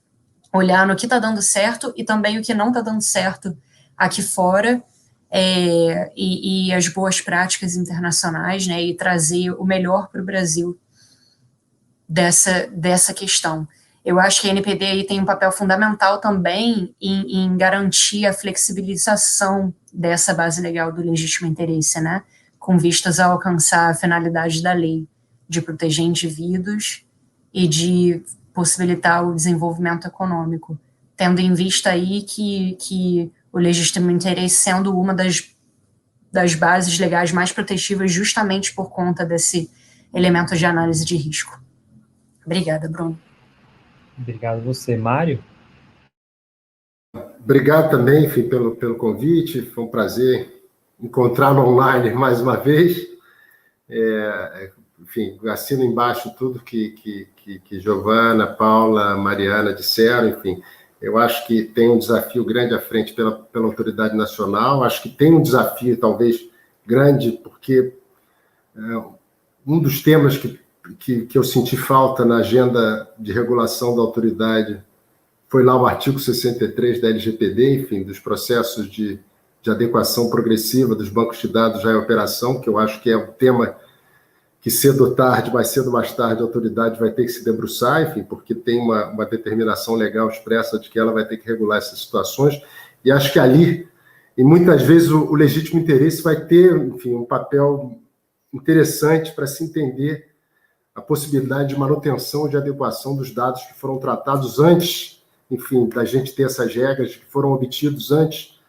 olhar no que está dando certo e também o que não está dando certo aqui fora, e as boas práticas internacionais, né, e trazer o melhor para o Brasil dessa questão. Eu acho que a NPD aí tem um papel fundamental também em garantir a flexibilização dessa base legal do legítimo interesse, né, com vistas a alcançar a finalidade da lei, de proteger indivíduos e de possibilitar o desenvolvimento econômico, tendo em vista aí que o legítimo interesse sendo uma das bases legais mais protetivas justamente por conta desse elemento de análise de risco. Obrigada, Bruno. Obrigado a você. Mário? Obrigado também, enfim, pelo convite. Foi um prazer encontrá-lo online mais uma vez. Enfim, assino embaixo tudo que Giovana, Paula, Mariana disseram. Enfim, eu acho que tem um desafio grande à frente pela autoridade nacional. Acho que tem um desafio, talvez, grande, porque um dos temas que eu senti falta na agenda de regulação da autoridade foi lá o artigo 63 da LGPD, enfim, dos processos de adequação progressiva dos bancos de dados já em operação, que eu acho que é um tema que cedo ou tarde, mais cedo ou mais tarde, a autoridade vai ter que se debruçar, enfim, porque tem uma determinação legal expressa de que ela vai ter que regular essas situações, e acho que ali, e muitas vezes o legítimo interesse vai ter, enfim, um papel interessante para se entender a possibilidade de manutenção e de adequação dos dados que foram tratados antes, enfim, da gente ter essas regras, que foram obtidos antes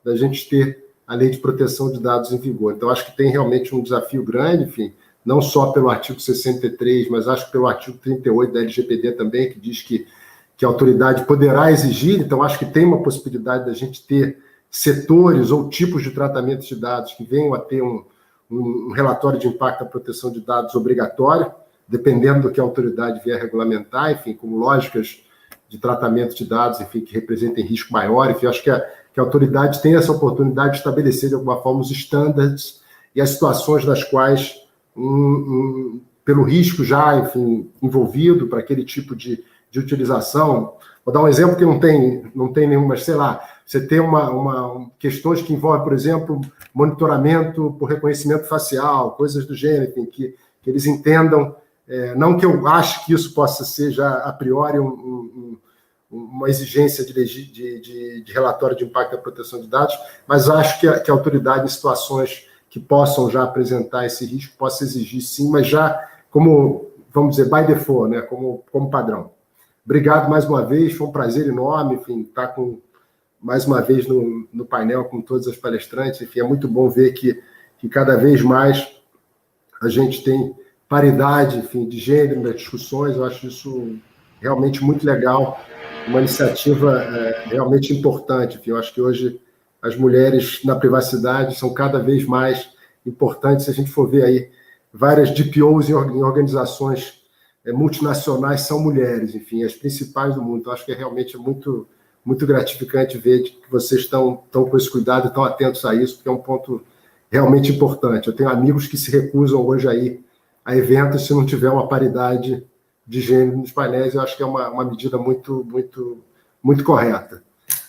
da gente ter a Lei de Proteção de Dados em vigor. Então, acho que tem realmente um desafio grande, enfim, não só pelo artigo 63, mas acho que pelo artigo 38 da LGPD também, que diz que a autoridade poderá exigir. Então, acho que tem uma possibilidade da gente ter setores ou tipos de tratamento de dados que venham a ter um relatório de impacto à proteção de dados obrigatório, dependendo do que a autoridade vier regulamentar, enfim, como lógicas de tratamento de dados, enfim, que representem risco maior. Enfim, acho que a autoridade tem essa oportunidade de estabelecer, de alguma forma, os estándares e as situações nas quais, pelo risco já, enfim, envolvido para aquele tipo de utilização. Vou dar um exemplo que não tem nenhuma, mas, sei lá, você tem questões que envolvem, por exemplo, monitoramento por reconhecimento facial, coisas do gênero, enfim, que eles entendam. Não que eu ache que isso possa ser já a priori uma exigência de relatório de impacto da proteção de dados, mas acho que a autoridade, em situações que possam já apresentar esse risco, possa exigir sim, mas já como, vamos dizer, by default, né, como padrão. Obrigado mais uma vez, foi um prazer enorme, enfim, estar mais uma vez no painel com todas as palestrantes. Enfim, é muito bom ver que cada vez mais a gente tem paridade, enfim, de gênero nas discussões. Eu acho isso realmente muito legal, uma iniciativa realmente importante. Enfim, eu acho que hoje as mulheres na privacidade são cada vez mais importantes. Se a gente for ver aí, várias DPOs em organizações multinacionais são mulheres, enfim, as principais do mundo. Então, acho que realmente muito, muito gratificante ver que vocês estão com esse cuidado e estão atentos a isso, porque é um ponto realmente importante. Eu tenho amigos que se recusam hoje a eventos se não tiver uma paridade de gênero nos painéis. Eu acho que é uma medida muito, muito, muito correta.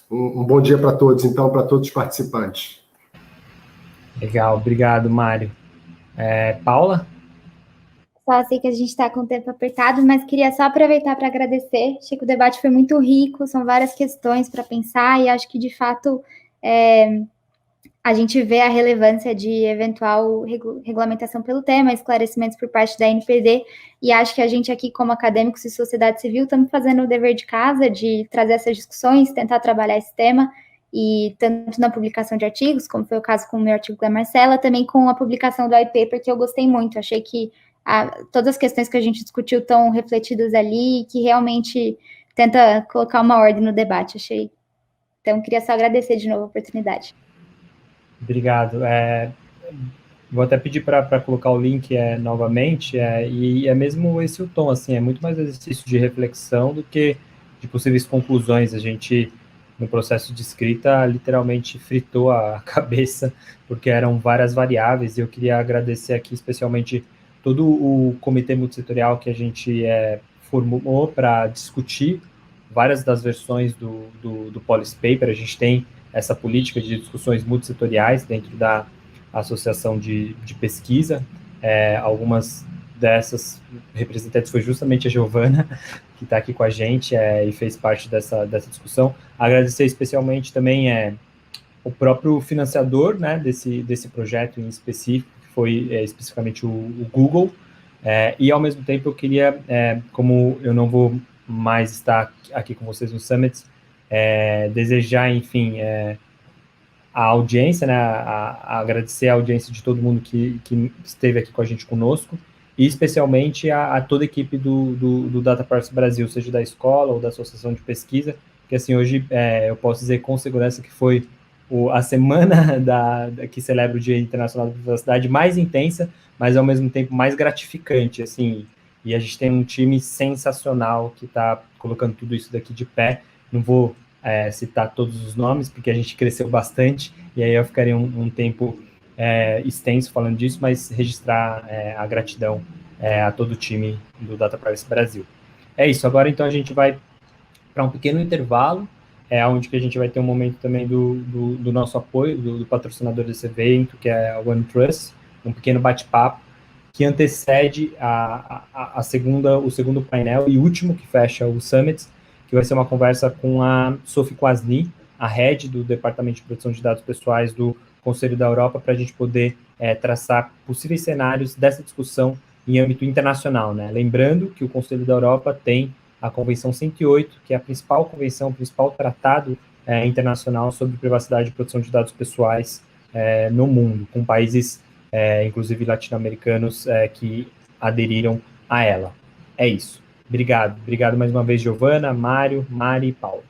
Um bom dia para todos, então, para todos os participantes. Legal, obrigado, Mário. Paula? Só sei que a gente está com o tempo apertado, mas queria só aproveitar para agradecer. Achei que o debate foi muito rico, são várias questões para pensar, e acho que, de fato, a gente vê a relevância de eventual regulamentação pelo tema, esclarecimentos por parte da NPD, e acho que a gente aqui, como acadêmicos e sociedade civil, estamos fazendo o dever de casa de trazer essas discussões, tentar trabalhar esse tema, e tanto na publicação de artigos, como foi o caso com o meu artigo da Marcela, também com a publicação do iPaper, que eu gostei muito. Achei que todas as questões que a gente discutiu estão refletidas ali, e que realmente tenta colocar uma ordem no debate. Achei. Então, queria só agradecer de novo a oportunidade. Obrigado. Vou até pedir para colocar o link novamente, e é mesmo esse o tom, assim, é muito mais exercício de reflexão do que de possíveis conclusões. A gente, no processo de escrita, literalmente fritou a cabeça, porque eram várias variáveis, e eu queria agradecer aqui especialmente todo o comitê multissetorial que a gente formou para discutir várias das versões do Policy Paper. A gente tem essa política de discussões multissetoriais dentro da associação de pesquisa. Algumas dessas representantes foi justamente a Giovana, que está aqui com a gente e fez parte dessa discussão. Agradecer especialmente também o próprio financiador, né, desse projeto em específico, que foi especificamente o Google, e ao mesmo tempo eu queria, como eu não vou mais estar aqui com vocês no Summit, desejar, enfim, a audiência, né, agradecer a audiência de todo mundo que esteve aqui com a gente conosco, e especialmente a toda a equipe do Data Privacy Brasil, seja da escola ou da associação de pesquisa, que assim, hoje eu posso dizer com segurança que foi a semana que celebra o Dia Internacional da Privacidade mais intensa, mas ao mesmo tempo mais gratificante, assim, e a gente tem um time sensacional que está colocando tudo isso daqui de pé. Não vou citar todos os nomes, porque a gente cresceu bastante, e aí eu ficaria um tempo extenso falando disso, mas registrar a gratidão a todo o time do Data Privacy Brasil. É isso, agora então a gente vai para um pequeno intervalo, onde que a gente vai ter um momento também do nosso apoio, do patrocinador desse evento, que é a OneTrust, um pequeno bate-papo, que antecede o segundo painel e último que fecha o Summit, que vai ser uma conversa com a Sophie Kwasny, a head do Departamento de Proteção de Dados Pessoais do Conselho da Europa, para a gente poder traçar possíveis cenários dessa discussão em âmbito internacional, né? Lembrando que o Conselho da Europa tem a Convenção 108, que é a principal convenção, o principal tratado internacional sobre privacidade e proteção de dados pessoais no mundo, com países, inclusive latino-americanos, que aderiram a ela. É isso. Obrigado mais uma vez, Giovana, Mário, Mari e Paulo.